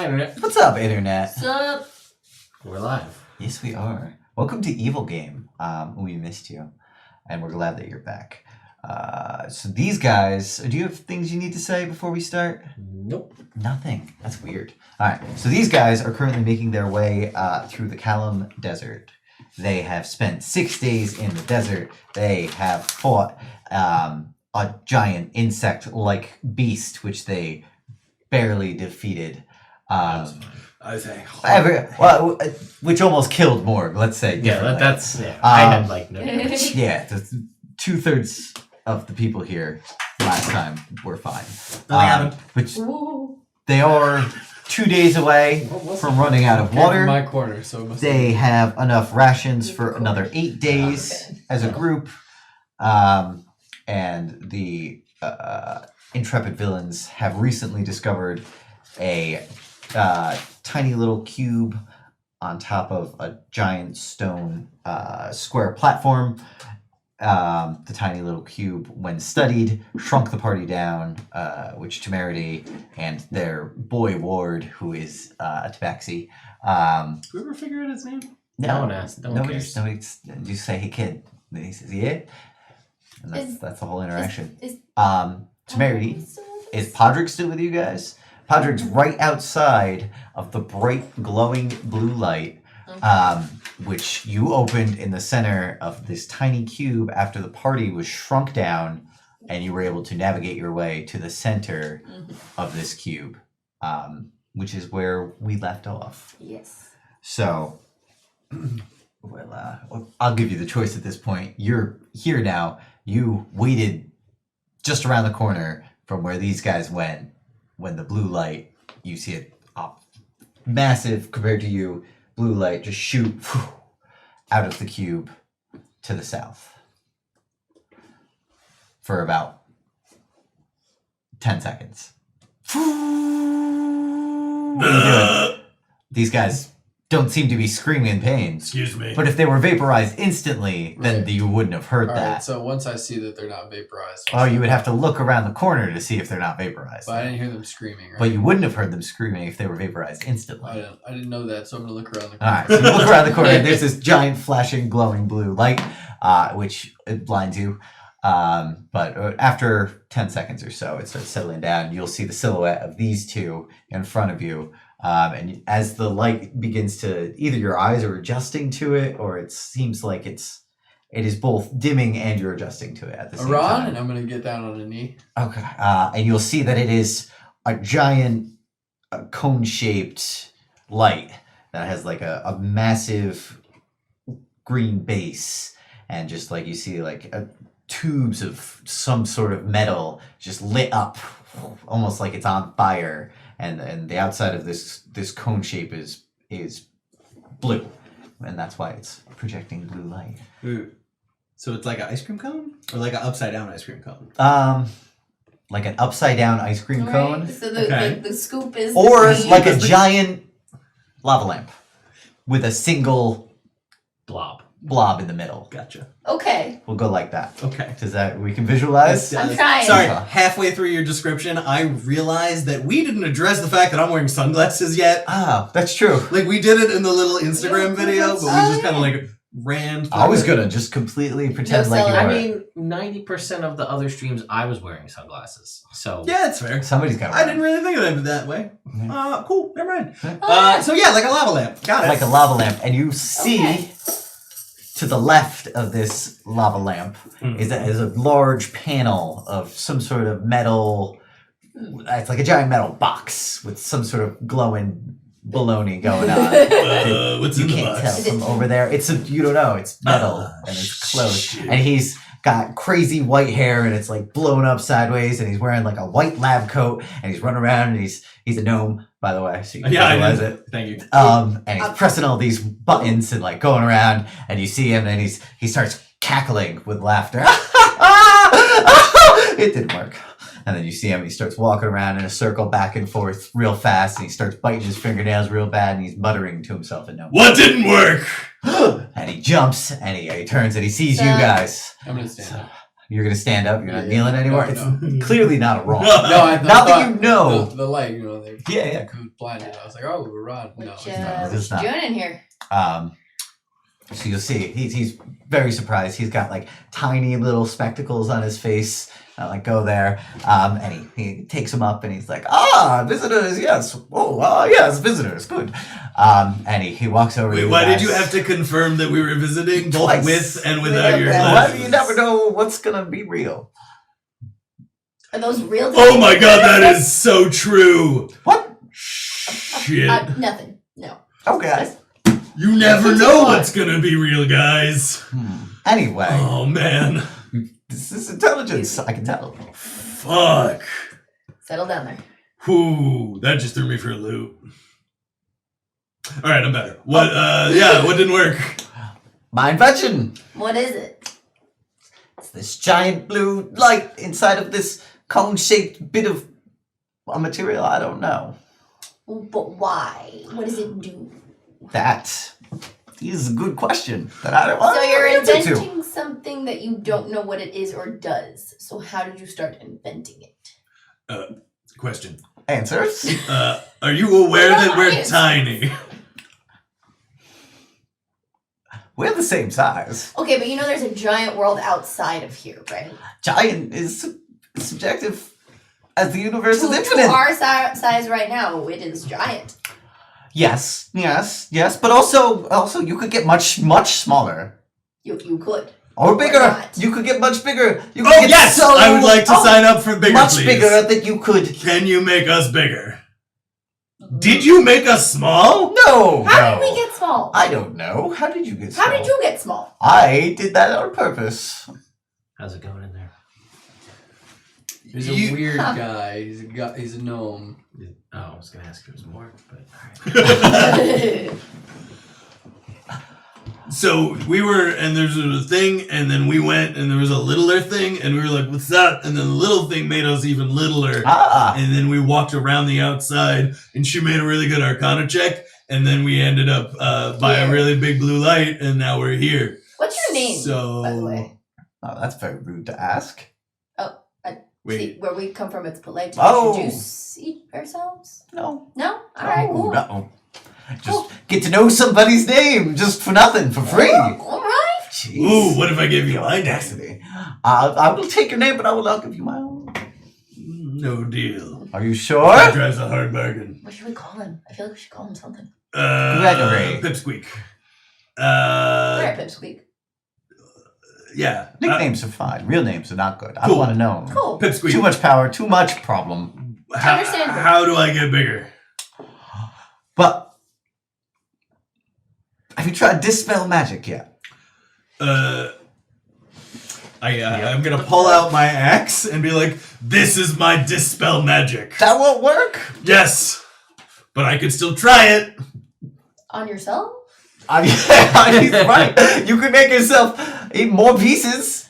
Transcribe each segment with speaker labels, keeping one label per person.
Speaker 1: Hi, Internet.
Speaker 2: What's up, Internet?
Speaker 3: What's up?
Speaker 1: We're live.
Speaker 2: Yes, we are. Welcome to Evil Game. We missed you, and we're glad that you're back. So these guys, do you have things you need to say before we start?
Speaker 1: Nope.
Speaker 2: Nothing. That's weird. All right. So these guys are currently making their way through the Callum Desert. They have spent 6 days in the desert. They have fought a giant insect-like beast, which they barely defeated.
Speaker 4: I say,
Speaker 2: Which almost killed Morg, let's say.
Speaker 1: Yeah, that's. Yeah, I had like no.
Speaker 2: Yeah, 2/3 of the people here last time were fine. Which they are 2 days away from running out of water.
Speaker 4: my corner, so it must
Speaker 2: They have enough rations for another 8 days as a group. And the intrepid villains have recently discovered a tiny little cube on top of a giant stone square platform. The tiny little cube, when studied, shrunk the party down, which Temerity and their boy ward, who is a tabaxi.
Speaker 4: Did we ever figure out his name?
Speaker 1: No one asked. No one cares.
Speaker 2: You say, hey kid. And he says, yeah. And that's the whole interaction. Temerity, is Padraig still with you guys? Padraig's right outside of the bright, glowing blue light, which you opened in the center of this tiny cube after the party was shrunk down, and you were able to navigate your way to the center of this cube, which is where we left off.
Speaker 3: Yes.
Speaker 2: So, I'll give you the choice at this point. You're here now. You waited just around the corner from where these guys went. When the blue light, you see it massive compared to you, blue light just shoot out of the cube to the south for about 10 seconds. What are you doing? These guys don't seem to be screaming in pain.
Speaker 4: Excuse me.
Speaker 2: But if they were vaporized instantly, then
Speaker 4: Right.
Speaker 2: you wouldn't have heard that.
Speaker 4: Alright, so once I see that they're not vaporized.
Speaker 2: Oh, you would have to look around the corner to see if they're not vaporized.
Speaker 4: But I didn't hear them screaming, right?
Speaker 2: But you wouldn't have heard them screaming if they were vaporized instantly.
Speaker 4: I didn't know that, so I'm going to look around the corner.
Speaker 2: Alright, so you look around the corner, there's this giant flashing glowing blue light, which it blinds you. But after 10 seconds or so, it starts settling down. You'll see the silhouette of these two in front of you. And as the light begins to, either your eyes are adjusting to it, or it seems like it is both dimming and you're adjusting to it at the same time.
Speaker 4: And I'm going to get down on a knee.
Speaker 2: Okay. And you'll see that it is a giant cone-shaped light that has like a massive green base, and just like you see like tubes of some sort of metal just lit up, almost like it's on fire. And the outside of this cone shape is blue, and that's why it's projecting blue light.
Speaker 5: Ooh. So it's like an ice cream cone, or like an upside down ice cream cone?
Speaker 2: Like an upside down ice cream cone,
Speaker 3: So the scoop is
Speaker 2: or
Speaker 3: between-
Speaker 2: like a giant lava lamp with a single blob in the middle.
Speaker 5: Gotcha.
Speaker 3: Okay.
Speaker 2: We'll go like that.
Speaker 5: Okay.
Speaker 2: Does that we can visualize?
Speaker 3: I'm trying.
Speaker 5: Sorry, halfway through your description, I realized that we didn't address the fact that I'm wearing sunglasses yet.
Speaker 2: Ah, that's true.
Speaker 5: Like, we did it in the little Instagram video, but we just kind of like ran through
Speaker 2: I was
Speaker 5: it.
Speaker 2: gonna just completely pretend
Speaker 3: No
Speaker 2: like you
Speaker 3: selling.
Speaker 2: were.
Speaker 1: I mean, 90% of the other streams, I was wearing sunglasses. So
Speaker 5: Yeah, it's fair.
Speaker 2: Somebody's got.
Speaker 5: I didn't really think of it that way.
Speaker 2: Yeah.
Speaker 5: Cool, never mind.
Speaker 3: Oh,
Speaker 5: So yeah, like a lava lamp. Got it.
Speaker 2: Like a lava lamp, and you see
Speaker 3: Okay.
Speaker 2: to the left of this lava lamp is a large panel of some sort of metal. It's like a giant metal box with some sort of glowing baloney going on.
Speaker 5: What's
Speaker 2: You
Speaker 5: in the
Speaker 2: can't
Speaker 5: box?
Speaker 2: tell from over there. You don't know. It's metal and it's closed.
Speaker 5: shit.
Speaker 2: And he's got crazy white hair and it's like blown up sideways, and he's wearing like a white lab coat, and he's running around, and he's a gnome, by the way, so you can
Speaker 5: Yeah, I
Speaker 2: visualize
Speaker 5: know.
Speaker 2: it.
Speaker 5: Thank you.
Speaker 2: And he's pressing all these buttons and like going around, and you see him, and he starts cackling with laughter. It didn't work. And then you see him, he starts walking around in a circle back and forth real fast, and he starts biting his fingernails real bad, and he's muttering to himself in no.
Speaker 5: What didn't work?
Speaker 2: And he jumps, and he turns, and he sees you
Speaker 3: So-
Speaker 2: guys.
Speaker 4: I'm going to stand up.
Speaker 2: You're gonna stand up. You're not kneeling
Speaker 4: No,
Speaker 2: anymore.
Speaker 4: no.
Speaker 2: It's clearly not a wrong.
Speaker 4: No, I
Speaker 2: Not
Speaker 4: thought
Speaker 2: that you know.
Speaker 4: the light, you know, they
Speaker 2: Yeah.
Speaker 4: blinded. I was like, oh, we're on. No,
Speaker 3: What
Speaker 4: it's not.
Speaker 2: It's
Speaker 3: you
Speaker 2: not.
Speaker 3: doing in here?
Speaker 2: So you'll see he's very surprised. He's got like tiny little spectacles on his face. Like go there, and he takes him up and he's like, visitors, yes. Oh, yes, visitors, good. And he walks over.
Speaker 5: Wait,
Speaker 2: to
Speaker 5: why
Speaker 2: guys.
Speaker 5: did you have to confirm that we were visiting both
Speaker 2: Twice.
Speaker 5: with and without your
Speaker 3: Without
Speaker 2: Well,
Speaker 5: glasses?
Speaker 2: you never know what's gonna be real.
Speaker 3: Are those real?
Speaker 5: Oh my god, that is so true.
Speaker 2: What?
Speaker 5: Shit.
Speaker 3: Nothing. No.
Speaker 2: Okay.
Speaker 5: You never know what's gonna be real, guys.
Speaker 2: Anyway,
Speaker 5: Oh man.
Speaker 2: this is intelligence. I can tell.
Speaker 5: Fuck.
Speaker 3: Settle down there.
Speaker 5: Whew, that just threw me for a loop. Alright, I'm better. What what didn't work?
Speaker 2: My invention.
Speaker 3: What is it?
Speaker 2: It's this giant blue light inside of this cone-shaped bit of a material. I don't know.
Speaker 3: But why? What does it do?
Speaker 2: That is a good question that I don't want
Speaker 3: So
Speaker 2: to
Speaker 3: you're
Speaker 2: answer to.
Speaker 3: inventing something that you don't know what it is or does. So how did you start inventing it?
Speaker 5: Question.
Speaker 2: Answers.
Speaker 5: Are you aware that we're
Speaker 3: Yes.
Speaker 5: tiny?
Speaker 2: We're the same size.
Speaker 3: Okay, but you know there's a giant world outside of here, right?
Speaker 2: Giant is subjective as the universe is
Speaker 3: To
Speaker 2: infinite.
Speaker 3: our size right now, it is giant.
Speaker 2: Yes. But also you could get much smaller.
Speaker 3: You could.
Speaker 2: Or bigger.
Speaker 3: not.
Speaker 2: You could get much bigger. You could
Speaker 5: Oh
Speaker 2: get
Speaker 5: yes!
Speaker 2: so
Speaker 5: I would like to sign up for bigger,
Speaker 2: much
Speaker 5: please.
Speaker 2: bigger that you could.
Speaker 5: Can you make us bigger? Did you make us small?
Speaker 2: No.
Speaker 3: How
Speaker 2: no.
Speaker 3: did we get small?
Speaker 2: I don't know. How did you get small?
Speaker 3: How did you get small?
Speaker 2: I did that on purpose.
Speaker 1: How's it going in there?
Speaker 4: He's a weird guy. He's a gnome.
Speaker 1: Oh, I was gonna ask if it was more, but alright.
Speaker 5: So we were, and there's a thing, and then we went, and there was a littler thing, and we were like, what's that? And then the little thing made us even littler. And then we walked around the outside, and she made a really good Arcana check, and then we ended up by a really big blue light, and now we're here.
Speaker 3: What's your name,
Speaker 5: So,
Speaker 3: by the way?
Speaker 2: Oh, that's very rude to ask.
Speaker 5: wait.
Speaker 3: See, where we come from, it's polite to
Speaker 2: Oh.
Speaker 3: introduce ourselves.
Speaker 2: No.
Speaker 3: No? Alright,
Speaker 2: Oh,
Speaker 3: cool.
Speaker 2: no. Just get to know somebody's name just for nothing, for free.
Speaker 3: Alright.
Speaker 2: Jeez.
Speaker 5: Ooh, what if I gave you my name?
Speaker 2: audacity. I will take your name, but I will not give you my own.
Speaker 5: No deal.
Speaker 2: Are you sure?
Speaker 5: That drives a hard bargain.
Speaker 3: What should we call him? I feel like we should call him something.
Speaker 2: Gregory.
Speaker 5: Pipsqueak.
Speaker 3: Alright, Pipsqueak.
Speaker 5: Yeah.
Speaker 2: Nicknames are fine. Real names are not good. I
Speaker 5: Cool.
Speaker 2: want to know.
Speaker 3: Cool.
Speaker 5: Pipsqueak.
Speaker 2: Too much power, too much problem.
Speaker 3: Understandable.
Speaker 5: How do I get bigger?
Speaker 2: But have you tried Dispel Magic yet?
Speaker 5: I'm gonna pull out my axe and be like, "This is my dispel magic."
Speaker 2: That won't work.
Speaker 5: Yes, but I could still try it.
Speaker 3: On yourself?
Speaker 2: He's right. You could make yourself eat more pieces.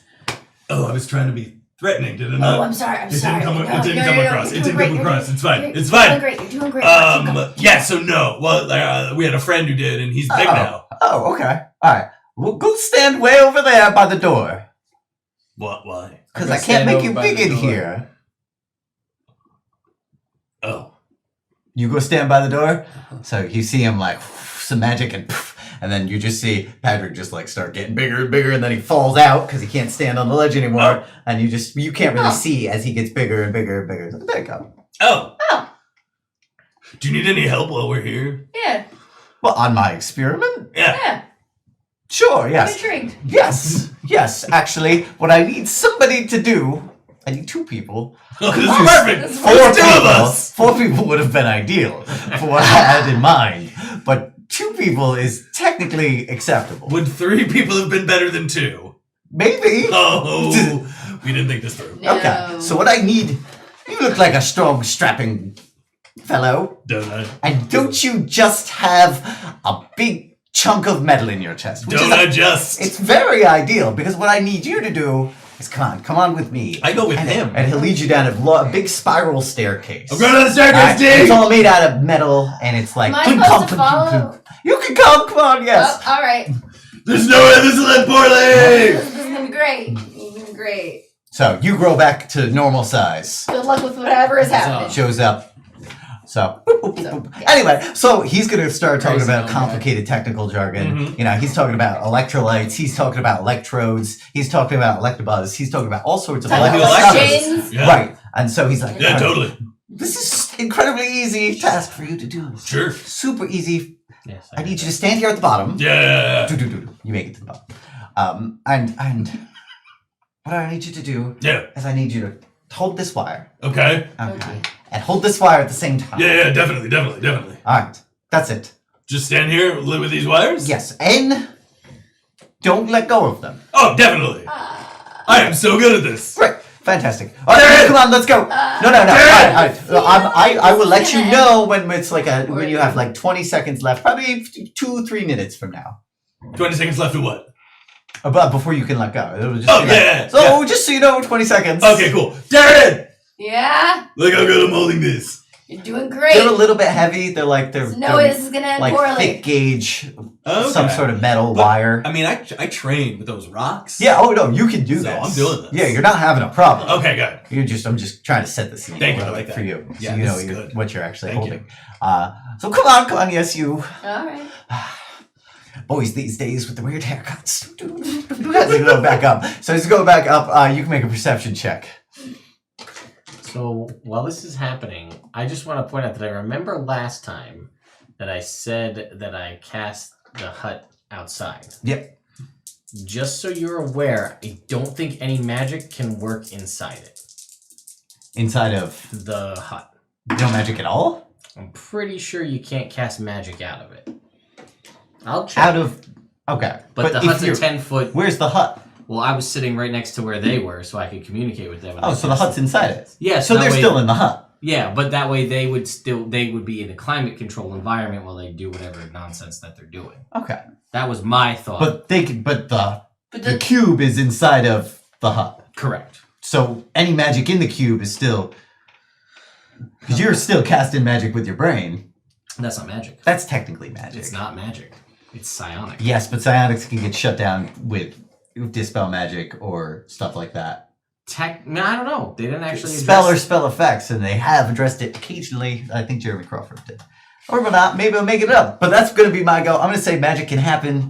Speaker 5: Oh, I was trying to be threatening, did I
Speaker 3: Oh,
Speaker 5: not?
Speaker 3: I'm sorry. I'm
Speaker 5: It didn't
Speaker 3: sorry.
Speaker 5: come-
Speaker 3: No,
Speaker 5: it didn't
Speaker 3: no,
Speaker 5: come
Speaker 3: no, no,
Speaker 5: across.
Speaker 3: you're
Speaker 5: It
Speaker 3: doing
Speaker 5: didn't
Speaker 3: great,
Speaker 5: come
Speaker 3: you're
Speaker 5: across.
Speaker 3: doing
Speaker 5: It's fine.
Speaker 3: great.
Speaker 5: It's
Speaker 3: You're
Speaker 5: fine.
Speaker 3: doing great. You're doing great. Keep going.
Speaker 5: Yeah. So no. Well, we had a friend who did, and he's big now.
Speaker 2: Oh, okay. All right. Well, go stand way over there by the door.
Speaker 5: What? Why?
Speaker 2: Because
Speaker 4: I'm
Speaker 2: I
Speaker 4: gonna
Speaker 2: can't
Speaker 4: stand
Speaker 2: make
Speaker 4: over
Speaker 2: you
Speaker 4: by
Speaker 2: big
Speaker 4: the
Speaker 2: in
Speaker 4: door.
Speaker 2: here.
Speaker 5: Oh.
Speaker 2: You go stand by the door. So you see him like some magic and then you just see Padraig just like start getting bigger and bigger, and then he falls out because he can't stand on the ledge anymore. And you can't really see as he gets bigger and bigger and bigger. There you go.
Speaker 5: Oh.
Speaker 3: Oh.
Speaker 5: Do you need any help while we're here?
Speaker 3: Yeah.
Speaker 2: Well, on my experiment,
Speaker 5: Yeah.
Speaker 3: Yeah.
Speaker 2: sure,
Speaker 3: I'm
Speaker 2: yes,
Speaker 3: intrigued.
Speaker 2: yes. Actually, what I need somebody to do, I need two people.
Speaker 5: Oh, this is perfect.
Speaker 3: This is
Speaker 5: There's two of us.
Speaker 2: Four people would have been ideal for what I had in mind, but two people is technically acceptable.
Speaker 5: Would 3 people have been better than 2?
Speaker 2: Maybe.
Speaker 5: Oh, we didn't think this through.
Speaker 3: No.
Speaker 2: Okay, so what I need, you look like a strong, strapping fellow,
Speaker 5: Don't I?
Speaker 2: and don't you just have a big chunk of metal in your chest? Which
Speaker 5: Don't
Speaker 2: is
Speaker 5: I just?
Speaker 2: It's very ideal, because what I need you to do is come on with me.
Speaker 5: I go with
Speaker 2: and,
Speaker 5: him.
Speaker 2: And he'll lead you down a big spiral staircase.
Speaker 5: I'm going down the
Speaker 2: Alright,
Speaker 5: staircase,
Speaker 2: it's
Speaker 5: Steve!
Speaker 2: all made out of metal, and it's like...
Speaker 3: Am I supposed to follow?
Speaker 2: You can come on, yes.
Speaker 3: Oh, all right.
Speaker 5: There's no way this will end poorly!
Speaker 3: This is gonna be great. This is gonna be great.
Speaker 2: So you grow back to normal size.
Speaker 3: Good luck with whatever is happening.
Speaker 2: Shows up. So, anyway, so he's going to start talking about complicated technical jargon.
Speaker 5: Mhm.
Speaker 2: You know, he's talking about electrolytes. He's talking about electrodes. He's talking about electabuzz. He's talking about all sorts of
Speaker 3: Technical
Speaker 2: electrical
Speaker 3: questions.
Speaker 5: Yeah.
Speaker 2: Right. And so he's like,
Speaker 5: Yeah, totally.
Speaker 2: this is incredibly easy task for you to do.
Speaker 5: Sure.
Speaker 2: Super easy.
Speaker 1: Yes,
Speaker 2: I need you to stand here at the bottom.
Speaker 5: Yeah.
Speaker 2: Do. You make it to the bottom. And what I need you to do
Speaker 5: Yeah.
Speaker 2: is I need you to hold this wire.
Speaker 5: Okay.
Speaker 3: Okay.
Speaker 2: And hold this wire at the same time.
Speaker 5: Yeah, definitely.
Speaker 2: All right. That's it.
Speaker 5: Just stand here with these wires?
Speaker 2: Yes. And don't let go of them.
Speaker 5: Oh, definitely. I am so good at this.
Speaker 2: Right. Fantastic. All right, come on, let's go. No. All right. I will let you know when it's like when you have like 20 seconds left, probably 2-3 minutes from now.
Speaker 5: 20 seconds left to what?
Speaker 2: But before you can let go. It'll just
Speaker 5: Oh,
Speaker 2: be like-
Speaker 5: yeah.
Speaker 2: So just so you know, 20 seconds.
Speaker 5: Okay, cool. Darren!
Speaker 3: Yeah,
Speaker 5: Look how good I'm holding this.
Speaker 3: you're doing great.
Speaker 2: They're a little bit heavy. They're
Speaker 3: No way this is gonna end
Speaker 2: like
Speaker 3: poorly.
Speaker 2: thick gauge,
Speaker 5: Okay.
Speaker 2: some sort of metal
Speaker 5: But-
Speaker 2: wire.
Speaker 5: I mean, I trained with those rocks.
Speaker 2: Yeah. Oh no, you can do
Speaker 5: So
Speaker 2: this.
Speaker 5: I'm doing this.
Speaker 2: Yeah, you're not having a problem.
Speaker 5: Okay, good.
Speaker 2: I'm just trying to set the scene.
Speaker 5: Thank you,
Speaker 2: a
Speaker 5: I
Speaker 2: little
Speaker 5: like
Speaker 2: bit
Speaker 5: that.
Speaker 2: for you,
Speaker 5: Yeah,
Speaker 2: so you
Speaker 5: this
Speaker 2: know
Speaker 5: is good.
Speaker 2: what you're actually
Speaker 5: Thank
Speaker 2: holding. So come on, yes, you.
Speaker 3: All right.
Speaker 2: Boys these days with the weird haircuts. As you go back up. So as you go back up, you can make a perception check.
Speaker 1: So while this is happening, I just want to point out that I remember last time that I said that I cast the hut outside.
Speaker 2: Yep.
Speaker 1: Just so you're aware, I don't think any magic can work inside it.
Speaker 2: Inside of
Speaker 1: The hut.
Speaker 2: no magic at all?
Speaker 1: I'm pretty sure you can't cast magic out of it. I'll check.
Speaker 2: Out of okay.
Speaker 1: But the
Speaker 2: if
Speaker 1: hut's a
Speaker 2: you're-
Speaker 1: 10-foot.
Speaker 2: Where's the hut?
Speaker 1: Well, I was sitting right next to where they were, so I could communicate with them. and
Speaker 2: Oh,
Speaker 1: I
Speaker 2: so the
Speaker 1: cast
Speaker 2: hut's inside it.
Speaker 1: Yeah,
Speaker 2: So
Speaker 1: that
Speaker 2: they're
Speaker 1: way-
Speaker 2: still in the hut.
Speaker 1: Yeah, but that way they would be in a climate control environment while they do whatever nonsense that they're doing.
Speaker 2: Okay.
Speaker 1: That was my thought.
Speaker 2: But the
Speaker 3: But
Speaker 2: cube is inside of the hut.
Speaker 1: Correct.
Speaker 2: So any magic in the cube is still because you're still casting magic with your brain.
Speaker 1: That's not magic.
Speaker 2: That's technically magic.
Speaker 1: It's not magic. It's psionic.
Speaker 2: Yes, but psionics can get shut down with dispel magic or stuff like that.
Speaker 1: No, I don't know. They didn't actually
Speaker 2: Spell or
Speaker 1: address-
Speaker 2: spell effects, and they have addressed it occasionally. I think Jeremy Crawford did. Or not, maybe I'll make it up. But that's going to be my go. I'm going to say magic can happen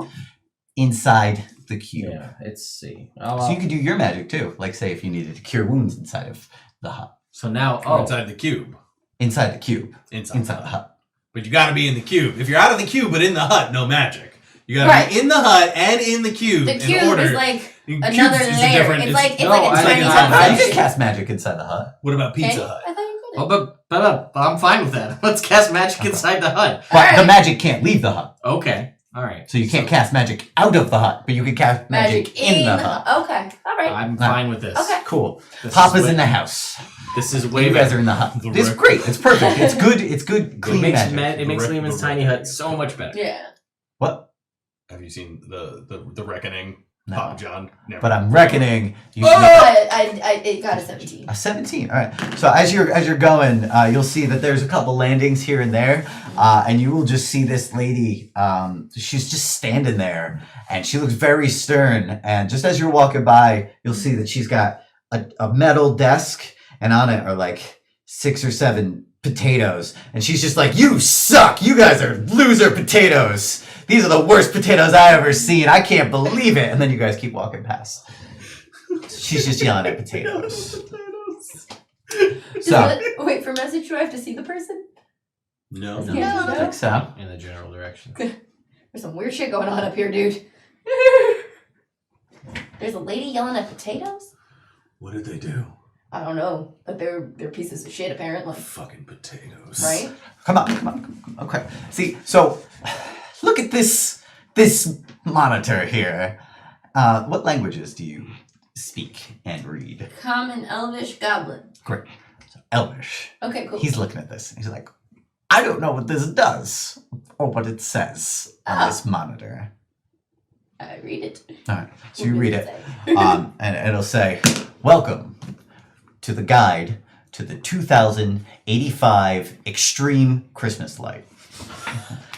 Speaker 2: inside the cube.
Speaker 1: Yeah, let's see.
Speaker 2: So you could do your magic too. Like, say, if you needed to cure wounds inside of the hut.
Speaker 1: So now,
Speaker 5: Or inside the cube.
Speaker 2: Inside the cube.
Speaker 5: Inside
Speaker 2: the hut.
Speaker 5: But you gotta be in the cube. If you're out of the cube but in the hut, no magic. You gotta be in the hut and in the cube.
Speaker 3: the
Speaker 5: in
Speaker 3: cube
Speaker 5: order.
Speaker 3: is like
Speaker 5: Cubes
Speaker 3: another
Speaker 5: is a
Speaker 3: layer.
Speaker 5: different-
Speaker 3: It's like
Speaker 1: no,
Speaker 3: a
Speaker 1: I
Speaker 3: tiny
Speaker 1: think
Speaker 2: You
Speaker 3: subsection.
Speaker 2: can cast magic inside the hut.
Speaker 5: What about
Speaker 3: Can
Speaker 5: Pizza
Speaker 3: you?
Speaker 5: Hut?
Speaker 3: I thought you could.
Speaker 1: Oh, but I'm fine with that. Let's cast magic inside the hut.
Speaker 2: But the
Speaker 3: Alright.
Speaker 2: magic can't leave the hut.
Speaker 1: Okay. All right.
Speaker 2: So you can't cast magic out of the hut, but you can cast magic in the hut.
Speaker 3: Okay. All right.
Speaker 1: I'm fine with this.
Speaker 3: Okay.
Speaker 2: Cool.
Speaker 1: This
Speaker 2: Papa's
Speaker 1: is
Speaker 2: in
Speaker 1: way-
Speaker 2: the house.
Speaker 1: This is way
Speaker 2: You guys
Speaker 1: better.
Speaker 2: are in the hut.
Speaker 5: The
Speaker 2: It's
Speaker 5: rec-
Speaker 2: great. It's perfect. It's good. It's good, clean magic.
Speaker 1: It makes
Speaker 5: The
Speaker 1: Lehman's
Speaker 5: rec-
Speaker 1: tiny hut so much better.
Speaker 3: Yeah.
Speaker 2: What?
Speaker 5: Have you seen the Reckoning?
Speaker 2: No.
Speaker 5: Pop John. Never.
Speaker 2: But I'm reckoning. You
Speaker 3: It got a 17.
Speaker 2: A 17. All right. So as you're going, you'll see that there's a couple landings here and there, and you will just see this lady. She's just standing there, and she looks very stern. And just as you're walking by, you'll see that she's got a metal desk, and on it are like 6 or 7 potatoes. And she's just like, "You suck. You guys are loser potatoes. These are the worst potatoes I ever seen. I can't believe it." And then you guys keep walking past. She's just yelling at potatoes. So,
Speaker 3: Wait, for message, do I have to see the person?
Speaker 5: No.
Speaker 1: No.
Speaker 2: yeah, I don't think so.
Speaker 1: In the general direction.
Speaker 3: There's some weird shit going on up here, dude. There's a lady yelling at potatoes?
Speaker 5: What did they do?
Speaker 3: I don't know, but they're pieces of shit apparently.
Speaker 5: Fucking potatoes.
Speaker 3: Right?
Speaker 2: Come on. Okay. See, so look at this monitor here. What languages do you speak and read?
Speaker 3: Common, Elvish, Goblin.
Speaker 2: Great. So Elvish.
Speaker 3: Okay, cool.
Speaker 2: He's looking at this. He's like, I don't know what this does or what it says on this monitor.
Speaker 3: I read it.
Speaker 2: All right. So
Speaker 3: What
Speaker 2: you
Speaker 3: does
Speaker 2: read
Speaker 3: it
Speaker 2: it, and it'll say, "Welcome to the guide to the 2085 Extreme Christmas Light.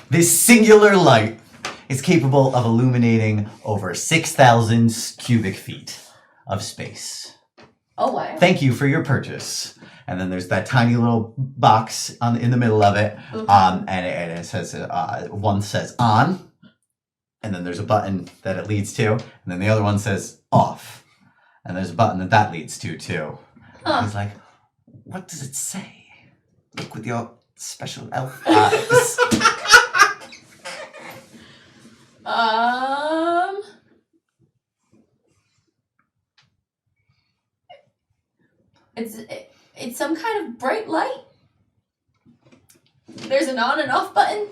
Speaker 2: This singular light is capable of illuminating over 6,000 cubic feet of space.
Speaker 3: Oh, wow.
Speaker 2: Thank you for your purchase. And then there's that tiny little box in the middle of it. And it says, one says on. And then there's a button that it leads to. And then the other one says off. And there's a button that leads to, too.
Speaker 3: Huh.
Speaker 2: He's like, what does it say? Look with your special elf eyes.
Speaker 3: It's some kind of bright light. There's an on and off button.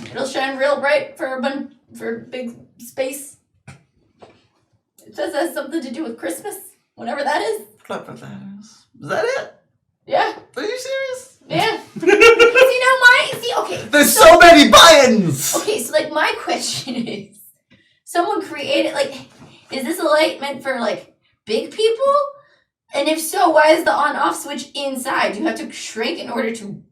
Speaker 3: It'll shine real bright for big space. It says it has something to do with Christmas, whatever that is.
Speaker 2: Whatever that is. Is that it?
Speaker 3: Yeah.
Speaker 2: Are you serious?
Speaker 3: Yeah. Okay.
Speaker 2: There's so many buttons!
Speaker 3: Okay, so like my question is, someone created, like, is this a light meant for like big people? And if so, why is the on-off switch inside? Do you have to shrink in order to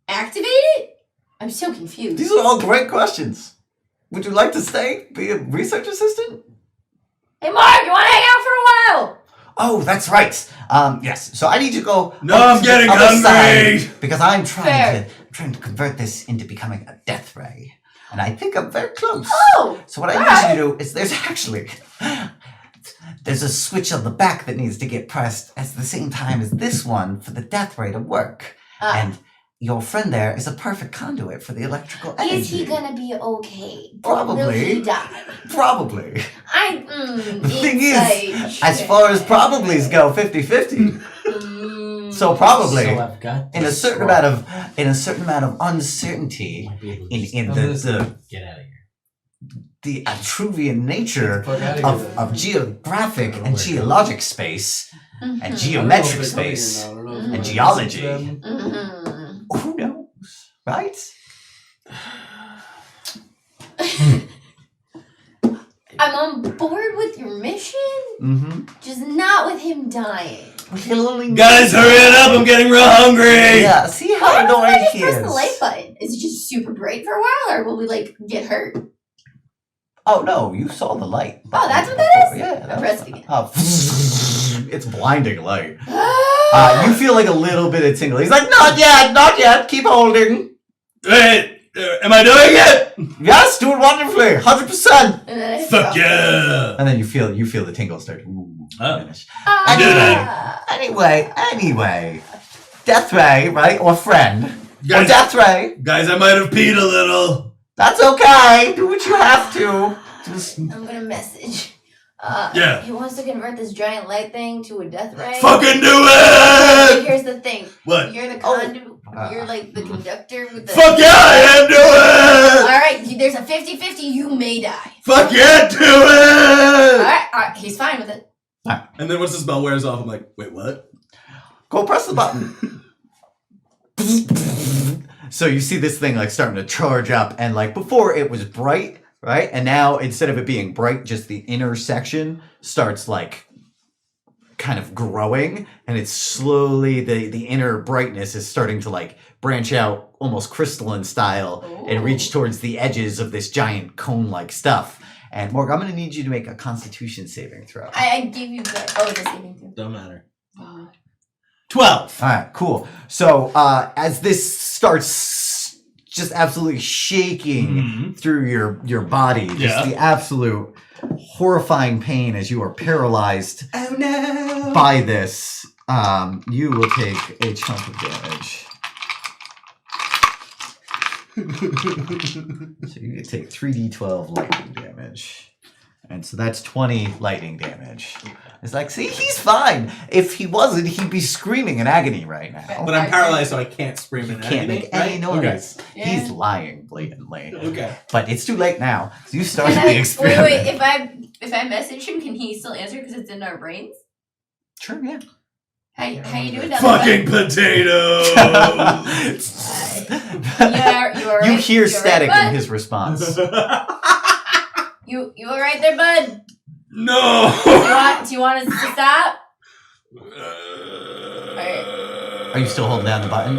Speaker 3: activate it? I'm so confused.
Speaker 2: These are all great questions. Would you like to stay? Be a research assistant?
Speaker 3: Hey Mark, you want to hang out for a while?
Speaker 2: Oh, that's right. Yes. So I need to go.
Speaker 5: No, I'm getting hungry.
Speaker 2: Because I'm trying to convert this into becoming a death ray, and I think I'm very close.
Speaker 3: Oh.
Speaker 2: So what I need you to do is there's a switch on the back that needs to get pressed at the same time as this one for the death ray to work, and your friend there is a perfect conduit for the electrical energy.
Speaker 3: Is he gonna be okay?
Speaker 2: Probably.
Speaker 3: Or will he die?
Speaker 2: Probably.
Speaker 3: The
Speaker 2: thing is, as far as probablys go, 50-50. So probably
Speaker 1: So I've got
Speaker 2: in a certain amount of uncertainty in the
Speaker 1: get out of here.
Speaker 2: the Atruvian nature
Speaker 4: Fuck outta here,
Speaker 2: of geographic and geologic space and geometric space and geology. Who knows, right?
Speaker 3: I'm on board with your mission, just not with him dying.
Speaker 5: Guys, hurry it up! I'm getting real hungry.
Speaker 2: Yeah, see how annoying he
Speaker 3: Press the
Speaker 2: is.
Speaker 3: light button. Is it just super bright for a while, or will we like get hurt?
Speaker 2: Oh no, you saw the light.
Speaker 3: Oh, that's what that is?
Speaker 2: Yeah,
Speaker 3: I pressed again.
Speaker 2: It's blinding light. You feel like a little bit of tingle. He's like, not yet, keep holding.
Speaker 5: Wait, am I doing it?
Speaker 2: Yes, doing wonderfully, 100%.
Speaker 3: And then I
Speaker 5: Fuck yeah!
Speaker 2: And then you feel the tingle start to diminish. Anyway, Death Ray, right, or friend, or Death Ray.
Speaker 5: Guys, I might have peed a little.
Speaker 2: That's okay. Do what you have to. Just
Speaker 3: I'm gonna message.
Speaker 5: Yeah.
Speaker 3: He wants to convert this giant light thing to a death ray.
Speaker 5: Fucking do
Speaker 3: But
Speaker 5: it!
Speaker 3: here's the thing.
Speaker 5: What?
Speaker 3: You're the conduit. You're like the conductor with the.
Speaker 5: Fuck yeah, I am doing it!
Speaker 3: Alright, there's a 50-50. You may die.
Speaker 5: Fuck yeah, do it!
Speaker 3: Alright, he's fine with it.
Speaker 5: And then once the spell wears off, I'm like, wait, what?
Speaker 2: go press the button. So you see this thing like starting to charge up, and like before it was bright, right? And now instead of it being bright, just the inner section starts like kind of growing, and it's slowly the inner brightness is starting to like branch out almost crystalline style and reach towards the edges of this giant cone-like stuff. And Morg, I'm gonna need you to make a Constitution saving throw.
Speaker 3: I give you the. Oh, it's a saving throw.
Speaker 5: Don't matter. 12.
Speaker 2: All right, cool. So as this starts just absolutely shaking through your body, just the absolute horrifying pain as you are paralyzed by this, you will take a chunk of damage. So you take 3d12 lightning damage. And so that's 20 lightning damage. It's like, see, he's fine. If he wasn't, he'd be screaming in agony right now.
Speaker 5: But I'm paralyzed, so I can't scream in
Speaker 2: Can't
Speaker 5: agony,
Speaker 2: make any
Speaker 5: right?
Speaker 2: noise.
Speaker 3: Okay.
Speaker 2: He's lying blatantly.
Speaker 5: Okay.
Speaker 2: But it's too late now. So you started
Speaker 3: Can
Speaker 2: the
Speaker 3: I,
Speaker 2: experiment.
Speaker 3: wait, if I message him, can he still answer because it's in our brains?
Speaker 2: Sure, yeah.
Speaker 3: How you doing?
Speaker 5: Fucking potatoes!
Speaker 2: You hear static in his response.
Speaker 3: You alright there, bud?
Speaker 5: No!
Speaker 3: Do you want us to stop?
Speaker 2: Are you still holding down the button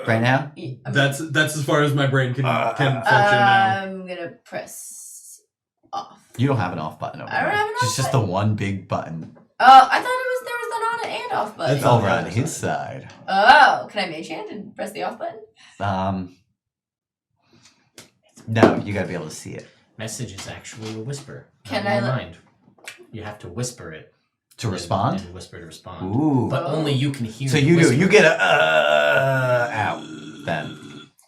Speaker 2: right now?
Speaker 5: That's as far as my brain can function now.
Speaker 3: I'm gonna press off.
Speaker 2: You don't have an off button over
Speaker 3: I don't
Speaker 2: there.
Speaker 3: have an off
Speaker 2: It's just the one big button.
Speaker 3: Oh, I thought there was an off button?
Speaker 2: It's over on his side.
Speaker 3: Oh, can I mage hand and press the off button?
Speaker 2: No, you gotta be able to see it.
Speaker 1: Message is actually a whisper.
Speaker 3: Can
Speaker 1: Not in
Speaker 3: I
Speaker 1: your mind. You have to whisper it.
Speaker 2: To respond?
Speaker 1: And whisper to respond.
Speaker 2: Ooh.
Speaker 1: But only you can hear
Speaker 2: So
Speaker 1: the
Speaker 2: you do.
Speaker 1: whisper.
Speaker 2: You get a out. Then.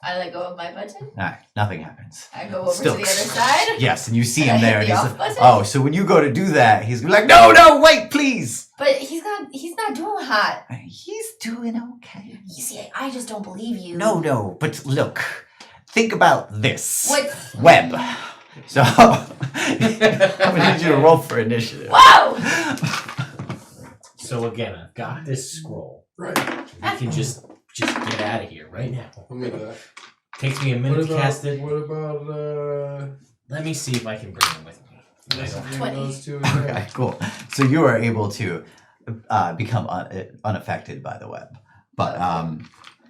Speaker 3: I let go of my button.
Speaker 2: Alright, nothing happens.
Speaker 3: I go over
Speaker 2: Still-
Speaker 3: to the other side.
Speaker 2: Yes, and you see
Speaker 3: And
Speaker 2: him
Speaker 3: I
Speaker 2: there,
Speaker 3: hit
Speaker 2: and
Speaker 3: the
Speaker 2: he's
Speaker 3: off
Speaker 2: like,
Speaker 3: button?
Speaker 2: oh, so when you go to do that, he's gonna be like, no, wait, please.
Speaker 3: But he's not doing hot.
Speaker 2: He's doing okay.
Speaker 3: You see, I just don't believe you.
Speaker 2: No, but look, think about this.
Speaker 3: What?
Speaker 2: Web. So, I'm gonna need you to roll for initiative.
Speaker 3: Whoa!
Speaker 1: So again, I've got this scroll.
Speaker 4: Right.
Speaker 1: We can just get out of here right now.
Speaker 4: I'll make that.
Speaker 1: Takes me a minute to cast it.
Speaker 4: What about
Speaker 1: Let me see if I can bring them with me. I don't-
Speaker 4: messaging
Speaker 3: 20.
Speaker 4: those two? in there?
Speaker 2: Okay, cool. So you are able to become unaffected by the web. But,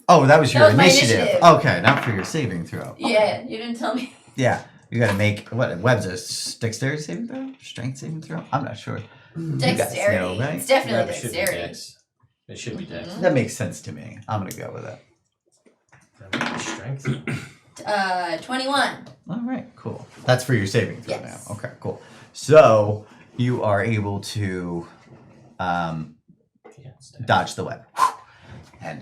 Speaker 2: oh, that was your
Speaker 3: That was my
Speaker 2: initiative.
Speaker 3: initiative.
Speaker 2: Okay, not for your saving throw. Okay.
Speaker 3: Yeah, you didn't tell me.
Speaker 2: Yeah, you gotta make, what, web's a dexterity saving throw? Strength saving throw? I'm not sure. guys
Speaker 3: Dexterity.
Speaker 2: know, right?
Speaker 3: It's definitely
Speaker 1: Web should be
Speaker 3: dexterity.
Speaker 1: dex. It should be dex.
Speaker 2: That makes sense to me. I'm gonna go with it.
Speaker 1: Strength.
Speaker 3: 21.
Speaker 2: All right, cool. That's for your saving throw
Speaker 3: Yes.
Speaker 2: now. Okay, cool. So you are able to
Speaker 1: Yeah, it's dex.
Speaker 2: dodge the web, and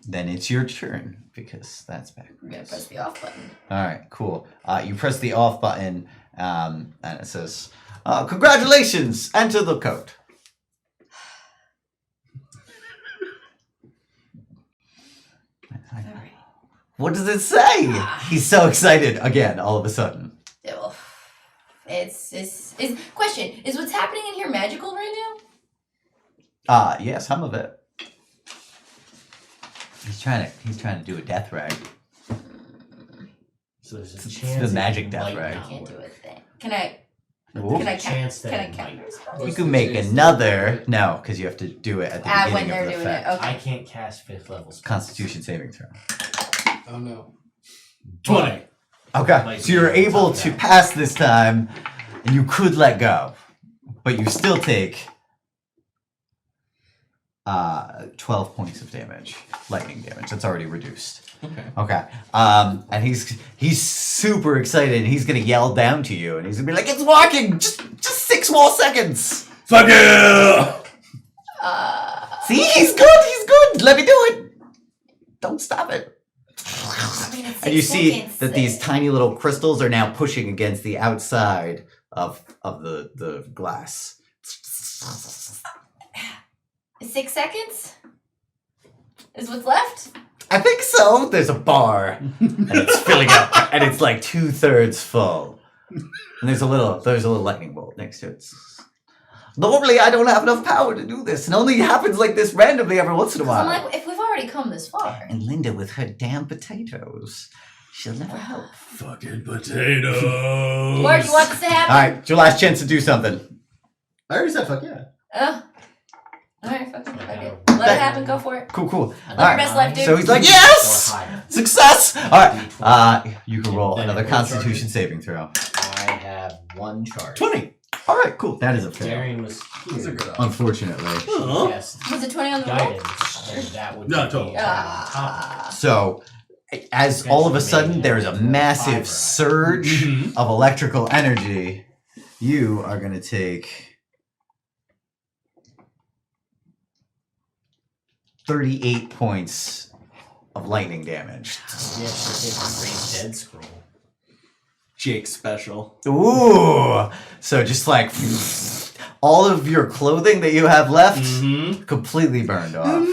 Speaker 2: then it's your turn because that's
Speaker 3: I'm gonna
Speaker 2: backwards.
Speaker 3: press the off button.
Speaker 2: All right, cool. You press the off button, and it says, "Congratulations! Enter the code."
Speaker 3: Alright.
Speaker 2: What does it say? He's so excited again, all of a sudden.
Speaker 3: Oh, it's question, is what's happening in here magical right now?
Speaker 2: Yeah, some of it. He's trying to do a death rag.
Speaker 1: So there's a
Speaker 2: It's
Speaker 1: chance
Speaker 2: the
Speaker 1: it
Speaker 2: magic
Speaker 1: might
Speaker 2: death ray.
Speaker 1: not
Speaker 3: I can't do
Speaker 1: work.
Speaker 3: it then. Can I
Speaker 2: Ooh.
Speaker 3: can I
Speaker 1: There's a chance that
Speaker 3: can I
Speaker 1: it
Speaker 3: count
Speaker 1: might.
Speaker 3: your spells?
Speaker 2: You
Speaker 4: What's
Speaker 2: can
Speaker 4: the
Speaker 2: make
Speaker 4: chance?
Speaker 2: another. No, because you have to do it at the beginning
Speaker 3: when
Speaker 2: of
Speaker 3: they're
Speaker 2: the
Speaker 3: doing
Speaker 2: effect.
Speaker 3: it. Okay.
Speaker 1: I can't cast 5th level spells.
Speaker 2: Constitution saving throw.
Speaker 4: Oh no.
Speaker 5: 20.
Speaker 2: Okay,
Speaker 1: Might
Speaker 2: so you're
Speaker 1: be
Speaker 2: able
Speaker 1: tough
Speaker 2: to
Speaker 1: guy.
Speaker 2: pass this time, and you could let go, but you still take 12 points of damage, lightning damage. That's already reduced.
Speaker 4: Okay.
Speaker 2: Okay, and he's super excited. He's gonna yell down to you, and he's gonna be like, "It's working! Just 6 more seconds."
Speaker 5: Fuck you!
Speaker 2: See, he's good. He's good. Let me do it. Don't stop it.
Speaker 3: I mean, it's
Speaker 2: And you
Speaker 3: 6
Speaker 2: see
Speaker 3: seconds.
Speaker 2: that these tiny little crystals are now pushing against the outside of the glass.
Speaker 3: 6 seconds is what's left.
Speaker 2: I think so. There's a bar, and it's filling up, and it's like 2/3 full. And there's a little lightning bolt next to it. Normally, I don't have enough power to do this. It only happens like this randomly every once in a
Speaker 3: 'Cause I'm
Speaker 2: while.
Speaker 3: like, if we've already come this far,
Speaker 2: And Linda with her damn potatoes, she'll never help.
Speaker 5: Fucking potatoes.
Speaker 3: Mark, you want this to happen?
Speaker 2: All right, it's your last chance to do something.
Speaker 6: I already said fuck yeah.
Speaker 3: Oh. All right, fuck it. Let it happen. Go for it.
Speaker 2: Cool. All
Speaker 3: Live your
Speaker 2: right.
Speaker 3: best life, dude.
Speaker 2: So he's like,
Speaker 1: Or
Speaker 2: yes!
Speaker 1: higher.
Speaker 2: Success! Alright, you can roll
Speaker 1: Then
Speaker 2: another
Speaker 1: it will charge
Speaker 2: constitution
Speaker 1: you.
Speaker 2: saving throw.
Speaker 1: I have 1 charge.
Speaker 5: 20.
Speaker 2: Alright, cool. That is a fail.
Speaker 1: Darian was
Speaker 4: That's a
Speaker 1: here.
Speaker 4: good option.
Speaker 2: Unfortunately.
Speaker 5: Huh?
Speaker 1: Yes.
Speaker 3: Was it 20 on the roll?
Speaker 1: Guidance. And that would
Speaker 5: No,
Speaker 1: be
Speaker 5: total.
Speaker 1: on top.
Speaker 2: So, as all of a sudden there is a massive surge
Speaker 5: Mhm.
Speaker 2: of electrical energy, you are going to take 38 points of lightning damage.
Speaker 1: Yeah, she takes a great dead scroll.
Speaker 4: Jake special.
Speaker 2: Ooh! So just like all of your clothing that you have left
Speaker 4: Mm-hmm.
Speaker 2: completely burned off.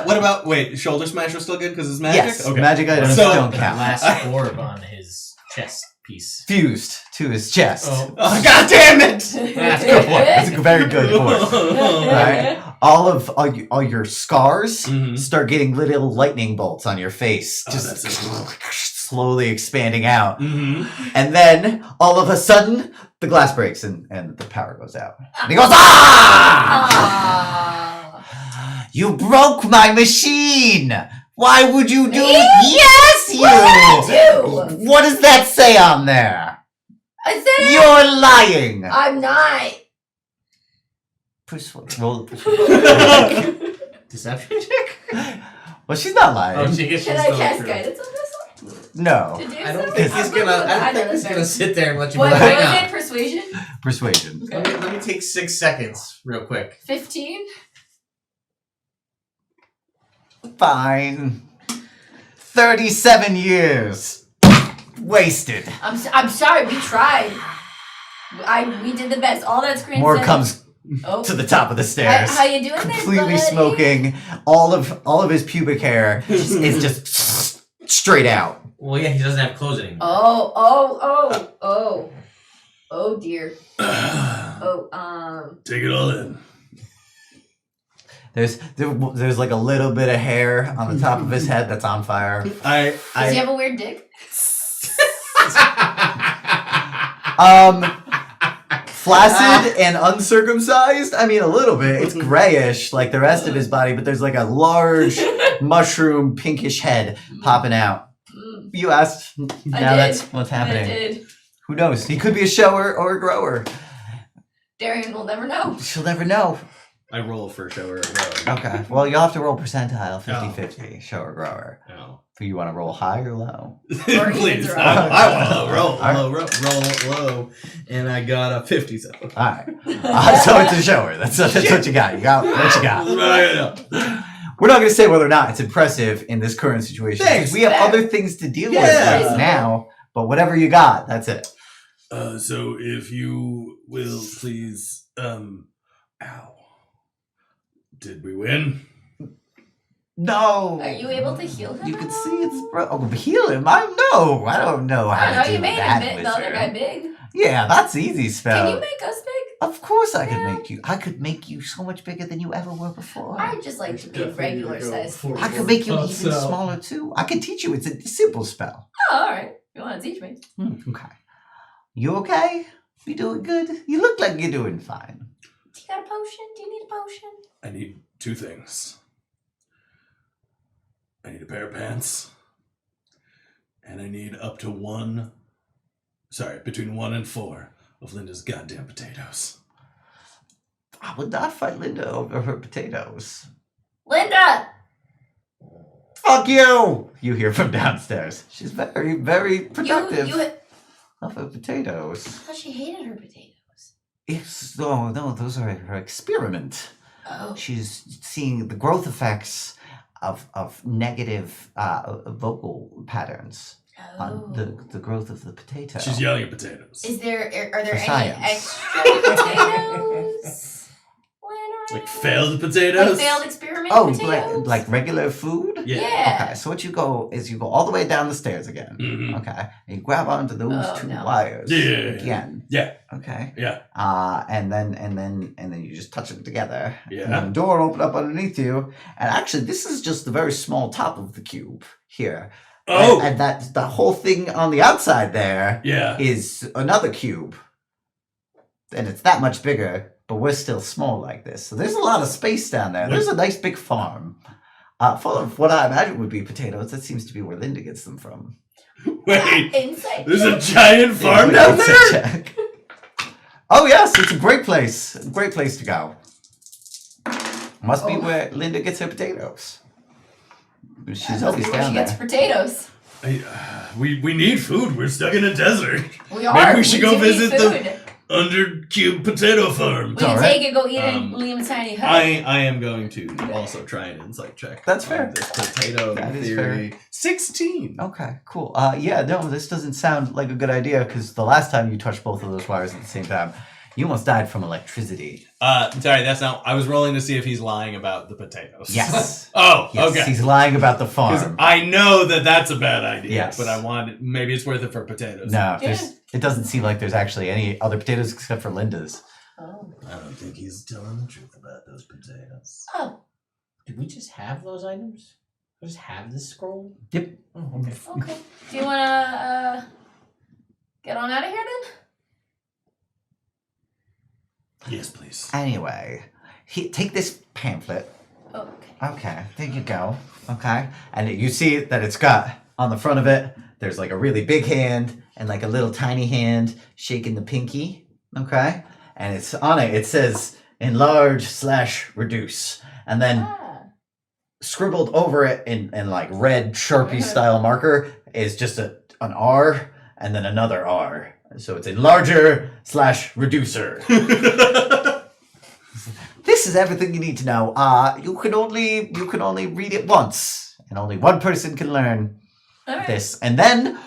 Speaker 4: What about wait? Shoulder smash was still good because it's magic.
Speaker 2: Yes,
Speaker 4: Okay.
Speaker 2: magic items
Speaker 4: So-
Speaker 2: don't
Speaker 1: The
Speaker 2: count.
Speaker 1: last orb on his chest piece.
Speaker 2: Fused to his chest.
Speaker 1: Oh.
Speaker 4: Oh God damn it!
Speaker 2: That's a good point. That's a very good point. Alright. All your scars
Speaker 4: Mhm.
Speaker 2: start getting little lightning bolts on your face,
Speaker 4: Oh,
Speaker 2: just
Speaker 4: that's so cool.
Speaker 2: slowly expanding out.
Speaker 4: Mm-hmm.
Speaker 2: And then all of a sudden, the glass breaks and the power goes out. And he goes, ah!
Speaker 3: Aww.
Speaker 2: You broke my machine! Why would you do
Speaker 3: Me?
Speaker 2: Yes, you!
Speaker 3: What did I do?
Speaker 2: What does that say on there?
Speaker 3: I said it.
Speaker 2: You're lying!
Speaker 3: I'm not.
Speaker 2: Roll the persuasion.
Speaker 1: Deception check?
Speaker 2: Well, she's not lying.
Speaker 1: Oh, she gets
Speaker 3: Should I cast guidance on this
Speaker 2: No.
Speaker 3: one? To do
Speaker 1: I don't
Speaker 3: so?
Speaker 1: think he's
Speaker 3: I'm good
Speaker 1: gonna.
Speaker 3: with
Speaker 1: I
Speaker 3: that.
Speaker 1: don't think
Speaker 3: know
Speaker 1: he's
Speaker 3: that's
Speaker 1: gonna
Speaker 3: fair.
Speaker 1: sit there and let you.
Speaker 3: What
Speaker 1: be like,
Speaker 3: was
Speaker 1: hang
Speaker 3: it? Persuasion?
Speaker 2: Persuasion.
Speaker 1: on. Let me take 6 seconds, real quick.
Speaker 3: 15?
Speaker 2: Fine. 37 years. Wasted.
Speaker 3: I'm sorry, we tried. We did the best. All that screen
Speaker 2: More
Speaker 3: said-
Speaker 2: comes
Speaker 3: Oh.
Speaker 2: to the top of the stairs.
Speaker 3: How you doing there,
Speaker 2: Completely
Speaker 3: buddy?
Speaker 2: smoking. All of his pubic hair is just straight out.
Speaker 1: Well, yeah, he doesn't have clothes anymore.
Speaker 3: Oh dear.
Speaker 5: Take it all in.
Speaker 2: There's like a little bit of hair on the top of his head that's on fire.
Speaker 3: Does he have a weird dick?
Speaker 2: Flaccid and uncircumcised? I mean, a little bit. It's grayish like the rest of his body, but there's like a large mushroom pinkish head popping out. You asked. Now
Speaker 3: did.
Speaker 2: that's what's
Speaker 3: I
Speaker 2: happening.
Speaker 3: did.
Speaker 2: Who knows? He could be a shower or a grower.
Speaker 3: Darian will never know.
Speaker 2: She'll never know.
Speaker 5: I roll for shower or grower.
Speaker 2: Okay. Well, you'll have to roll percentile 50-50, shower grower.
Speaker 5: No.
Speaker 2: Do you want to roll high or low?
Speaker 5: Please.
Speaker 3: Or
Speaker 5: I want to roll.
Speaker 2: Alright.
Speaker 5: Roll low. And I got a 57.
Speaker 2: All right. So it's a shower. That's what you got. You got what you got. We're not going to say whether or not it's impressive in this current situation.
Speaker 5: Thanks.
Speaker 2: We have other things to deal with
Speaker 5: Yeah.
Speaker 2: right now. But whatever you got, that's it.
Speaker 5: So if you will please, ow. Did we win?
Speaker 2: No.
Speaker 3: Are you able to heal him?
Speaker 2: You
Speaker 3: at
Speaker 2: can
Speaker 3: all?
Speaker 2: see it's heal him. I don't know how
Speaker 3: I don't know.
Speaker 2: to
Speaker 3: You
Speaker 2: do
Speaker 3: made
Speaker 2: that.
Speaker 3: him big, the other guy
Speaker 2: wizard.
Speaker 3: big.
Speaker 2: Yeah, that's easy spell.
Speaker 3: Can you make us big?
Speaker 2: Of course I could
Speaker 3: Yeah.
Speaker 2: make you. I could make you so much bigger than you ever were before.
Speaker 3: I just like to be regular size.
Speaker 6: forward.
Speaker 2: I could make you
Speaker 6: Oh,
Speaker 2: even
Speaker 6: so-
Speaker 2: smaller too. I can teach you. It's a simple spell.
Speaker 3: Oh, all right. You want to teach me?
Speaker 2: Okay. You okay? You doing good? You look like you're doing fine.
Speaker 3: Do you got a potion? Do you need a potion?
Speaker 5: I need 2 things. I need a pair of pants. And I need up to between 1 and 4 of Linda's goddamn potatoes.
Speaker 2: I would not fight Linda over her potatoes.
Speaker 3: Linda!
Speaker 2: Fuck you! You hear from downstairs. She's very, very productive
Speaker 3: You
Speaker 2: of her potatoes.
Speaker 3: I thought she hated her potatoes.
Speaker 2: No, those are her experiment.
Speaker 3: Oh.
Speaker 2: She's seeing the growth effects of negative vocal patterns on the growth of the potato.
Speaker 5: She's yelling at potatoes.
Speaker 3: Are there
Speaker 2: For
Speaker 3: any
Speaker 2: science.
Speaker 3: extra potatoes?
Speaker 5: Like failed potatoes?
Speaker 3: Like failed experiment
Speaker 2: Oh,
Speaker 3: potatoes?
Speaker 2: like regular food?
Speaker 3: Yeah.
Speaker 2: Okay, so what you go all the way down the stairs again.
Speaker 5: Mhm.
Speaker 2: Okay. And you grab onto those
Speaker 3: Oh,
Speaker 2: 2
Speaker 3: no.
Speaker 2: wires
Speaker 5: Yeah.
Speaker 2: again.
Speaker 5: Yeah.
Speaker 2: Okay.
Speaker 5: Yeah.
Speaker 2: And then you just touch them together.
Speaker 5: Yeah.
Speaker 2: And then the door will open up underneath you. And actually this is just the very small top of the cube here.
Speaker 5: Oh!
Speaker 2: And that the whole thing on the outside there
Speaker 5: Yeah.
Speaker 2: is another cube. And it's that much bigger, but we're still small like this. So there's a lot of space down there. There's a nice big farm. Full of what I imagine would be potatoes. That seems to be where Linda gets them from.
Speaker 5: Wait.
Speaker 3: Inside.
Speaker 5: There's a giant farm
Speaker 2: Yeah,
Speaker 5: down
Speaker 2: it's a
Speaker 5: there?
Speaker 2: check. Oh yes, it's a great place. A great place to go. Must be where Linda gets her potatoes. She's always
Speaker 3: She
Speaker 2: down
Speaker 3: gets
Speaker 2: there.
Speaker 3: potatoes.
Speaker 5: We need food. We're stuck in a desert.
Speaker 3: We are.
Speaker 5: Maybe we should go
Speaker 3: do need
Speaker 5: visit
Speaker 3: food.
Speaker 5: the Undercube potato farm.
Speaker 3: We can
Speaker 2: alright.
Speaker 3: take it, go eat it in Liam's tiny hut.
Speaker 4: I am going to also try an insight check.
Speaker 2: That's
Speaker 4: on
Speaker 2: fair.
Speaker 4: This potato
Speaker 2: That is
Speaker 4: theory. 16.
Speaker 2: Okay, cool. Yeah, no, this doesn't sound like a good idea because the last time you touched both of those wires at the same time, you almost died from electricity.
Speaker 4: Sorry, that's not. I was rolling to see if he's lying about the potatoes.
Speaker 2: Yes.
Speaker 5: Oh,
Speaker 2: Yes,
Speaker 5: okay.
Speaker 2: he's lying about the
Speaker 5: 'Cause
Speaker 2: farm.
Speaker 5: I know that that's a bad idea.
Speaker 2: Yes.
Speaker 5: But I want maybe it's worth it for potatoes.
Speaker 2: No,
Speaker 3: Yeah.
Speaker 2: it doesn't seem like there's actually any other potatoes except for Linda's.
Speaker 3: Oh.
Speaker 5: I don't think he's telling the truth about those potatoes.
Speaker 3: Oh.
Speaker 1: Did we just have those items? We just have this scroll?
Speaker 2: Yep.
Speaker 1: Oh, okay.
Speaker 3: Okay. Do you want to get on out of here then?
Speaker 5: Yes, please.
Speaker 2: Anyway, take this pamphlet.
Speaker 3: Oh, okay.
Speaker 2: Okay, there you go. Okay. And you see that it's got on the front of it, there's like a really big hand and like a little tiny hand shaking the pinky. Okay. And it's on it, it says enlarge/reduce. And then
Speaker 3: Ah.
Speaker 2: scribbled over it in like red Sharpie style marker is just an R and then another R. So it's enlarger/reducer. This is everything you need to know. You can only read it once, and only one person can learn this. And then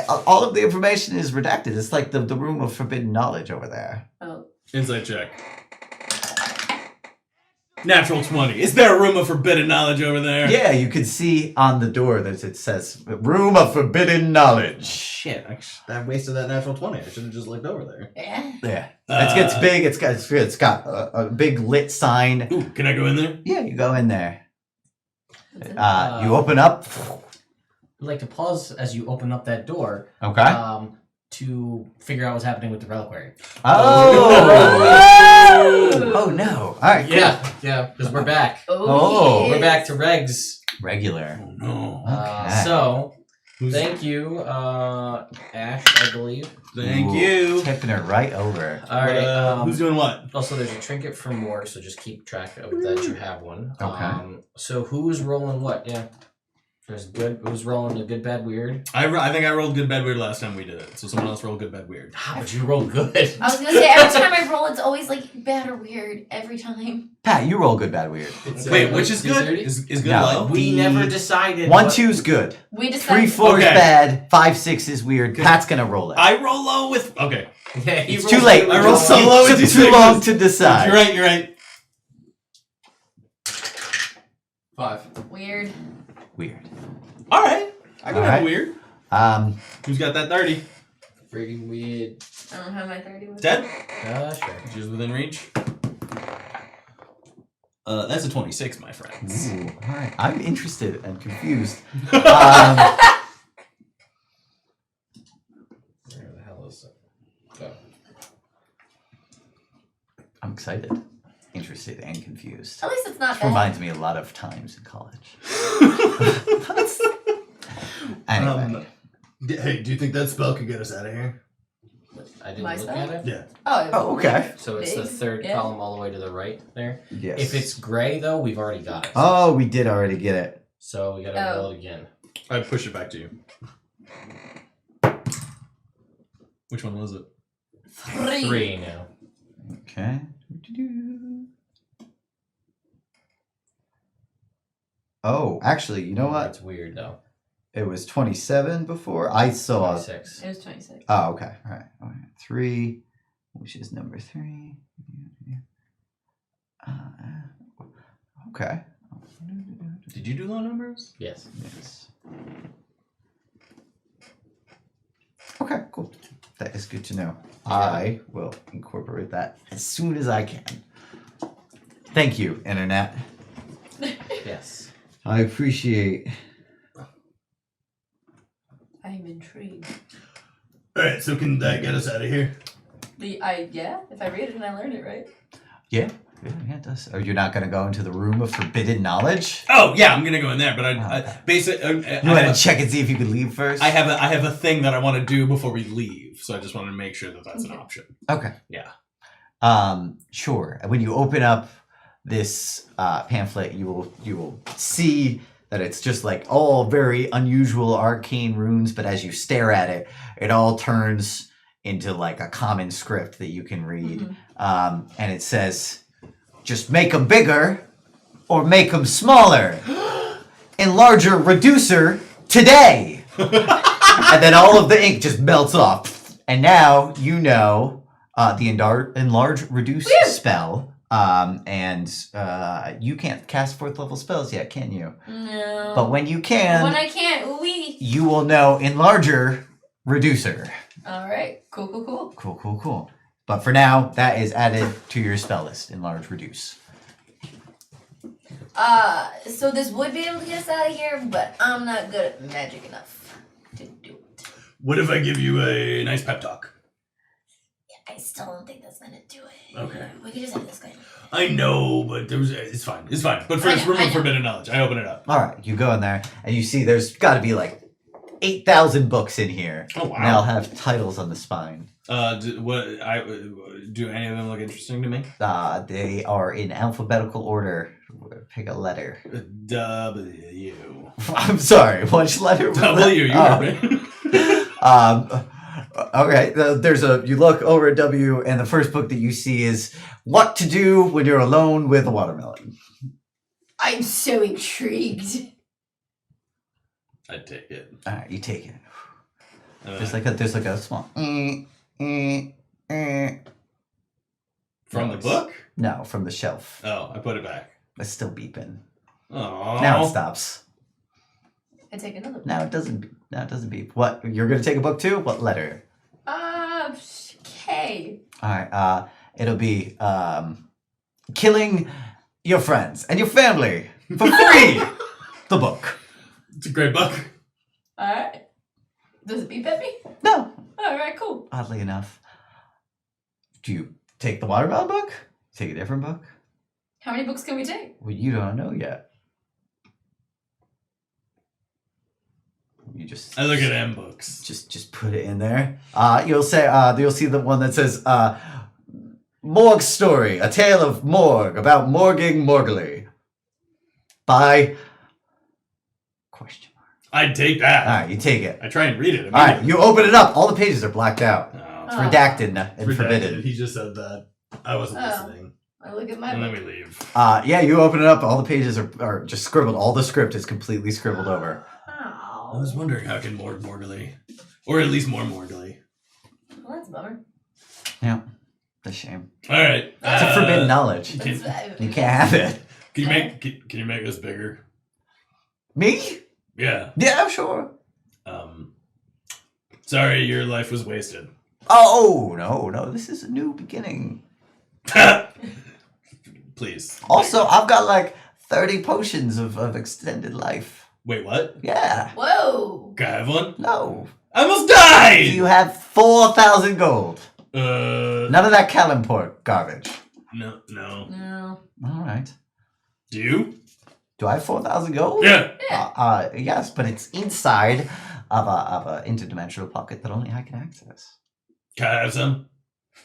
Speaker 2: all of the information is redacted. It's like the room of forbidden knowledge over there.
Speaker 3: Oh.
Speaker 5: Insight check. Natural 20. Is there a room of forbidden knowledge over there?
Speaker 2: Yeah, you can see on the door that it says "Room of Forbidden Knowledge."
Speaker 6: Shit, I wasted that natural 20. I should have just looked over there.
Speaker 3: Yeah.
Speaker 2: It's big. It's got a big lit sign.
Speaker 5: Ooh, can I go in there?
Speaker 2: Yeah, you go in there. You open up.
Speaker 1: I'd like to pause as you open up that door.
Speaker 2: Okay.
Speaker 1: To figure out what's happening with the reliquary.
Speaker 2: Oh no! All right.
Speaker 1: Yeah, because we're back. We're back to regs.
Speaker 2: Regular.
Speaker 5: Oh no.
Speaker 2: Okay.
Speaker 1: So, thank you, Ash, I believe.
Speaker 5: Thank you.
Speaker 2: Tipping her right over.
Speaker 1: All right.
Speaker 5: Who's doing what?
Speaker 1: Also, there's a trinket for more, so just keep track of that you have one.
Speaker 2: Okay.
Speaker 1: So who's rolling what? Yeah. There's good. Who's rolling a good, bad, weird?
Speaker 5: I think I rolled good, bad, weird last time we did it. So someone else rolled good, bad, weird.
Speaker 1: How would you roll good?
Speaker 3: I was gonna say every time I roll, it's always like bad or weird every time.
Speaker 2: Pat, you roll good, bad, weird.
Speaker 5: Wait, which is good? Is good low?
Speaker 1: We never decided.
Speaker 2: 1, 2's good.
Speaker 3: We decided
Speaker 2: 3, 4 is
Speaker 5: Okay.
Speaker 2: bad. 5, 6 is weird. Pat's gonna roll it.
Speaker 5: I roll low with. Okay.
Speaker 1: Yeah, he
Speaker 2: It's
Speaker 1: rolls
Speaker 2: too late.
Speaker 1: good.
Speaker 5: I roll so low
Speaker 2: It
Speaker 5: with
Speaker 2: took
Speaker 5: these
Speaker 2: too long
Speaker 5: fingers.
Speaker 2: to decide.
Speaker 5: You're right.
Speaker 4: 5.
Speaker 3: weird.
Speaker 2: Weird.
Speaker 5: All right. I got
Speaker 2: Alright.
Speaker 5: weird. Who's got that 30?
Speaker 4: Freaking weird.
Speaker 3: I don't have my 30 with
Speaker 5: Dead?
Speaker 1: Sure.
Speaker 5: She's within reach. That's a 26, my friends.
Speaker 2: Ooh, all right. I'm interested and confused.
Speaker 1: Where the hell is it? Oh.
Speaker 2: I'm excited, interested, and confused.
Speaker 3: At least it's not
Speaker 2: This
Speaker 3: bad.
Speaker 2: reminds me a lot of times in college. Anyway.
Speaker 6: Hey, do you think that spell could get us out of here?
Speaker 1: I didn't
Speaker 3: My
Speaker 1: look
Speaker 3: spell?
Speaker 1: at it.
Speaker 6: Yeah.
Speaker 2: Oh, okay.
Speaker 1: So it's the
Speaker 3: Big,
Speaker 1: third
Speaker 3: yeah.
Speaker 1: column all the way to the right there.
Speaker 2: Yes.
Speaker 1: If it's gray though, we've already got it.
Speaker 2: Oh, we did already get it.
Speaker 1: So we gotta roll it again.
Speaker 5: I push it back to you. Which one was it?
Speaker 1: 3 now.
Speaker 2: Okay. Oh, actually, you know what?
Speaker 1: That's weird though.
Speaker 2: It was 27 before. I saw.
Speaker 1: 26.
Speaker 3: It was 26.
Speaker 2: Oh, okay. All right. 3, which is number 3. Okay.
Speaker 5: Did you do low numbers?
Speaker 1: Yes.
Speaker 2: Yes. Okay, cool. That is good to know. I will incorporate that as soon as I can. Thank you, Internet.
Speaker 1: Yes.
Speaker 2: I appreciate.
Speaker 3: I'm intrigued.
Speaker 5: All right. So can that get us out of here?
Speaker 3: Yeah, if I read it and I learn it, right?
Speaker 2: Yeah, it does. Oh, you're not going to go into the room of forbidden knowledge?
Speaker 5: Oh yeah, I'm gonna go in there, but
Speaker 2: Okay.
Speaker 5: I basically
Speaker 2: You want to check and see if you could leave first?
Speaker 5: I have a thing that I want to do before we leave, so I just wanted to make sure that that's an option.
Speaker 2: Okay.
Speaker 5: Yeah.
Speaker 2: Sure. When you open up this pamphlet, you will see that it's just like all very unusual arcane runes, but as you stare at it, it all turns into like a common script that you can read.
Speaker 3: Mm-hmm.
Speaker 2: And it says, just make them bigger or make them smaller. Enlarger reducer today. And then all of the ink just melts off. And now you know the enlarge reduce spell. And you can't cast 4th level spells yet, can you?
Speaker 3: No.
Speaker 2: But when you can,
Speaker 3: When I can't, we.
Speaker 2: you will know enlarger reducer.
Speaker 3: All right. Cool.
Speaker 2: Cool. But for now, that is added to your spell list. Enlarge, reduce.
Speaker 3: So this would be able to get us out of here, but I'm not good at magic enough to do it.
Speaker 5: What if I give you a nice pep talk?
Speaker 3: Yeah, I still don't think that's gonna do it.
Speaker 5: Okay.
Speaker 3: We could just have this guy.
Speaker 5: I know, but it's fine. But
Speaker 3: I
Speaker 5: first,
Speaker 3: know,
Speaker 5: room
Speaker 3: I
Speaker 5: of
Speaker 3: know.
Speaker 5: forbidden knowledge. I open it up.
Speaker 2: All right, you go in there, and you see there's got to be like 8,000 books in here.
Speaker 5: Oh wow!
Speaker 2: And they'll have titles on the spine.
Speaker 5: Do any of them look interesting to me?
Speaker 2: They are in alphabetical order. Pick a letter.
Speaker 5: W.
Speaker 2: I'm sorry. Which letter? Was
Speaker 5: W.
Speaker 2: that?
Speaker 5: You heard me.
Speaker 2: Okay. You look over at W, and the first book that you see is What to Do When You're Alone with a Watermelon.
Speaker 3: I'm so intrigued.
Speaker 5: I'd take it.
Speaker 2: All right, you take it.
Speaker 5: There's
Speaker 2: There's like a small.
Speaker 5: from the book?
Speaker 2: No, from the shelf.
Speaker 5: Oh, I put it back.
Speaker 2: It's still beeping.
Speaker 5: Oh.
Speaker 2: Now it stops.
Speaker 3: I take another.
Speaker 2: Now it doesn't. Beep. What? You're gonna take a book too? What letter?
Speaker 3: K.
Speaker 2: All right. It'll be killing your friends and your family for free. The book.
Speaker 5: It's a great book.
Speaker 3: Alright. Does it beep at me?
Speaker 2: No.
Speaker 3: Alright, cool.
Speaker 2: Oddly enough. Do you take the watermelon book? Take a different book?
Speaker 3: How many books can we take?
Speaker 2: Well, you don't know yet. You just.
Speaker 5: I look at M books.
Speaker 2: Just put it in there. You'll see the one that says Morgue Story, a tale of Morgue about morguing Morgly. By question mark.
Speaker 5: I'd take that.
Speaker 2: Alright, you take it.
Speaker 5: I try and read it.
Speaker 2: Alright, you open it up. All the pages are blacked out.
Speaker 5: No,
Speaker 2: It's redacted and forbidden.
Speaker 5: He just said that. I wasn't listening.
Speaker 3: I look at my
Speaker 5: And then
Speaker 3: book.
Speaker 5: we leave.
Speaker 2: Yeah, you open it up. All the pages are just scribbled. All the script is completely scribbled over.
Speaker 5: I was wondering how can more Morgly, or at least more Morgly.
Speaker 3: Well, that's a bummer.
Speaker 2: Yeah, it's a shame.
Speaker 5: All right,
Speaker 2: It's a forbidden knowledge.
Speaker 3: That's,
Speaker 2: You can't have it.
Speaker 5: Can you make us bigger?
Speaker 2: Me?
Speaker 5: Yeah.
Speaker 2: Yeah, sure.
Speaker 5: Sorry, your life was wasted.
Speaker 2: Oh, no. This is a new beginning.
Speaker 5: Please.
Speaker 2: Also, I've got like 30 potions of extended life.
Speaker 5: Wait, what?
Speaker 2: Yeah.
Speaker 3: Whoa.
Speaker 5: Can I have one?
Speaker 2: No.
Speaker 5: I almost died!
Speaker 2: You have 4,000 gold.
Speaker 5: No.
Speaker 2: None of that Kalimport garbage.
Speaker 5: No.
Speaker 3: No.
Speaker 2: All right.
Speaker 5: Do you?
Speaker 2: Do I have 4,000 gold?
Speaker 5: Yeah.
Speaker 2: Yes, but it's inside of a interdimensional pocket that only I can access.
Speaker 5: Can I have some?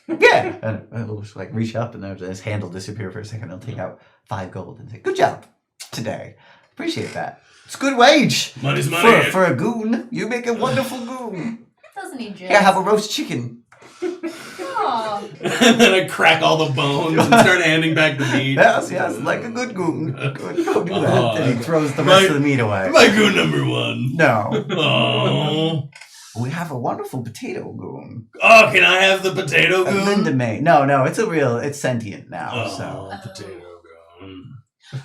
Speaker 2: Yeah. And it'll just like reach up and then his hand will disappear for a second. I'll take out 5 gold and say, "Good job today. Appreciate that. It's good wage.
Speaker 5: Money's money.
Speaker 2: For a goon. You make a wonderful goon.
Speaker 3: Doesn't he just?
Speaker 2: Here, have a roast chicken."
Speaker 3: Aw.
Speaker 5: And then I crack all the bones and start handing back the meat.
Speaker 2: Yes, like a good goon. Go do that. And he throws the rest of the meat away.
Speaker 5: My goon number 1.
Speaker 2: No.
Speaker 5: Oh.
Speaker 2: We have a wonderful potato goon.
Speaker 5: Oh, can I have the potato goon?
Speaker 2: Linda May. No, it's sentient now.
Speaker 5: Oh,
Speaker 2: So
Speaker 5: potato goon.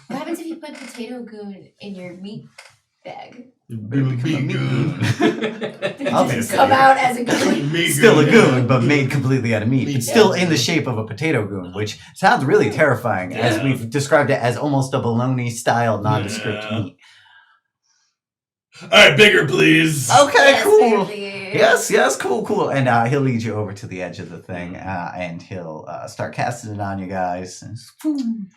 Speaker 3: What happens if you put potato goon in your meat bag?
Speaker 2: become a meat goon.
Speaker 3: Does it come out as a goon?
Speaker 2: Still a goon, but made completely out of meat. It's still in the shape of a potato goon, which sounds really terrifying, as we've described it as almost a bologna-style nondescript meat.
Speaker 5: All right, bigger, please.
Speaker 2: Okay,
Speaker 3: Yes,
Speaker 2: cool.
Speaker 3: baby.
Speaker 2: Yes, cool. And he'll lead you over to the edge of the thing, and he'll start casting it on you guys. And, boom,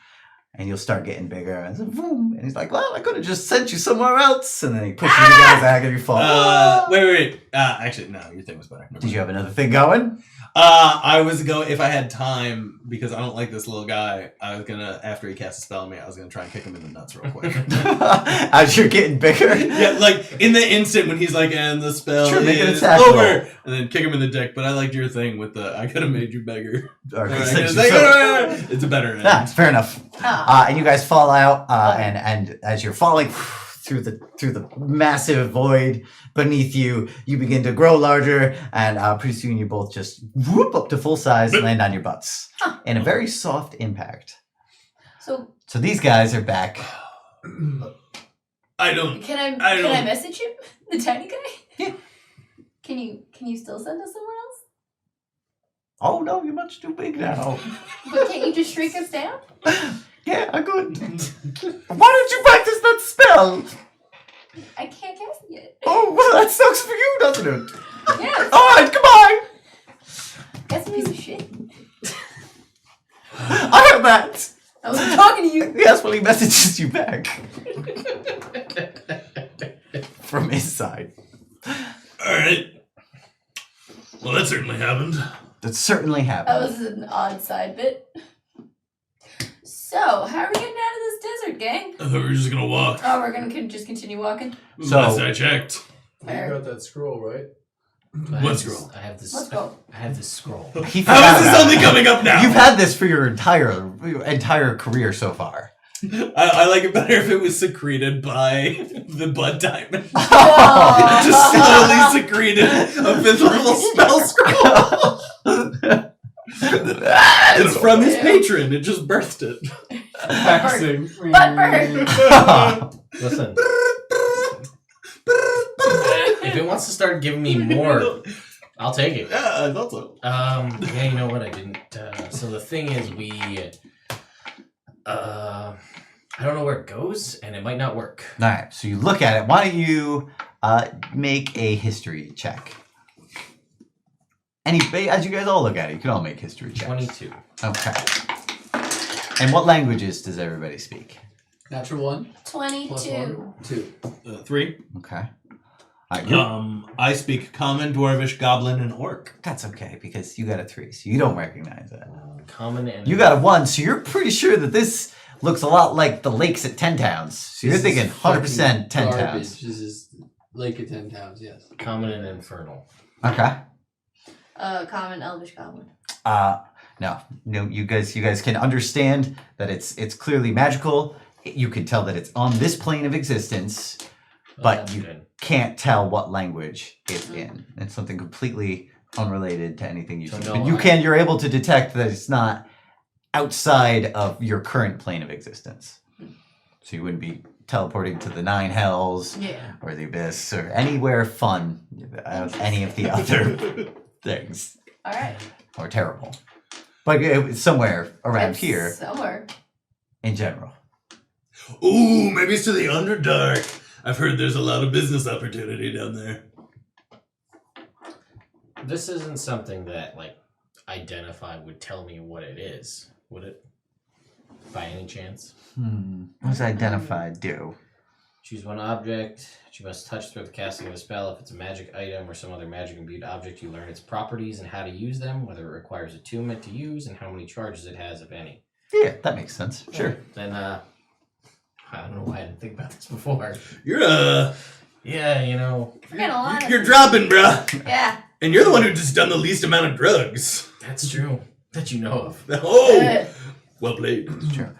Speaker 2: and you'll start getting bigger. And, boom, and he's like, "Well, I could have just sent you somewhere else." And then he pushes you guys back and you fall.
Speaker 5: Wait. Actually, no, your thing was better.
Speaker 2: Did you have another thing going?
Speaker 5: I was going, if I had time, because I don't like this little guy, I was gonna, after he cast a spell on me, I was gonna try and kick him in the nuts real quick.
Speaker 2: As you're getting bigger?
Speaker 5: Yeah, like in the instant when he's like, and the spell
Speaker 2: Sure, make an
Speaker 5: is
Speaker 2: attack
Speaker 5: over,
Speaker 2: roll.
Speaker 5: and then kick him in the dick. But I liked your thing with the, I could have made you bigger.
Speaker 2: Or
Speaker 5: Right,
Speaker 2: sent you
Speaker 5: like,
Speaker 2: some-
Speaker 5: it's a better end.
Speaker 2: Nah, fair enough.
Speaker 3: Ah.
Speaker 2: And you guys fall out, and as you're falling through the massive void beneath you, you begin to grow larger, and pretty soon you both just whoop up to full size and land on your butts in a very soft impact.
Speaker 3: So
Speaker 2: these guys are back.
Speaker 5: I don't.
Speaker 3: can I message him, the tiny guy?
Speaker 2: Yeah.
Speaker 3: Can you still send us somewhere else?
Speaker 2: Oh no, you're much too big now.
Speaker 3: But can't you just shrink us down?
Speaker 2: Yeah, I could. Why don't you practice that spell?
Speaker 3: I can't cast it yet.
Speaker 2: Oh, well, that sucks for you, doesn't it?
Speaker 3: Yeah.
Speaker 2: Alright, goodbye!
Speaker 3: That's a piece of shit.
Speaker 2: I heard that!
Speaker 3: I wasn't talking to you.
Speaker 2: Yes, well, he messages you back. From his side.
Speaker 5: Alright. Well, that certainly happened.
Speaker 2: That certainly happened.
Speaker 3: That was an odd side bit. So, how are we getting out of this desert, gang?
Speaker 5: I thought we were just gonna walk.
Speaker 3: Oh, we're gonna just continue walking?
Speaker 2: So-
Speaker 5: Last I checked.
Speaker 4: You got that scroll, right?
Speaker 5: What scroll?
Speaker 1: I have this.
Speaker 3: Let's go.
Speaker 1: I have this scroll.
Speaker 2: He
Speaker 5: How
Speaker 2: forgot
Speaker 5: is this
Speaker 2: about
Speaker 5: only
Speaker 2: it.
Speaker 5: coming up now?
Speaker 2: You've had this for your entire career so far.
Speaker 5: I like it better if it was secreted by the Blood Diamond.
Speaker 3: Oh.
Speaker 5: Just slowly secreted a 5th level spell scroll. It's from his patron. It just birthed it.
Speaker 4: Practicing.
Speaker 3: Butt burn.
Speaker 1: Listen, if it wants to start giving me more, I'll take it.
Speaker 5: Yeah, I thought so.
Speaker 1: Yeah, you know what? I didn't. So the thing is, I don't know where it goes, and it might not work.
Speaker 2: All right, so you look at it. Why don't you make a history check? As you guys all look at it, you can all make history checks.
Speaker 1: 22.
Speaker 2: Okay. And what languages does everybody speak?
Speaker 4: Natural 1.
Speaker 3: 22.
Speaker 4: 2.
Speaker 5: 3.
Speaker 2: Okay. All right,
Speaker 5: I speak Common, Dwarvish, Goblin, and Orc.
Speaker 2: that's okay because you got a 3, so you don't recognize it.
Speaker 1: Common and
Speaker 2: You got a 1, so you're pretty sure that this looks a lot like the lakes at 10 Towns. So you're
Speaker 4: This is
Speaker 2: thinking 100% 10
Speaker 4: garbage.
Speaker 2: Towns.
Speaker 4: This is Lake of 10 Towns, yes.
Speaker 1: common and infernal.
Speaker 2: Okay.
Speaker 3: Common Elvish Goblin.
Speaker 2: No, you guys can understand that it's clearly magical. You can tell that it's on this plane of existence, but
Speaker 1: that's
Speaker 2: you
Speaker 1: good.
Speaker 2: can't tell what language it's in. It's something completely unrelated to anything you've
Speaker 1: So
Speaker 2: seen.
Speaker 1: no,
Speaker 2: But you're able to detect that it's not outside of your current plane of existence. So you wouldn't be teleporting to the 9 hells
Speaker 3: Yeah.
Speaker 2: or the abyss or anywhere fun of any of the other things
Speaker 3: Alright.
Speaker 2: or terrible. But it's somewhere around
Speaker 3: It's
Speaker 2: here
Speaker 3: somewhere.
Speaker 2: in general.
Speaker 5: Ooh, maybe it's to the Underdark. I've heard there's a lot of business opportunity down there.
Speaker 1: This isn't something that, like, Identify would tell me what it is, would it? By any chance?
Speaker 2: What does identify do?
Speaker 1: Choose one object. You must touch through the casting of a spell. If it's a magic item or some other magic imbued object, you learn its properties and how to use them, whether it requires attunement to use, and how many charges it has, if any.
Speaker 2: Yeah, that makes sense. Sure.
Speaker 1: Then, I don't know why I didn't think about this before.
Speaker 5: You're
Speaker 1: Yeah, you know,
Speaker 3: Forget a lot.
Speaker 5: you're dropping, bruh.
Speaker 3: Yeah.
Speaker 5: And you're the one who just done the least amount of drugs.
Speaker 1: that's true. That you know of.
Speaker 5: Oh, well played.
Speaker 2: Sure.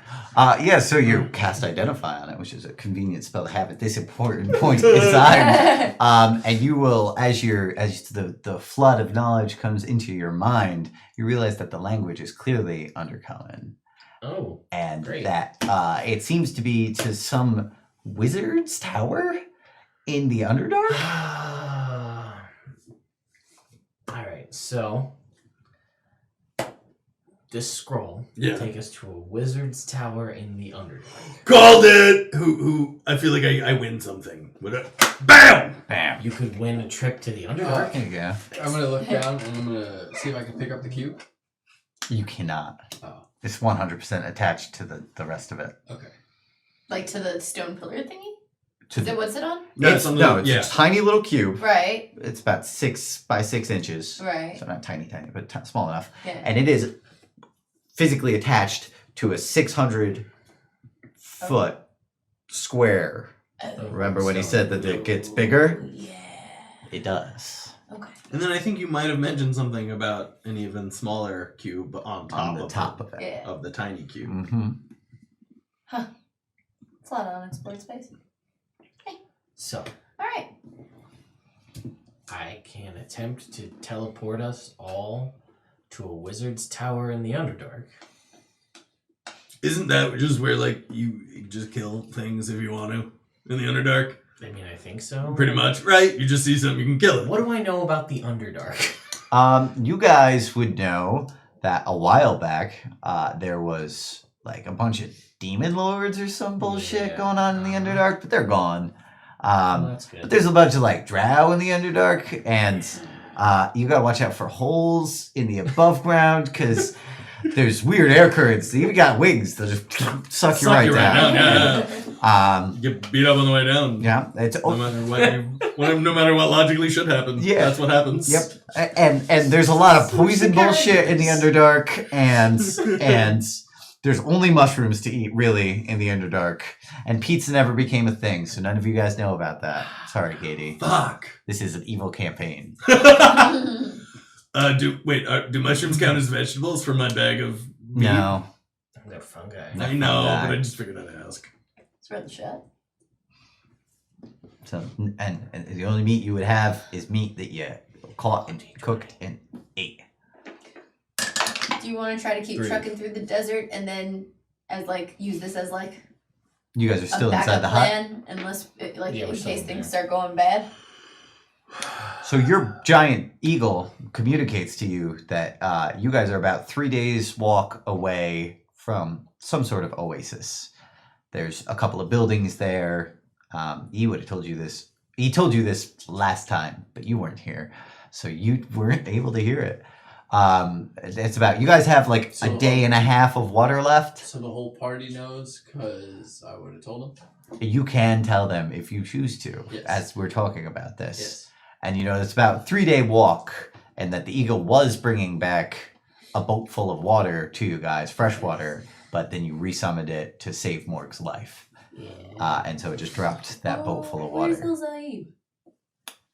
Speaker 2: So you cast Identify on it, which is a convenient spell to have at this important point in time. And you will, as the flood of knowledge comes into your mind, you realize that the language is clearly Undercommon.
Speaker 1: Oh,
Speaker 2: And
Speaker 1: great.
Speaker 2: that it seems to be to some wizard's tower in the Underdark.
Speaker 1: Alright, so this scroll
Speaker 5: Yeah.
Speaker 1: will take us to a wizard's tower in the Underdark.
Speaker 5: Called it. Who? I feel like I win something. Bam!
Speaker 2: Bam.
Speaker 1: You could win a trip to the Underdark.
Speaker 2: There you go.
Speaker 4: I'm going to look down and I'm going to see if I can pick up the cube.
Speaker 2: You cannot.
Speaker 4: Oh,
Speaker 2: It's 100% attached to the rest of it.
Speaker 4: okay.
Speaker 3: Like to the stone pillar thingy?
Speaker 2: To
Speaker 3: Is it what's it on?
Speaker 2: it's a tiny little cube.
Speaker 3: Right.
Speaker 2: It's about 6 by 6 inches.
Speaker 3: Right.
Speaker 2: So not tiny, but small enough.
Speaker 3: Yeah.
Speaker 2: And it is physically attached to a 600 foot square. Remember when he said that it gets bigger?
Speaker 3: Yeah.
Speaker 2: It does.
Speaker 3: Okay.
Speaker 5: And then I think you might have mentioned something about an even smaller cube on top
Speaker 2: On the top of it.
Speaker 3: Yeah.
Speaker 5: of the tiny cube.
Speaker 2: Mm-hmm.
Speaker 3: It's a lot of unexplored space.
Speaker 1: So,
Speaker 3: Alright.
Speaker 1: I can attempt to teleport us all to a wizard's tower in the Underdark.
Speaker 5: Isn't that just where like you just kill things if you want to in the Underdark?
Speaker 1: I mean, I think so.
Speaker 5: Pretty much, right? You just see something, you can kill it.
Speaker 1: What do I know about the Underdark?
Speaker 2: You guys would know that a while back, there was like a bunch of demon lords or some bullshit
Speaker 1: Yeah.
Speaker 2: going on in the Underdark, but they're gone.
Speaker 1: Well, that's good.
Speaker 2: But there's a bunch of like drow in the Underdark, and you gotta watch out for holes in the above ground because there's weird air currents. You even got wings that just suck you right down.
Speaker 5: Yeah. Get beat up on the way down.
Speaker 2: Yeah, it's
Speaker 5: no matter what logically should happen.
Speaker 2: Yeah,
Speaker 5: that's what happens.
Speaker 2: Yep, and there's a lot of poison bullshit in the Underdark, and there's only mushrooms to eat really in the Underdark, and pizza never became a thing, so none of you guys know about that. Sorry, Katie.
Speaker 5: Fuck.
Speaker 2: This is an evil campaign.
Speaker 5: Do mushrooms count as vegetables for my bag of meat?
Speaker 2: No.
Speaker 1: They're fungi.
Speaker 5: I know, but I just figured I'd ask.
Speaker 3: It's worth a shot.
Speaker 2: So, and the only meat you would have is meat that you caught and cooked and ate.
Speaker 3: Do you want to try to keep
Speaker 1: 3.
Speaker 3: trucking through the desert and then use this as like
Speaker 2: You guys are still
Speaker 3: a
Speaker 2: inside the
Speaker 3: backup
Speaker 2: hut?
Speaker 3: plan unless
Speaker 1: Yeah,
Speaker 3: in
Speaker 1: we're still
Speaker 3: case
Speaker 1: in
Speaker 3: things
Speaker 1: there.
Speaker 3: start going bad?
Speaker 2: So your giant eagle communicates to you that you guys are about 3 days walk away from some sort of oasis. There's a couple of buildings there. He would have told you this. He told you this last time, but you weren't here, so you weren't able to hear it. It's about, you guys have like a day and a half of water left.
Speaker 4: So the whole party knows, because I would have told them.
Speaker 2: You can tell them if you choose to,
Speaker 4: Yes.
Speaker 2: as we're talking about this.
Speaker 4: Yes.
Speaker 2: And you know, it's about a 3-day walk, and that the eagle was bringing back a boat full of water to you guys, fresh water, but then you resummoned it to save Morg's life.
Speaker 3: Yeah.
Speaker 2: And so it just dropped that boat full of
Speaker 3: Where's
Speaker 2: water.
Speaker 3: Elzaib?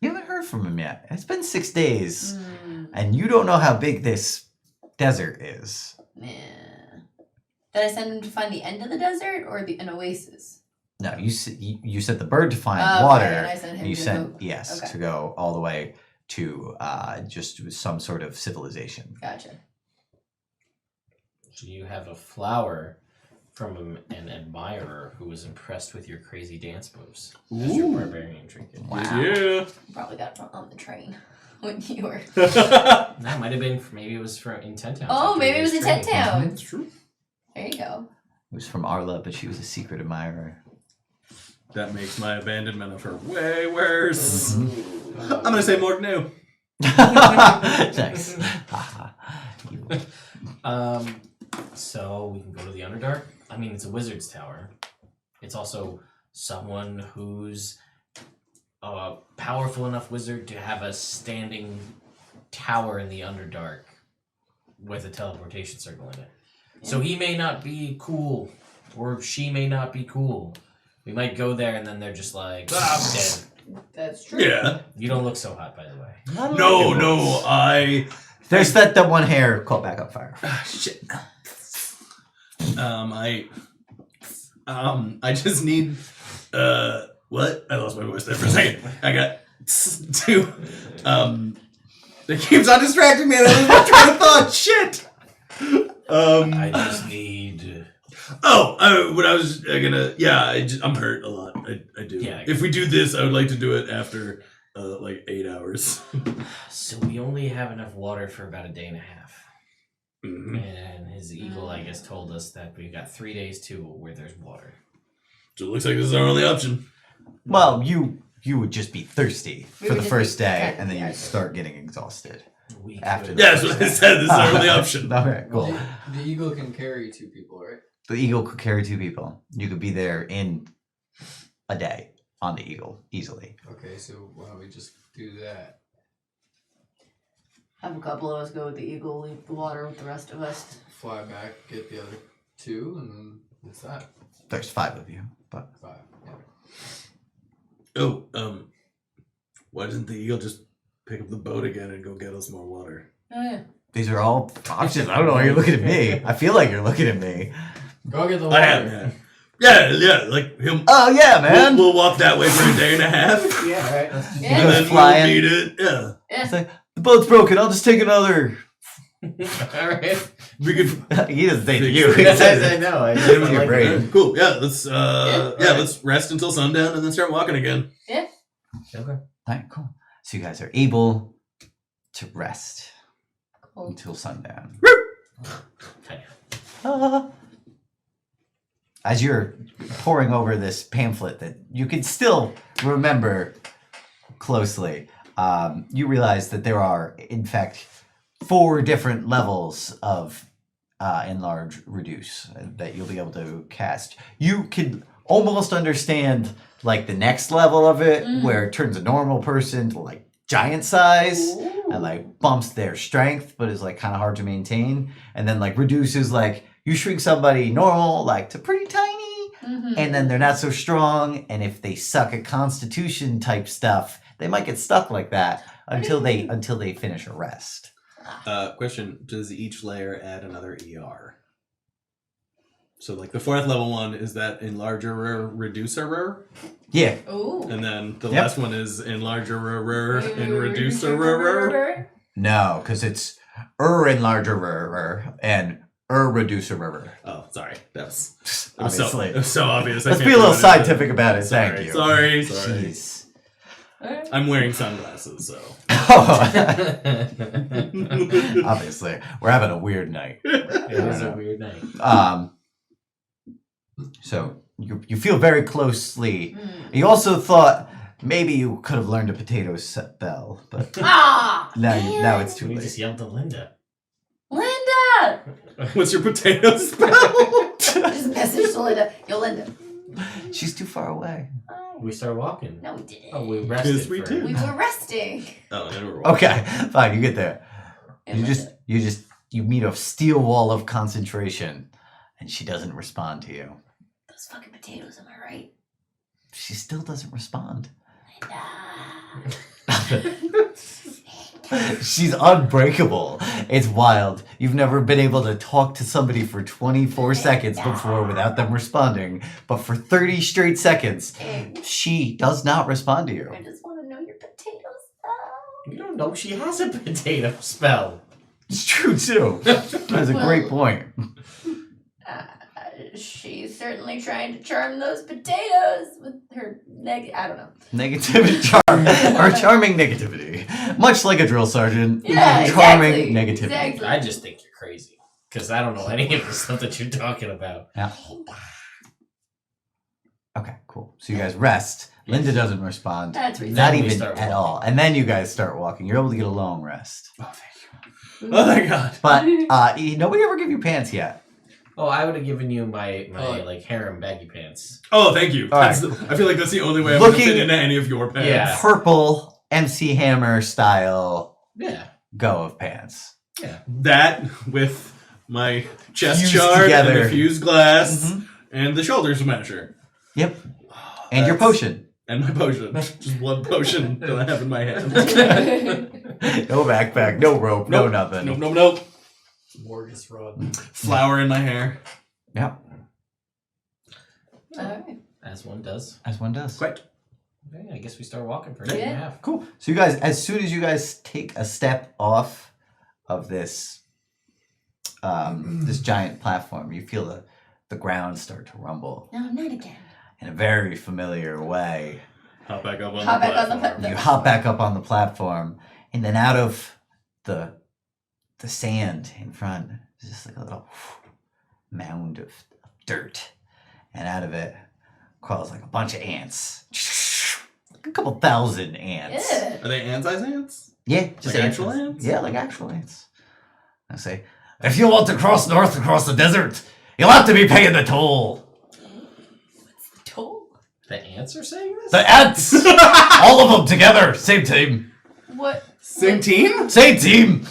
Speaker 2: You haven't heard from him yet. It's been 6 days,
Speaker 3: Mm,
Speaker 2: and you don't know how big this desert is.
Speaker 3: yeah. Did I send him to find the end of the desert or an oasis?
Speaker 2: No, you sent the bird to find
Speaker 3: Okay,
Speaker 2: water.
Speaker 3: and I sent him
Speaker 2: and you
Speaker 3: to
Speaker 2: sent
Speaker 3: go-
Speaker 2: yes
Speaker 3: okay.
Speaker 2: to go all the way to just some sort of civilization.
Speaker 3: Gotcha.
Speaker 1: Do you have a flower from an admirer who was impressed with your crazy dance moves? As your barbarian trinket.
Speaker 2: Wow.
Speaker 5: Yeah.
Speaker 3: Probably got it on the train when you were.
Speaker 1: That might have been. Maybe it was from in 10 Towns.
Speaker 3: Oh,
Speaker 1: after
Speaker 3: maybe it was
Speaker 1: his
Speaker 3: in 10
Speaker 1: training.
Speaker 3: Towns.
Speaker 5: That's true.
Speaker 3: There you go.
Speaker 2: It was from Arla, but she was a secret admirer.
Speaker 5: That makes my abandonment of her way worse.
Speaker 3: Mm-hmm.
Speaker 5: I'm gonna say Morg knew.
Speaker 2: Nice.
Speaker 1: So we can go to the Underdark. I mean, it's a wizard's tower. It's also someone who's a powerful enough wizard to have a standing tower in the Underdark with a teleportation circle in it. So he may not be cool, or she may not be cool. We might go there and then they're just like, I'm dead.
Speaker 3: That's true.
Speaker 5: Yeah.
Speaker 1: You don't look so hot, by the way.
Speaker 5: No,
Speaker 2: There's that one hair caught back on fire.
Speaker 5: shit. I just need what? I lost my voice there for a second. I got to it keeps on distracting me and I lose my train of thought. Shit.
Speaker 1: I just need...
Speaker 5: what I was gonna, I'm hurt a lot. I do.
Speaker 1: Yeah.
Speaker 5: If we do this, I would like to do it after like 8 hours.
Speaker 1: So we only have enough water for about a day and a half.
Speaker 5: Mm-hmm.
Speaker 1: And his eagle, I guess, told us that we've got 3 days too where there's water.
Speaker 5: So it looks like this is our only option.
Speaker 2: Well, you would just be thirsty
Speaker 3: We
Speaker 2: for
Speaker 3: would
Speaker 2: the
Speaker 3: just
Speaker 2: first
Speaker 3: be
Speaker 2: day, and then
Speaker 3: yeah.
Speaker 2: you'd start getting exhausted.
Speaker 1: We
Speaker 2: After
Speaker 1: could-
Speaker 2: that.
Speaker 5: Yeah, that's what I said. This is our only option.
Speaker 2: Okay, cool.
Speaker 4: The eagle can carry 2 people, right?
Speaker 2: The eagle could carry 2 people. You could be there in a day on the eagle easily.
Speaker 4: Okay, so why don't we just do that?
Speaker 3: Have a couple of us go with the eagle, leave the water with the rest of us.
Speaker 4: Fly back, get the other 2, and then what's that?
Speaker 2: There's 5 of you, but
Speaker 4: 5. Yeah.
Speaker 5: Oh, why doesn't the eagle just pick up the boat again and go get us more water?
Speaker 3: Oh yeah.
Speaker 2: these are all options. I don't know why you're looking at me. I feel like you're looking at me.
Speaker 4: Go get the water.
Speaker 5: I am, yeah, like him.
Speaker 2: Oh yeah, man.
Speaker 5: We'll walk that way for a day and a half,
Speaker 4: Yeah, right. Let's just
Speaker 3: Yeah.
Speaker 5: and
Speaker 2: Goes
Speaker 5: then
Speaker 2: flying.
Speaker 5: we'll meet it. Yeah,
Speaker 2: It's like, the boat's broken. I'll just take another.
Speaker 1: All right.
Speaker 5: we could.
Speaker 2: He doesn't say to you.
Speaker 5: Fix
Speaker 2: He
Speaker 5: it.
Speaker 2: says
Speaker 6: I
Speaker 2: it.
Speaker 6: know. I
Speaker 2: Get him in your
Speaker 6: like
Speaker 2: brain.
Speaker 6: it.
Speaker 5: Cool. Yeah, let's
Speaker 3: alright.
Speaker 5: let's rest until sundown and then start walking again.
Speaker 1: Okay.
Speaker 2: All right, cool. So you guys are able to rest
Speaker 3: Cool.
Speaker 2: until sundown.
Speaker 1: Okay.
Speaker 2: As you're poring over this pamphlet that you can still remember closely, you realize that there are, in fact, 4 different levels of enlarge, reduce that you'll be able to cast. You can almost understand like the next level of it, where it turns a normal person to like giant size and like bumps their strength, but is like kind of hard to maintain. And then like reduces like you shrink somebody normal like to pretty tiny, and then they're not so strong. And if they suck at Constitution type stuff, they might get stuck like that until they finish a rest.
Speaker 5: Question: does each layer add another ER? So, like the 4th level one is that enlarger, reducer,
Speaker 2: Yeah.
Speaker 3: Ooh.
Speaker 5: and then the
Speaker 2: Yep.
Speaker 5: last one is enlarger, and reducer.
Speaker 2: No, because it's enlarger and reducer.
Speaker 5: Oh, sorry, it was
Speaker 2: Obviously.
Speaker 5: it was so obvious.
Speaker 2: Let's be a little scientific about it. Thank you.
Speaker 5: Sorry.
Speaker 2: Jeez.
Speaker 5: I'm wearing sunglasses, so.
Speaker 2: Obviously, we're having a weird night.
Speaker 1: It was a weird night.
Speaker 2: So you feel very closely. You also thought maybe you could have learned a potato spell, but now it's too
Speaker 1: We
Speaker 2: late.
Speaker 1: just yelled at Linda.
Speaker 3: Linda!
Speaker 5: What's your potato spell?
Speaker 3: Just message to Linda. Yo, Linda.
Speaker 2: She's too far away.
Speaker 1: We started walking.
Speaker 3: No, we didn't.
Speaker 1: Oh, we rested.
Speaker 5: Yes, we did.
Speaker 3: We were resting.
Speaker 5: Oh, never.
Speaker 2: Okay, fine. You get there.
Speaker 3: And
Speaker 2: You meet a steel wall of concentration, and she doesn't respond to you.
Speaker 3: those fucking potatoes, am I right?
Speaker 2: She still doesn't respond. She's unbreakable. It's wild. You've never been able to talk to somebody for 24 seconds before without them responding, but for 30 straight seconds, she does not respond to you.
Speaker 3: I just want to know your potatoes.
Speaker 1: You don't know she has a potato spell.
Speaker 2: It's true too. That's a great point.
Speaker 3: She's certainly trying to charm those potatoes with her I don't know.
Speaker 2: Negativity charm or charming negativity. Much like a drill sergeant.
Speaker 3: Yeah,
Speaker 2: charming
Speaker 3: exactly,
Speaker 2: negativity.
Speaker 3: exactly.
Speaker 1: I just think you're crazy. Because I don't know any of the stuff that you're talking about.
Speaker 2: Yeah. Okay, cool. So you guys rest. Linda doesn't respond.
Speaker 3: That's
Speaker 2: Not
Speaker 3: reasonable.
Speaker 1: Then we
Speaker 2: even
Speaker 1: start
Speaker 2: at
Speaker 1: walking.
Speaker 2: all. And then you guys start walking. You're able to get a long rest.
Speaker 5: Oh, thank you. Oh, thank God.
Speaker 2: But nobody ever give you pants yet.
Speaker 1: Oh, I would have given you my
Speaker 4: Oh.
Speaker 1: like harem baggy pants.
Speaker 5: Oh, thank you.
Speaker 2: All right.
Speaker 5: I feel like that's the only way I'm going to
Speaker 2: Looking-
Speaker 5: fit into any of your pants.
Speaker 1: Yeah.
Speaker 2: Purple MC Hammer style
Speaker 1: Yeah.
Speaker 2: go of pants.
Speaker 5: That with my chest
Speaker 2: Fused
Speaker 5: shard
Speaker 2: together.
Speaker 5: and the fused glass
Speaker 2: Mhm.
Speaker 5: and the shoulder smasher.
Speaker 2: Yep. And your potion.
Speaker 5: And my potion. Just one potion that I have in my hand.
Speaker 2: No backpack, no rope, no
Speaker 5: Nope.
Speaker 2: nothing.
Speaker 5: Nope.
Speaker 1: Morgus rod.
Speaker 5: Flower in my hair.
Speaker 2: Yep.
Speaker 3: Alright.
Speaker 1: As one does.
Speaker 2: As one does.
Speaker 5: Great.
Speaker 1: Okay, I guess we start walking for a day and a
Speaker 3: Yeah.
Speaker 1: half.
Speaker 2: Cool. So you guys, as soon as you guys take a step off of this this giant platform, you feel the ground start to rumble
Speaker 3: No, not again.
Speaker 2: in a very familiar way.
Speaker 5: Hop back up on
Speaker 3: Hop
Speaker 5: the
Speaker 3: back on the
Speaker 5: platform.
Speaker 3: platform.
Speaker 2: You hop back up on the platform, and then out of the sand in front is just like a little mound of dirt, and out of it crawls like a bunch of ants, a couple thousand ants.
Speaker 3: Yeah.
Speaker 5: Are they ant-sized ants?
Speaker 2: Yeah, just
Speaker 5: Like actual ants?
Speaker 2: Yeah, like actual ants. I say, if you want to cross north across the desert, you'll have to be paying the toll.
Speaker 3: What's the toll?
Speaker 1: The ants are saying this?
Speaker 2: The ants, all of them together, same team,
Speaker 3: What?
Speaker 5: Same team?
Speaker 2: same team,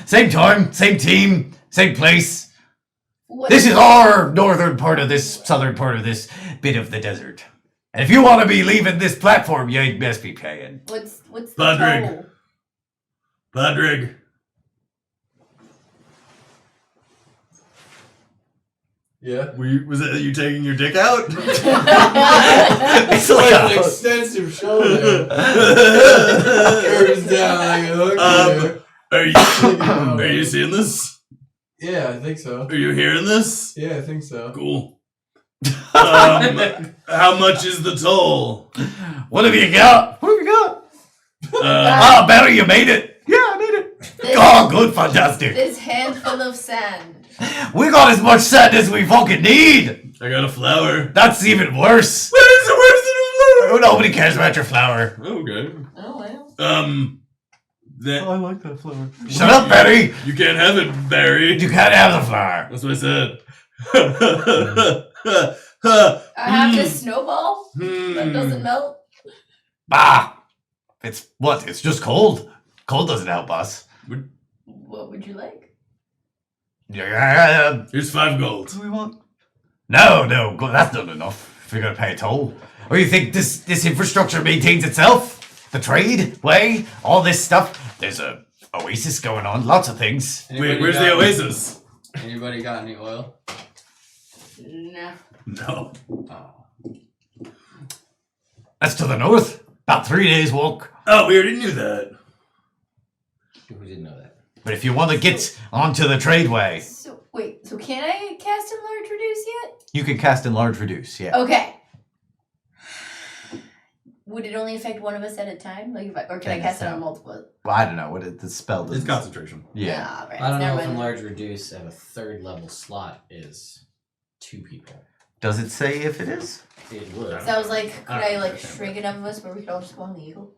Speaker 2: same time, same team, same place.
Speaker 3: What?
Speaker 2: This is our northern part of this, southern part of this bit of the desert. And if you want to be leaving this platform, you best be paying.
Speaker 3: What's the
Speaker 5: Padraig.
Speaker 3: toll?
Speaker 5: Padraig.
Speaker 4: Yeah.
Speaker 5: Was that you taking your dick out?
Speaker 2: It's
Speaker 4: Like
Speaker 2: like
Speaker 4: an
Speaker 2: a,
Speaker 4: extensive shoulder. Curves down like a hook.
Speaker 5: Are you seeing this?
Speaker 4: Yeah, I think so.
Speaker 5: Are you hearing this?
Speaker 4: Yeah, I think so.
Speaker 5: Cool. How much is the toll?
Speaker 2: what have you got? What have you got? Ah, Barry, you made it. Yeah, I made it. Oh, good, fantastic.
Speaker 3: This handful of sand.
Speaker 2: We got as much sand as we fucking need.
Speaker 5: I got a flower.
Speaker 2: That's even worse.
Speaker 5: What is it worse than a flower?
Speaker 2: Oh, nobody cares about your flower.
Speaker 5: Okay.
Speaker 3: Oh well.
Speaker 5: That
Speaker 2: I like that flower. Shut up, Betty!
Speaker 5: you can't have it, Barry.
Speaker 2: You can't have the flower.
Speaker 5: That's what I said.
Speaker 3: I have this snowball that doesn't melt.
Speaker 2: Bah! It's what? It's just cold. Cold doesn't help us.
Speaker 3: What would you like?
Speaker 2: Yeah.
Speaker 5: Here's 5 gold.
Speaker 2: We want? No, that's not enough. If you're gonna pay a toll. Or you think this infrastructure maintains itself? The trade way, all this stuff. There's a oasis going on. Lots of things.
Speaker 5: Wait, where's the oasis?
Speaker 4: Anybody got any oil?
Speaker 3: No.
Speaker 5: No.
Speaker 4: Oh.
Speaker 2: That's to the north. About 3 days walk.
Speaker 5: Oh, we already knew that.
Speaker 1: Who didn't know that?
Speaker 2: But if you want to get onto the tradeway,
Speaker 3: So wait, so can I cast Enlarge Reduce yet?
Speaker 2: you can cast Enlarge Reduce, yeah.
Speaker 3: Okay. Would it only affect one of us at a time? Like, or can I cast it on multiple?
Speaker 2: Well, I don't know. What the spell does.
Speaker 5: It's concentration.
Speaker 2: Yeah.
Speaker 3: Ah, right.
Speaker 1: I don't know
Speaker 3: Never
Speaker 1: if
Speaker 3: mind.
Speaker 1: enlarge reduce at a 3rd level slot is 2 people.
Speaker 2: Does it say if it is?
Speaker 1: It would.
Speaker 3: So I was like, could I like
Speaker 5: understand.
Speaker 3: shrink enough of us where we could all just go on the eagle?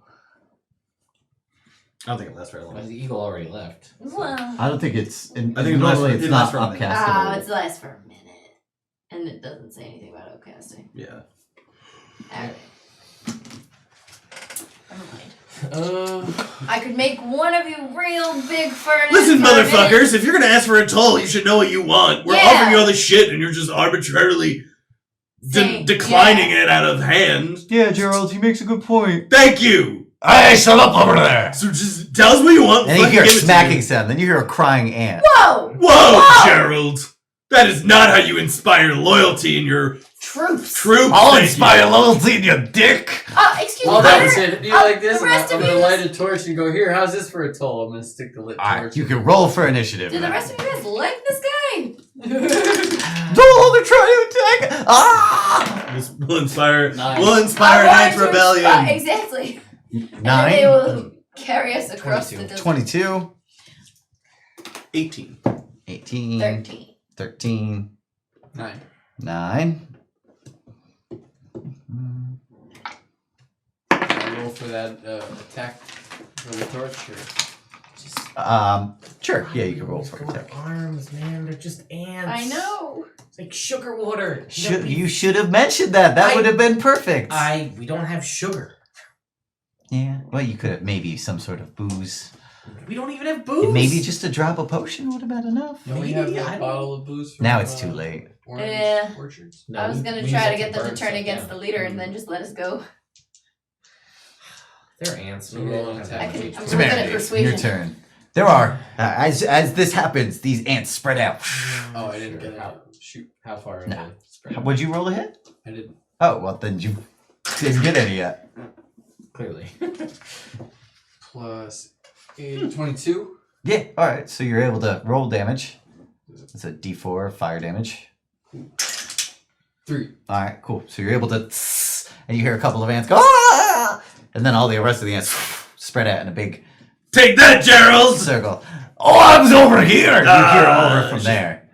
Speaker 5: I don't think it lasts very
Speaker 1: Well,
Speaker 5: long.
Speaker 1: the eagle already left.
Speaker 3: Well,
Speaker 2: I don't think it's.
Speaker 5: I think it lasts- it lasts for a minute.
Speaker 3: it's last for a minute, and it doesn't say anything about outcasting.
Speaker 5: Yeah.
Speaker 3: Alright. Never mind. I could make one of you real big furnace.
Speaker 5: Listen,
Speaker 3: for a minute.
Speaker 5: motherfuckers, if you're gonna ask for a toll, you should know what you want. We're
Speaker 3: Yeah.
Speaker 5: offering you all this shit, and you're just arbitrarily
Speaker 3: Saying,
Speaker 5: declining it out of hand.
Speaker 2: Yeah, Gerald, he makes a good point.
Speaker 5: Thank you.
Speaker 2: Hey, shut up over there!
Speaker 5: So just tell us what you want.
Speaker 2: And you
Speaker 5: fucking
Speaker 2: hear a
Speaker 5: give it to
Speaker 2: smacking
Speaker 5: you.
Speaker 2: sound, then you hear a crying ant.
Speaker 3: Whoa!
Speaker 5: Whoa, Gerald! That is not how you inspire loyalty in your
Speaker 3: Troops.
Speaker 5: troops.
Speaker 2: I'll
Speaker 5: thank
Speaker 2: inspire
Speaker 5: you.
Speaker 2: loyalty in your dick!
Speaker 3: Excuse me.
Speaker 4: All that
Speaker 3: Hunter,
Speaker 4: was it. You like this?
Speaker 3: the
Speaker 4: And
Speaker 3: rest
Speaker 4: I'm
Speaker 3: of
Speaker 4: gonna
Speaker 3: you
Speaker 4: light
Speaker 3: guys-
Speaker 4: a torch and go, here, how's this for a toll? I'm gonna stick the lit
Speaker 2: Alright,
Speaker 4: torch.
Speaker 2: you can roll for initiative.
Speaker 3: Do the
Speaker 2: now.
Speaker 3: rest of you guys like this guy?
Speaker 2: No, they're trying to attack! Ah!
Speaker 5: This will inspire.
Speaker 1: Nice.
Speaker 5: We'll inspire
Speaker 3: I
Speaker 5: an
Speaker 3: want
Speaker 5: ant
Speaker 3: to inspire-
Speaker 5: rebellion.
Speaker 3: Exactly. And then they
Speaker 2: 9,
Speaker 3: will carry us across
Speaker 1: 22.
Speaker 3: the desert.
Speaker 2: 22,
Speaker 5: 18.
Speaker 2: 18,
Speaker 3: 13.
Speaker 2: 13,
Speaker 4: 9.
Speaker 2: 9.
Speaker 4: I roll for that attack for the torch. Or...
Speaker 2: Sure, yeah, you can roll for
Speaker 1: Those
Speaker 2: attack.
Speaker 1: arms, man, they're just ants.
Speaker 3: I know.
Speaker 1: It's like sugar water.
Speaker 2: You should have mentioned that. That
Speaker 1: I-
Speaker 2: would have been perfect.
Speaker 1: We don't have sugar.
Speaker 2: Yeah, well, you could have maybe some sort of booze.
Speaker 1: We don't even have booze.
Speaker 2: Maybe just a drop of potion would have been enough.
Speaker 4: Don't we
Speaker 1: Maybe,
Speaker 4: have
Speaker 1: I
Speaker 4: that
Speaker 1: don't-
Speaker 4: bottle of booze from,
Speaker 2: Now it's too late.
Speaker 4: Orange
Speaker 3: Yeah.
Speaker 4: Orchards?
Speaker 1: No,
Speaker 3: I was
Speaker 1: we-
Speaker 3: gonna
Speaker 1: we
Speaker 3: try
Speaker 1: use
Speaker 3: to
Speaker 1: it
Speaker 3: get them to
Speaker 1: burn
Speaker 3: turn
Speaker 1: stuff
Speaker 3: against
Speaker 1: down.
Speaker 3: the leader and then just let us go.
Speaker 1: They're ants.
Speaker 4: So
Speaker 1: Maybe they
Speaker 4: roll
Speaker 1: don't
Speaker 4: an
Speaker 1: have
Speaker 4: attack.
Speaker 1: that
Speaker 3: I
Speaker 1: much
Speaker 3: can-
Speaker 1: HP.
Speaker 3: I'm
Speaker 2: So
Speaker 3: good at
Speaker 2: Meredith,
Speaker 3: persuasion.
Speaker 2: your turn. There are, as this happens, these ants spread out.
Speaker 4: Oh, I didn't get
Speaker 1: How,
Speaker 4: it. Shoot.
Speaker 1: how far are
Speaker 2: No.
Speaker 1: they spread?
Speaker 2: Would you roll a hit?
Speaker 4: I didn't.
Speaker 2: Oh, well, then you didn't get any yet.
Speaker 1: Clearly.
Speaker 4: Plus 8, 22.
Speaker 2: Yeah, alright, so you're able to roll damage. It's a d4 fire damage.
Speaker 4: 3.
Speaker 2: Alright, cool. So you're able to, and you hear a couple of ants go, ah! And then all the rest of the ants spread out in a big
Speaker 5: Take that, Gerald!
Speaker 2: circle. Oh, I was over here! You hear over from
Speaker 5: shit.
Speaker 2: there.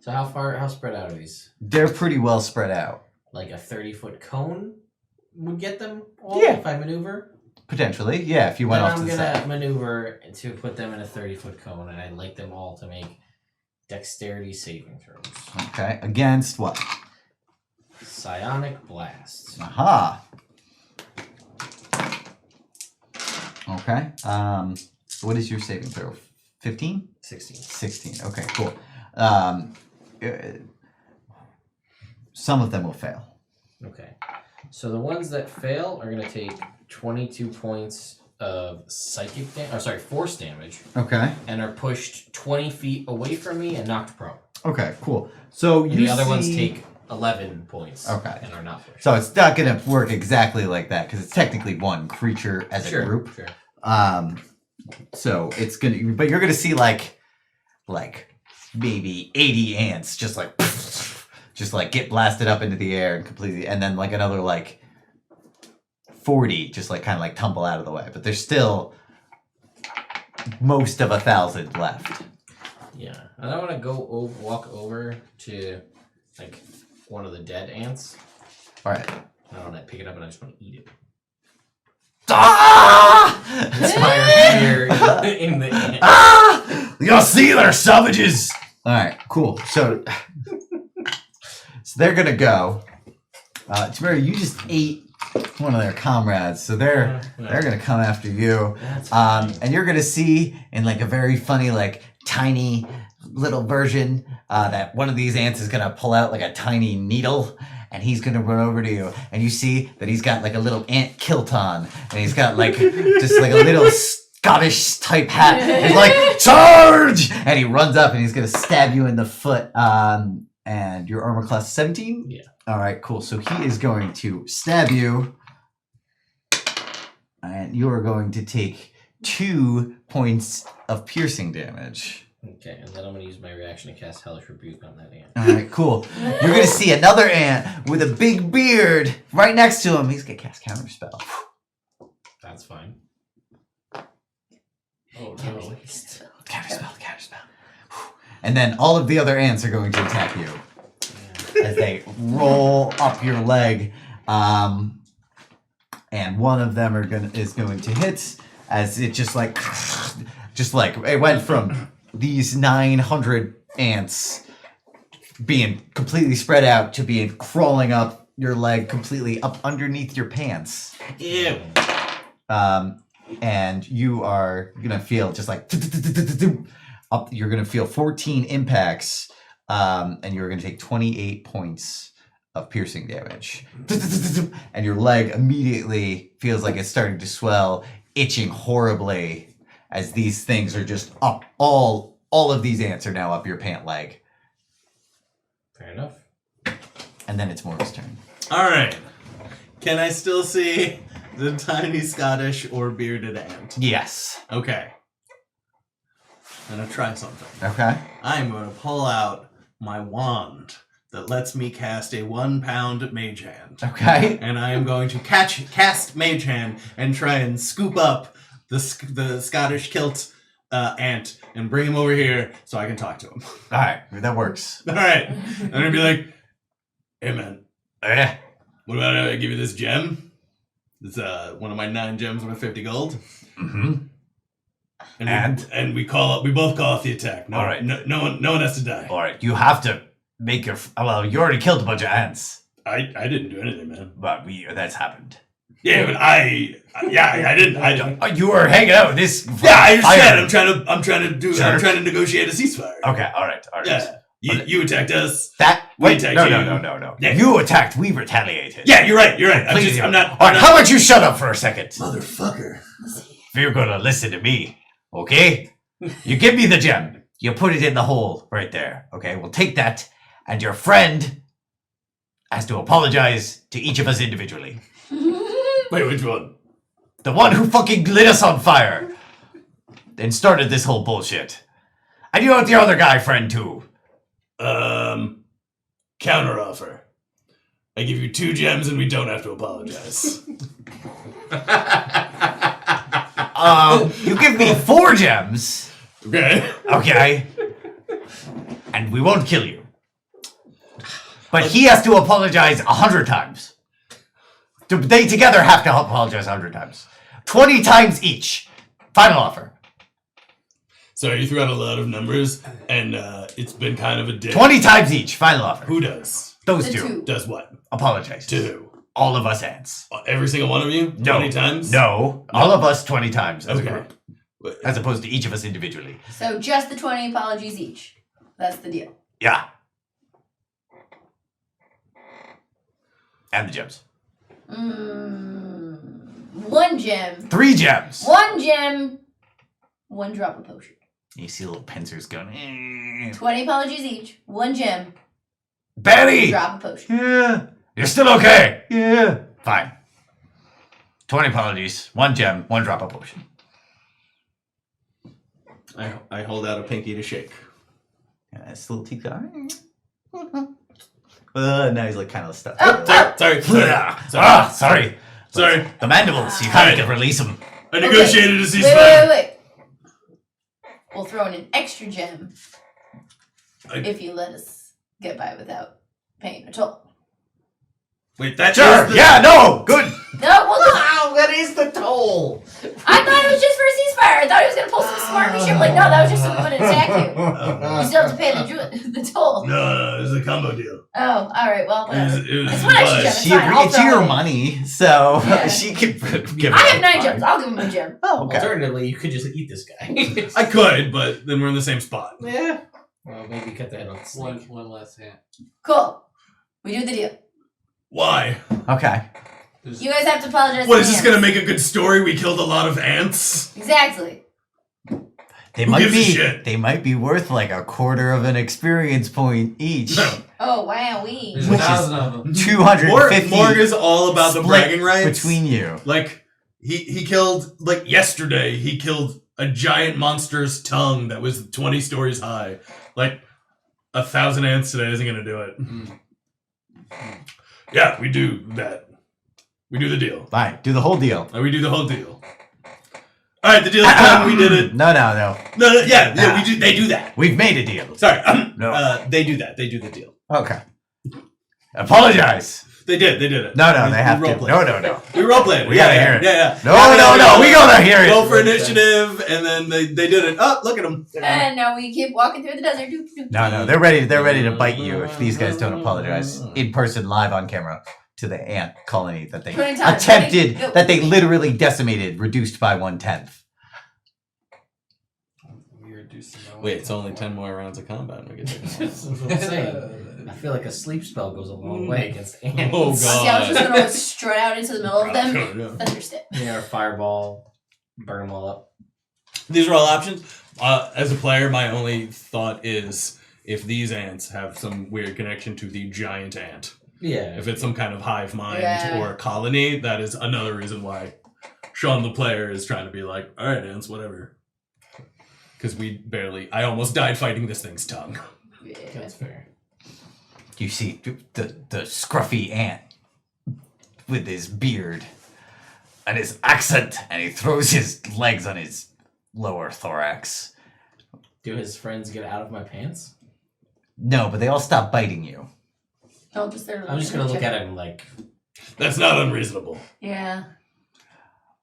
Speaker 1: So how spread out are these?
Speaker 2: They're pretty well spread out.
Speaker 1: Like a 30-foot cone would get them all
Speaker 2: Yeah.
Speaker 1: if I maneuver?
Speaker 2: Potentially, yeah, if you went
Speaker 1: Then
Speaker 2: off to
Speaker 1: I'm
Speaker 2: the
Speaker 1: gonna
Speaker 2: side.
Speaker 1: maneuver to put them in a 30-foot cone, and I'd like them all to make dexterity saving throws.
Speaker 2: Okay, against what?
Speaker 1: Psionic blast.
Speaker 2: Aha. Okay. What is your saving throw? 15?
Speaker 1: 16.
Speaker 2: 16. Okay, cool. Some of them will fail.
Speaker 1: Okay. So the ones that fail are gonna take 22 points of psychic damage, force damage,
Speaker 2: Okay.
Speaker 1: and are pushed 20 feet away from me and knocked prone.
Speaker 2: Okay, cool. So
Speaker 1: And
Speaker 2: you
Speaker 1: the other ones
Speaker 2: see-
Speaker 1: take 11 points.
Speaker 2: Okay.
Speaker 1: And are not pushed.
Speaker 2: So it's not going to work exactly like that because it's technically one creature as a group.
Speaker 1: Sure.
Speaker 2: So it's gonna, but you're gonna see like maybe 80 ants just like get blasted up into the air and completely, and then like another like 40 just like kind of like tumble out of the way. But there's still most of 1,000 left.
Speaker 1: Yeah. And I want to walk over to like one of the dead ants.
Speaker 2: All right.
Speaker 1: I don't want to pick it up and I just want to eat it. Inspire fear in the ant.
Speaker 2: You'll see they're savages. All right, cool. So they're gonna go. Tamara, you just ate one of their comrades, so they're gonna come after you. And you're gonna see in like a very funny, like tiny little version that one of these ants is gonna pull out like a tiny needle. And he's gonna run over to you, and you see that he's got like a little ant kilt on, and he's got like just like a little Scottish type hat. He's like, charge! And he runs up, and he's gonna stab you in the foot. And your armor class 17?
Speaker 1: Yeah.
Speaker 2: All right, cool. So he is going to stab you, and you are going to take 2 points of piercing damage.
Speaker 1: Okay, and then I'm going to use my reaction to cast Hellish Rebuke on that ant.
Speaker 2: All right, cool. You're going to see another ant with a big beard right next to him. He's going to cast Counterspell.
Speaker 1: That's fine. Oh, no.
Speaker 2: Counterspell. And then all of the other ants are going to attack you as they roll up your leg. And one of them is going to hit as it just like it went from these 900 ants being completely spread out to being crawling up your leg completely up underneath your pants.
Speaker 1: Ew.
Speaker 2: And you are gonna feel just like up. You're gonna feel 14 impacts, and you're gonna take 28 points of piercing damage. And your leg immediately feels like it's starting to swell, itching horribly. As these things are just up, all of these ants are now up your pant leg.
Speaker 1: Fair enough.
Speaker 2: And then it's Morgan's turn.
Speaker 5: All right. Can I still see the tiny Scottish or bearded ant?
Speaker 2: Yes.
Speaker 5: Okay. I'm gonna try something.
Speaker 2: Okay.
Speaker 5: I'm gonna pull out my wand that lets me cast a 1 pound mage hand.
Speaker 2: Okay.
Speaker 5: And I am going to cast mage hand and try and scoop up the Scottish kilt ant and bring him over here so I can talk to him.
Speaker 2: All right. That works.
Speaker 5: All right. I'm gonna be like, hey man, what about I give you this gem? It's one of my 9 gems worth 50 gold.
Speaker 2: Mm-hmm.
Speaker 5: And we both call off the attack. No,
Speaker 2: all right.
Speaker 5: No one has to die.
Speaker 2: All right. You have to make your. Well, you already killed a bunch of ants.
Speaker 5: I didn't do anything, man.
Speaker 2: But that's happened.
Speaker 5: Yeah, but I didn't.
Speaker 2: You were hanging out with this.
Speaker 5: Yeah, I understand. I'm trying to negotiate a ceasefire.
Speaker 2: Okay. All right.
Speaker 5: Yeah. You attacked us.
Speaker 2: Wait.
Speaker 5: attacked
Speaker 2: No.
Speaker 5: Yeah.
Speaker 2: You attacked. We retaliated.
Speaker 5: Yeah, you're right.
Speaker 2: Please,
Speaker 5: I'm not.
Speaker 2: All right. How about you shut up for a second?
Speaker 5: Motherfucker.
Speaker 2: If you're gonna listen to me, okay? You give me the gem. You put it in the hole right there. Okay. We'll take that, and your friend has to apologize to each of us individually.
Speaker 5: Wait, which one?
Speaker 2: The one who fucking lit us on fire and started this whole bullshit. And you know the other guy friend too.
Speaker 5: Counter offer. I give you 2 gems and we don't have to apologize.
Speaker 2: You give me 4 gems.
Speaker 5: Okay.
Speaker 2: Okay. And we won't kill you. But he has to apologize 100 times. They together have to apologize 100 times. 20 times each. Final offer.
Speaker 5: Sorry, you threw out a lot of numbers, and it's been kind of a day.
Speaker 2: 20 times each. Final offer.
Speaker 5: Who does?
Speaker 2: Those
Speaker 3: The
Speaker 2: 2.
Speaker 3: two.
Speaker 5: Does what?
Speaker 2: Apologize.
Speaker 5: To who?
Speaker 2: All of us ants.
Speaker 5: Every single one of you?
Speaker 2: No.
Speaker 5: 20 times?
Speaker 2: No. All of us 20 times as a
Speaker 5: Okay.
Speaker 2: group. As opposed to each of us individually.
Speaker 3: So just the 20 apologies each. That's the deal.
Speaker 2: Yeah. And the gems.
Speaker 3: 1 gem.
Speaker 2: 3 gems.
Speaker 3: 1 gem. 1 drop of potion.
Speaker 2: You see little pincers going.
Speaker 3: 20 apologies each. 1 gem.
Speaker 2: Betty!
Speaker 3: Drop of potion.
Speaker 2: Yeah. You're still okay. Yeah. Fine. 20 apologies. 1 gem. 1 drop of potion.
Speaker 5: I hold out a pinky to shake.
Speaker 2: Yeah, that's little teeth going. Now he's like kind of stuck.
Speaker 5: Sorry.
Speaker 2: Sorry. The mandibles. You kind of can release them.
Speaker 5: I negotiated a
Speaker 3: Wait,
Speaker 5: ceasefire.
Speaker 3: wait. We'll throw in an extra gem if you let us get by without paying a toll.
Speaker 5: Wait, that's
Speaker 2: Sure. Yeah. No. Good.
Speaker 3: No, we'll
Speaker 6: I'll get
Speaker 2: What is the toll?
Speaker 3: I thought it was just for a ceasefire. I thought he was gonna pull some smart shit. Like, no, that was just so we wouldn't attack you. You still have to pay the toll.
Speaker 5: No, it was a combo deal.
Speaker 3: Oh, all right. Well, whatever.
Speaker 5: It was
Speaker 3: It's what I should
Speaker 5: but-
Speaker 3: do. It's
Speaker 2: She
Speaker 3: fine, I'll
Speaker 2: agreed to
Speaker 3: throw
Speaker 2: your
Speaker 3: it in.
Speaker 2: money, so
Speaker 3: Yeah.
Speaker 2: she could give
Speaker 3: I have
Speaker 2: it
Speaker 3: 9 gems. I'll give him a gem.
Speaker 2: Oh, okay.
Speaker 1: Alternatively, you could just eat this guy.
Speaker 5: I could, but then we're in the same spot.
Speaker 1: Yeah. Well, maybe cut the head off the snake.
Speaker 4: One last hand.
Speaker 3: Cool. We do the deal.
Speaker 5: Why?
Speaker 2: Okay.
Speaker 3: You guys have to apologize.
Speaker 5: What
Speaker 3: to
Speaker 5: is this
Speaker 3: me.
Speaker 5: gonna make a good story? We killed a lot of ants.
Speaker 3: Exactly.
Speaker 2: They
Speaker 5: Who
Speaker 2: might
Speaker 5: gives a
Speaker 2: be.
Speaker 5: shit?
Speaker 2: They might be worth like a quarter of an experience point each.
Speaker 5: No.
Speaker 3: Oh wow, we.
Speaker 4: There's
Speaker 2: Which
Speaker 4: 1,000 of them.
Speaker 2: 250
Speaker 5: Morg is all about the
Speaker 2: split
Speaker 5: bragging rights
Speaker 2: between you.
Speaker 5: Like he killed like yesterday. He killed a giant monster's tongue that was 20 stories high. Like 1,000 ants today isn't gonna do it. Yeah, we do that. We do the deal.
Speaker 2: Fine, do the whole deal.
Speaker 5: We do the whole deal. All right, the deal's done. We did it.
Speaker 2: No.
Speaker 5: No, we do. They do that.
Speaker 2: We've made a deal.
Speaker 5: Sorry.
Speaker 2: No.
Speaker 5: They do that. They do the deal.
Speaker 2: Okay. Apologize.
Speaker 5: They did it.
Speaker 2: No,
Speaker 5: We-
Speaker 2: they have
Speaker 5: we
Speaker 2: to.
Speaker 5: roleplayed.
Speaker 2: No.
Speaker 5: We roleplayed it.
Speaker 2: We gotta hear it.
Speaker 5: Yeah.
Speaker 2: No. We gotta hear
Speaker 5: Roll
Speaker 2: it.
Speaker 5: for initiative, and then they did it. Oh, look at them.
Speaker 3: And now we keep walking through the desert.
Speaker 2: No. They're ready. They're ready to bite you if these guys don't apologize in person, live on camera, to the ant colony that they
Speaker 3: 20 times.
Speaker 2: attempted,
Speaker 3: Ready? Go.
Speaker 2: that they literally decimated, reduced by 1/10.
Speaker 4: Wait, it's only 10 more rounds of combat. And we get
Speaker 1: That's what I'm saying. I feel like a sleep spell goes a long way against ants.
Speaker 4: Oh,
Speaker 3: See, I was just gonna like, strut out into the middle of them.
Speaker 5: Yeah.
Speaker 3: Thunderstep.
Speaker 1: Yeah, or fireball, burn them all up.
Speaker 5: These are all options. As a player, my only thought is if these ants have some weird connection to the giant ant.
Speaker 1: Yeah.
Speaker 5: If it's some kind of hive mind
Speaker 3: Yeah.
Speaker 5: or colony, that is another reason why Sean the player is trying to be like, all right, ants, whatever. Because I almost died fighting this thing's tongue.
Speaker 3: Yeah.
Speaker 1: That's fair.
Speaker 2: You see the scruffy ant with his beard and his accent, and he throws his legs on his lower thorax.
Speaker 1: Do his friends get out of my pants?
Speaker 2: No, but they all stop biting you.
Speaker 3: No, just there.
Speaker 1: I'm just gonna look at him like,
Speaker 5: That's not unreasonable.
Speaker 3: Yeah.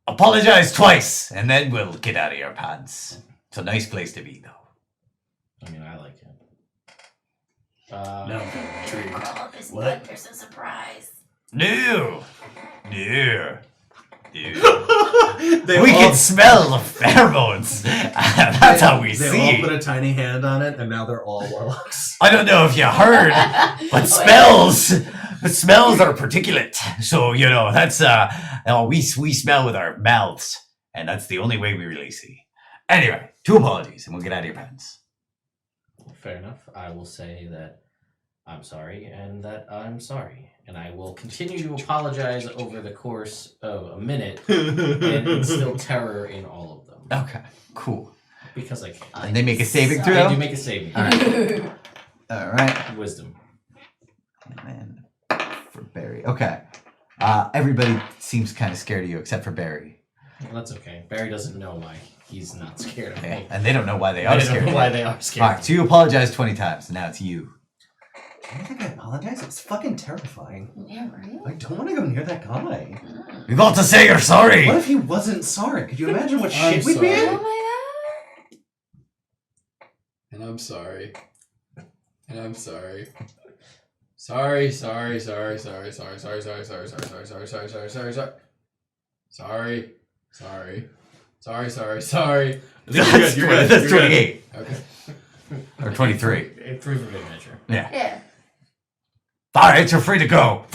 Speaker 2: Apologize twice, and then we'll get out of your pants. It's a nice place to be, though.
Speaker 1: I mean, I like it.
Speaker 5: No, intrigued.
Speaker 3: Crawl up his
Speaker 5: What?
Speaker 3: butt. There's a surprise.
Speaker 2: No. No.
Speaker 5: They
Speaker 2: We
Speaker 5: all-
Speaker 2: can smell the pheromones. That's how we
Speaker 6: They
Speaker 2: see.
Speaker 6: all put a tiny hand on it, and now they're all warlocks.
Speaker 2: I don't know if you heard, but smells are particulate. So that's we smell with our mouths, and that's the only way we really see. Anyway, 2 apologies, and we'll get out of your pants.
Speaker 1: fair enough. I will say that I'm sorry and that I'm sorry. And I will continue to apologize over the course of a minute and instill terror in all of them.
Speaker 2: Okay, cool.
Speaker 1: Because I can.
Speaker 2: And they make a saving
Speaker 1: They do
Speaker 2: throw.
Speaker 1: make a saving.
Speaker 2: All right. All right.
Speaker 1: Wisdom.
Speaker 2: And for Barry, okay. Everybody seems kind of scared of you except for Barry.
Speaker 1: Well, that's okay. Barry doesn't know why he's not scared of
Speaker 2: Okay.
Speaker 1: me.
Speaker 2: And they don't know why they
Speaker 1: I
Speaker 2: are
Speaker 1: don't
Speaker 2: scared.
Speaker 1: know
Speaker 2: of
Speaker 1: why
Speaker 2: you.
Speaker 1: they are
Speaker 2: All
Speaker 1: scared.
Speaker 2: right, so you apologize 20 times. Now it's you.
Speaker 6: I don't think I apologize. It was fucking terrifying.
Speaker 3: Yeah, right?
Speaker 6: I don't want to go near that guy.
Speaker 2: You've got to say you're sorry.
Speaker 6: What if he wasn't sorry? Could you imagine what
Speaker 4: I'm
Speaker 6: shit we'd be
Speaker 4: sorry.
Speaker 6: in?
Speaker 3: Oh my
Speaker 4: And I'm sorry. And I'm sorry. Sorry. Sorry. Sorry. Sorry. Sorry. Sorry. Sorry. Sorry. Sorry. Sorry. Sorry. Sorry. Sorry. Sorry. Sorry. Sorry. Sorry. Sorry. Sorry.
Speaker 2: That's
Speaker 5: You're good.
Speaker 2: That's
Speaker 5: You're good.
Speaker 2: 28
Speaker 4: Okay.
Speaker 2: or 23.
Speaker 1: It proved a good measure.
Speaker 2: Yeah.
Speaker 3: Yeah.
Speaker 2: All right, you're free to go.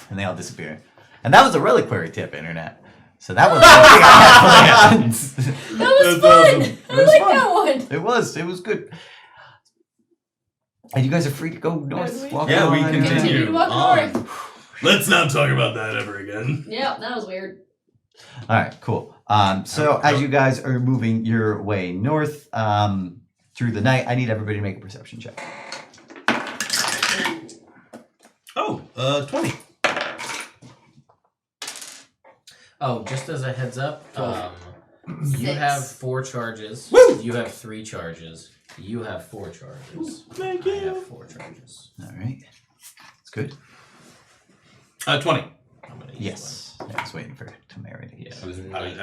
Speaker 2: And they all disappear. And that was a reliquary tip, internet. So that was
Speaker 3: That was
Speaker 5: That's
Speaker 3: fun.
Speaker 5: awesome.
Speaker 3: I like that one.
Speaker 2: It was good. And you guys are free to go north. Walk
Speaker 5: Yeah, we
Speaker 2: on.
Speaker 5: continue.
Speaker 3: Continue to walk
Speaker 5: on.
Speaker 3: north.
Speaker 5: Let's not talk about that ever again.
Speaker 3: Yeah, that was weird.
Speaker 2: All right, cool. So as you guys are moving your way north through the night, I need everybody to make a perception check.
Speaker 5: Oh, 20.
Speaker 1: Oh, just as a heads up, you
Speaker 3: 6.
Speaker 1: have 4 charges.
Speaker 5: Woo!
Speaker 1: You have 3 charges. You have 4 charges.
Speaker 5: Thank
Speaker 1: I
Speaker 5: you.
Speaker 1: have 4 charges.
Speaker 2: All right. That's good.
Speaker 5: 20.
Speaker 1: I'm gonna use
Speaker 2: Yes.
Speaker 1: one.
Speaker 2: I was waiting for temerity.
Speaker 1: Yeah.
Speaker 5: I was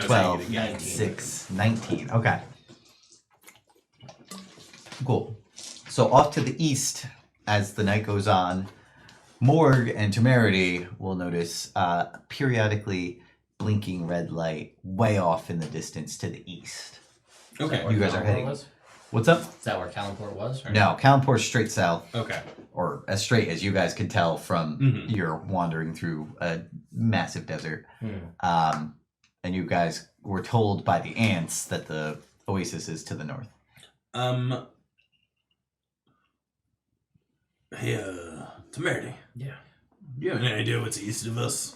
Speaker 2: 12,
Speaker 5: saying it again.
Speaker 2: 6, 19. Okay. Cool. So off to the east, as the night goes on, Morg and Temerity will notice periodically blinking red light way off in the distance to the east.
Speaker 5: Okay.
Speaker 2: You guys are heading.
Speaker 1: Was?
Speaker 2: What's up?
Speaker 1: Is that where Kalimport was? Or
Speaker 2: No, Kalimpor's straight south,
Speaker 5: Okay.
Speaker 2: or as straight as you guys can tell from
Speaker 5: Mhm.
Speaker 2: your wandering through a massive desert. And you guys were told by the ants that the oasis is to the north.
Speaker 5: Hey, Temerity.
Speaker 1: Yeah.
Speaker 5: Do you have any idea what's east of us?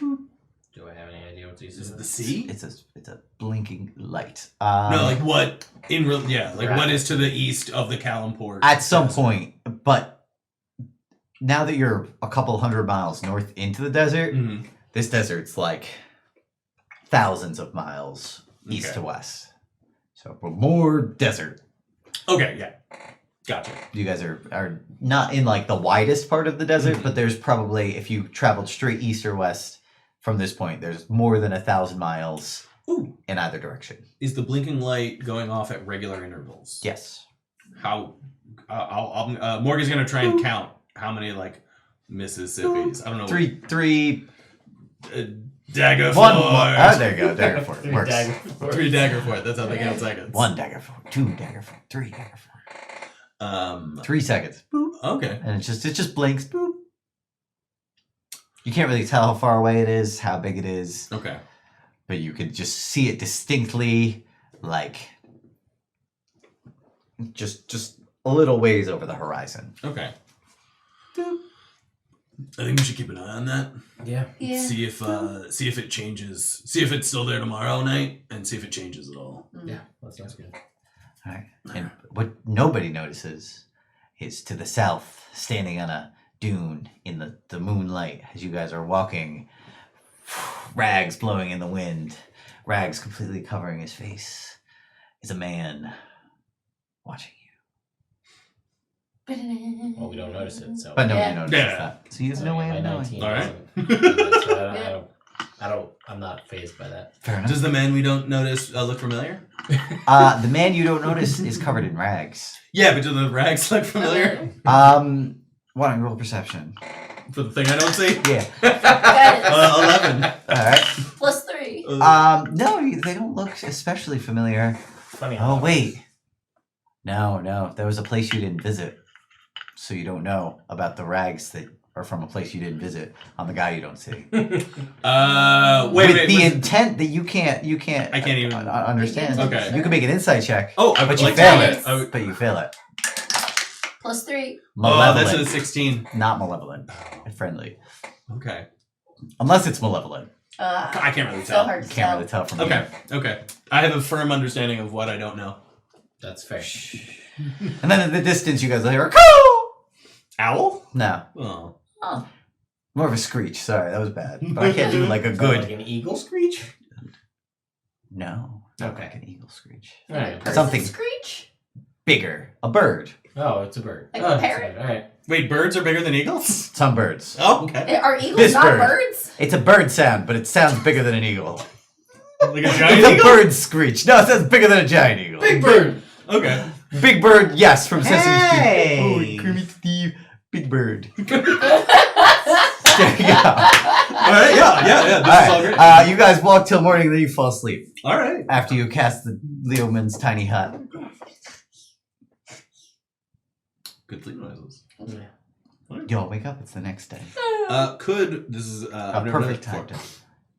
Speaker 1: Do I have any idea what's east
Speaker 5: Is
Speaker 1: of
Speaker 5: it the
Speaker 1: us?
Speaker 5: sea?
Speaker 2: It's a blinking light.
Speaker 5: No, like what in real? Yeah, like
Speaker 1: Right.
Speaker 5: what is to the east of the Kalimport?
Speaker 2: At some
Speaker 5: desert?
Speaker 2: point, but now that you're a couple hundred miles north into the desert,
Speaker 5: Mhm.
Speaker 2: this desert's like thousands of miles east
Speaker 5: Okay.
Speaker 2: to west. So we're more desert.
Speaker 5: Okay, yeah, gotcha.
Speaker 2: You guys are not in like the widest part of the desert, but there's probably, if you traveled straight east or west from this point, there's more than 1,000 miles
Speaker 5: Ooh,
Speaker 2: in either direction.
Speaker 5: is the blinking light going off at regular intervals?
Speaker 2: Yes.
Speaker 5: How? Morgan's gonna try and count how many like Mississippis. I don't know.
Speaker 2: Three,
Speaker 5: Dagger
Speaker 2: one.
Speaker 5: Fort.
Speaker 2: Oh, there you go. Dagger Fort. Works.
Speaker 5: Three Dagger Fort. That's how they count seconds.
Speaker 2: 1 dagger fort, 2 dagger fort, 3 dagger fort. 3 seconds. Boop.
Speaker 5: Okay.
Speaker 2: And it just blinks. Boop. You can't really tell how far away it is, how big it is,
Speaker 5: Okay.
Speaker 2: but you could just see it distinctly, like just a little ways over the horizon.
Speaker 5: Okay. I think we should keep an eye on that.
Speaker 1: Yeah.
Speaker 3: Yeah.
Speaker 5: See if it changes. See if it's still there tomorrow night, and see if it changes at all.
Speaker 1: Yeah. That sounds good.
Speaker 2: All right. And what nobody notices is to the south, standing on a dune in the moonlight as you guys are walking, rags blowing in the wind, rags completely covering his face, is a man watching you.
Speaker 1: Well, we don't notice it, so.
Speaker 2: But nobody
Speaker 3: Yeah.
Speaker 2: notices
Speaker 5: Yeah.
Speaker 2: that. So he has no way
Speaker 1: My
Speaker 2: of knowing.
Speaker 1: 19
Speaker 5: All right.
Speaker 1: doesn't- so I don't. I'm not phased by that.
Speaker 2: Fair enough.
Speaker 5: Does the man we don't notice look familiar?
Speaker 2: The man you don't notice is covered in rags.
Speaker 5: Yeah, but do the rags look familiar
Speaker 2: Why don't you roll perception?
Speaker 5: for the thing I don't see?
Speaker 2: Yeah.
Speaker 5: 11.
Speaker 2: All right.
Speaker 3: Plus 3.
Speaker 2: No, they don't look especially familiar.
Speaker 1: Funny.
Speaker 2: Oh, wait. No. There was a place you didn't visit. So you don't know about the rags that are from a place you didn't visit on the guy you don't see.
Speaker 5: Wait,
Speaker 2: With the
Speaker 5: was it-
Speaker 2: intent that you can't
Speaker 5: I can't even-
Speaker 2: understand.
Speaker 5: Okay.
Speaker 2: You can make an insight check,
Speaker 5: Oh, I
Speaker 2: but
Speaker 5: would
Speaker 2: you
Speaker 5: like
Speaker 2: fail
Speaker 5: to
Speaker 2: it.
Speaker 5: I would-
Speaker 2: But you fail it.
Speaker 3: Plus 3.
Speaker 5: Oh, that's
Speaker 2: Malevolent,
Speaker 5: a 16.
Speaker 2: not malevolent. Friendly.
Speaker 5: Okay.
Speaker 2: Unless it's malevolent.
Speaker 5: I can't really
Speaker 3: So
Speaker 5: tell.
Speaker 3: hard to
Speaker 2: Can't
Speaker 3: tell.
Speaker 2: really tell from
Speaker 5: Okay. Okay. I have a firm understanding of what I don't know.
Speaker 1: That's fair.
Speaker 2: here. And then in the distance, you guys hear a coo!
Speaker 5: Owl?
Speaker 2: No,
Speaker 5: Oh.
Speaker 3: Oh.
Speaker 2: more of a screech. Sorry, that was bad. But I can't do like a
Speaker 1: Like
Speaker 2: good.
Speaker 1: an eagle screech.
Speaker 2: No, not
Speaker 1: Okay.
Speaker 2: like an eagle screech.
Speaker 1: All right.
Speaker 3: Person
Speaker 2: Something-
Speaker 3: Screech?
Speaker 2: Bigger, a bird.
Speaker 1: Oh, it's a bird.
Speaker 3: Like
Speaker 1: Oh,
Speaker 3: a parrot?
Speaker 1: All right.
Speaker 5: Wait, birds are bigger than eagles?
Speaker 2: Some birds.
Speaker 5: Oh, okay.
Speaker 3: Are eagles
Speaker 2: This
Speaker 3: not
Speaker 2: bird.
Speaker 3: birds?
Speaker 2: It's a bird sound, but it sounds bigger than an eagle.
Speaker 5: Like a giant
Speaker 2: It's a
Speaker 5: eagle?
Speaker 2: bird screech. No, it sounds bigger than a giant eagle.
Speaker 5: Big bird. Okay.
Speaker 2: Big bird, yes, from Sesame
Speaker 5: Hey!
Speaker 2: Street. Oh, Kermit Steve, Big Bird.
Speaker 3: Oh,
Speaker 2: There you go.
Speaker 5: All right. Yeah. This is all great.
Speaker 2: Alright, you guys walk till morning, then you fall asleep
Speaker 5: All right.
Speaker 2: after you cast the Leoman's tiny hut.
Speaker 5: Good sleep noises.
Speaker 2: You'll wake up. It's the next day.
Speaker 5: This is
Speaker 2: A
Speaker 5: I've never done
Speaker 2: perfect
Speaker 5: it before.
Speaker 2: time to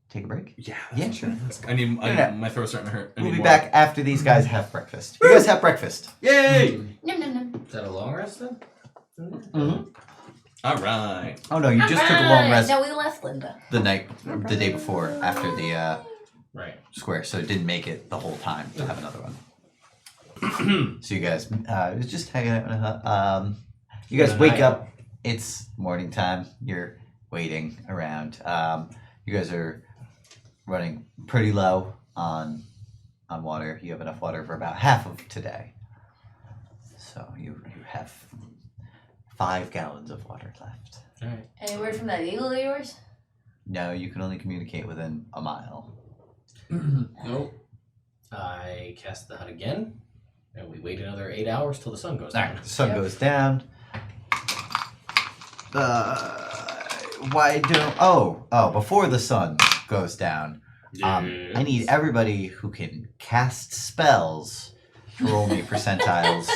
Speaker 2: take a break.
Speaker 5: Yeah.
Speaker 2: Yeah, sure.
Speaker 5: I need.
Speaker 2: Yeah.
Speaker 5: My throat's starting to hurt. I
Speaker 2: We'll
Speaker 5: need
Speaker 2: be
Speaker 5: more.
Speaker 2: back after these guys have breakfast. You guys have breakfast.
Speaker 5: Yay!
Speaker 3: Nom nom nom.
Speaker 1: Is that a long rest then?
Speaker 2: Mm-hmm.
Speaker 5: All right.
Speaker 2: Oh no, you just took a long rest
Speaker 3: No, we left Linda.
Speaker 2: the day before after the
Speaker 1: Right.
Speaker 2: square, so it didn't make it the whole time to have another one. So you guys was just hanging out in a hut. You guys
Speaker 1: Good
Speaker 2: wake
Speaker 1: night.
Speaker 2: up. It's morning time. You're waiting around. You guys are running pretty low on water. You have enough water for about half of today. So you have 5 gallons of water left.
Speaker 1: All right.
Speaker 3: Any word from that eagle of yours?
Speaker 2: No, you can only communicate within a mile.
Speaker 4: Nope.
Speaker 1: I cast the hut again, and we wait another 8 hours till the sun goes
Speaker 2: All
Speaker 1: down.
Speaker 2: right, the sun goes down. Why don't... Oh, before the sun goes down, I need everybody who can cast spells to roll me percentiles.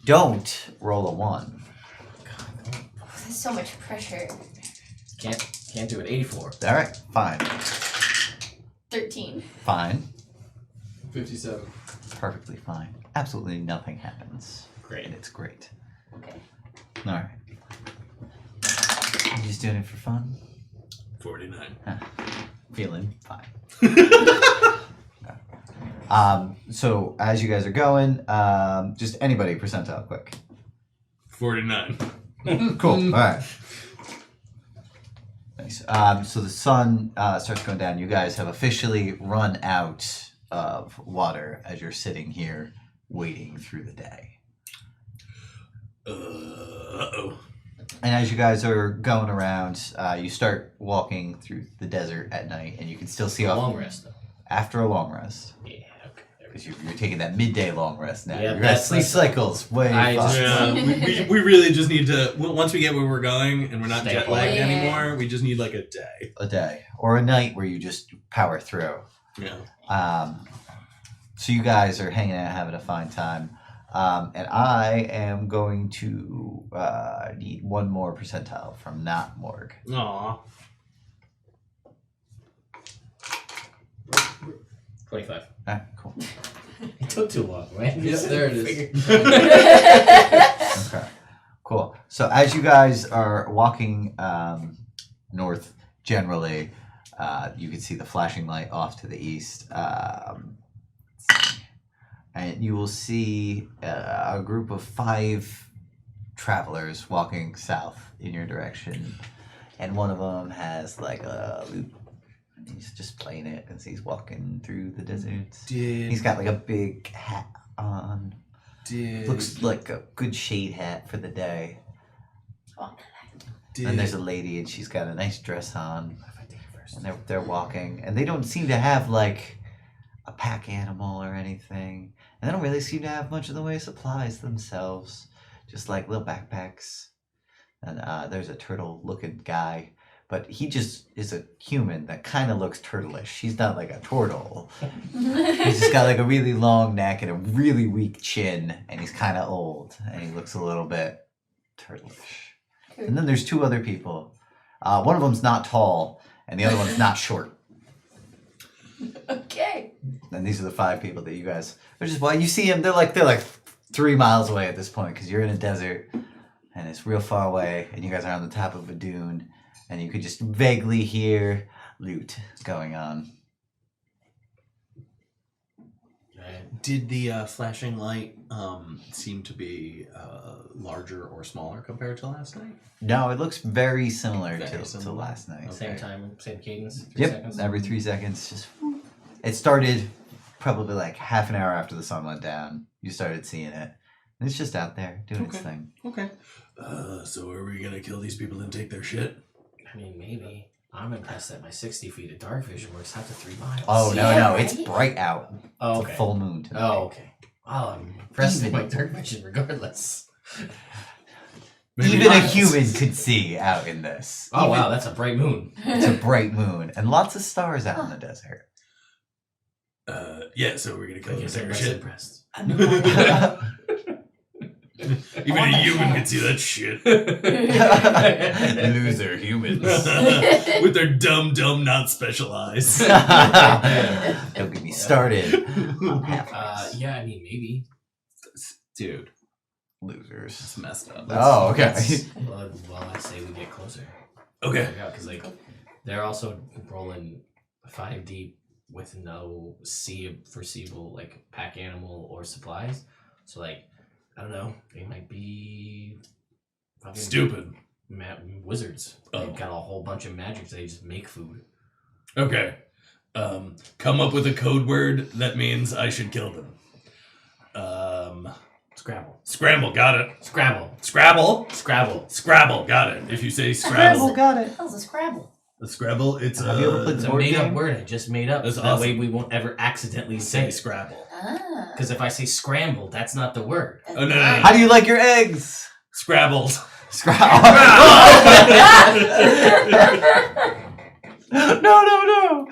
Speaker 2: Don't roll a 1.
Speaker 3: There's so much pressure.
Speaker 1: Can't do it. 84.
Speaker 2: All right, fine.
Speaker 3: 13.
Speaker 2: Fine.
Speaker 4: 57.
Speaker 2: Perfectly fine. Absolutely nothing happens.
Speaker 1: Great.
Speaker 2: And it's great.
Speaker 3: Okay.
Speaker 2: All right. You just doing it for fun?
Speaker 5: 49.
Speaker 2: Feeling fine. So as you guys are going, just anybody percentile quick.
Speaker 5: 49.
Speaker 2: Cool. All right. Nice. So the sun starts going down. You guys have officially run out of water as you're sitting here waiting through the day.
Speaker 5: Uh-oh.
Speaker 2: And as you guys are going around, you start walking through the desert at night, and you can still see
Speaker 1: A
Speaker 2: off
Speaker 1: long rest, though.
Speaker 2: after a long rest.
Speaker 1: Yeah, okay. There we
Speaker 2: Because
Speaker 1: go.
Speaker 2: you're taking that midday long rest now.
Speaker 1: Yeah,
Speaker 2: Your
Speaker 1: that's-
Speaker 2: sleep cycles way
Speaker 1: I
Speaker 2: fucked.
Speaker 1: just-
Speaker 5: We really just need to, once we get where we're going and we're not
Speaker 1: Stay
Speaker 5: jet lagged
Speaker 3: awake.
Speaker 5: anymore, we just need like a day.
Speaker 2: A day or a night where you just power through.
Speaker 5: Yeah.
Speaker 2: So you guys are hanging out, having a fine time. And I am going to need 1 more percentile from not Morg.
Speaker 5: Aw.
Speaker 1: 25.
Speaker 2: Ah, cool.
Speaker 1: It took too long, man.
Speaker 4: Yep, there it is.
Speaker 2: Okay, cool. So as you guys are walking north, generally, you can see the flashing light off to the east. And you will see a group of 5 travelers walking south in your direction. And one of them has like a lute. And he's just playing it as he's walking through the desert. He's got like a big hat on. Looks like a good shade hat for the day. And there's a lady and she's got a nice dress on. And they're walking. And they don't seem to have like a pack animal or anything. And they don't really seem to have much in the way of supplies themselves. Just like little backpacks. And there's a turtle looking guy. But he just is a human that kind of looks turtleish. He's not like a turtle. He's just got like a really long neck and a really weak chin. And he's kind of old. And he looks a little bit turtleish. And then there's 2 other people. One of them's not tall. And the other one's not short.
Speaker 3: Okay.
Speaker 2: And these are the 5 people that you guys, which is why you see them. They're like 3 miles away at this point because you're in a desert and it's real far away, and you guys are on the top of a dune, and you could just vaguely hear loot going on.
Speaker 5: Did the flashing light seem to be larger or smaller compared to last night?
Speaker 2: No, it looks very similar
Speaker 5: Very
Speaker 2: to
Speaker 5: similar.
Speaker 2: last night.
Speaker 1: Same time, same cadence. 3
Speaker 2: Yep,
Speaker 1: seconds.
Speaker 2: every 3 seconds. Just it started probably like half an hour after the sun went down. You started seeing it. And it's just out there doing its
Speaker 5: Okay.
Speaker 2: thing.
Speaker 5: Okay. So are we gonna kill these people and take their shit?
Speaker 1: I mean, maybe. I'm impressed that my 60 feet of dark vision works out to 3 miles.
Speaker 2: Oh, no,
Speaker 3: Yeah,
Speaker 2: no, it's
Speaker 3: right?
Speaker 2: bright out.
Speaker 1: Oh,
Speaker 2: It's
Speaker 1: okay.
Speaker 2: a full moon tonight.
Speaker 1: Oh, okay. Oh, I'm impressed with my dark vision regardless.
Speaker 2: Even a human could see out in this.
Speaker 1: Oh,
Speaker 2: Even-
Speaker 1: wow, that's a bright moon.
Speaker 2: It's a bright moon and lots of stars out in the desert.
Speaker 5: Yeah, so we're gonna
Speaker 1: I
Speaker 5: kill them and
Speaker 1: guess
Speaker 5: take
Speaker 1: I'm
Speaker 5: their
Speaker 1: less
Speaker 5: shit.
Speaker 1: impressed.
Speaker 5: Even a human can see that shit.
Speaker 2: Loser humans.
Speaker 5: With their dumb, not special eyes.
Speaker 2: Don't get me started. on half-lives.
Speaker 1: Yeah, I mean, maybe.
Speaker 5: Dude,
Speaker 2: Losers.
Speaker 5: it's messed up.
Speaker 2: Oh, okay.
Speaker 1: Well, I say we get closer.
Speaker 5: Okay.
Speaker 1: Because, like, they're also rolling 5 deep with no foreseeable, like, pack animal or supplies. So, like, I don't know. They might be fucking
Speaker 5: Stupid.
Speaker 1: Wizards.
Speaker 5: Oh.
Speaker 1: They've got a whole bunch of magic. They just make food.
Speaker 5: Okay. Come up with a code word that means I should kill them.
Speaker 1: Scrabble.
Speaker 5: Scramble, got it.
Speaker 1: Scrabble.
Speaker 5: Scrabble.
Speaker 1: Scrabble.
Speaker 5: Scrabble, got it. If you say Scrabble.
Speaker 2: got it.
Speaker 3: How's a Scrabble?
Speaker 5: The Scrabble. It's
Speaker 2: Have you ever played
Speaker 1: It's
Speaker 2: the
Speaker 1: a
Speaker 2: board
Speaker 1: made up
Speaker 2: game?
Speaker 1: word I just made up.
Speaker 5: That's
Speaker 1: So that way
Speaker 5: awesome.
Speaker 1: we won't ever accidentally say
Speaker 5: Scrabble.
Speaker 3: Ah.
Speaker 1: Because if I say scramble, that's not the word.
Speaker 3: That's
Speaker 5: Oh, no, no,
Speaker 3: nice.
Speaker 2: How do you like your eggs?
Speaker 5: Scrabbled.
Speaker 2: Scrabble. No.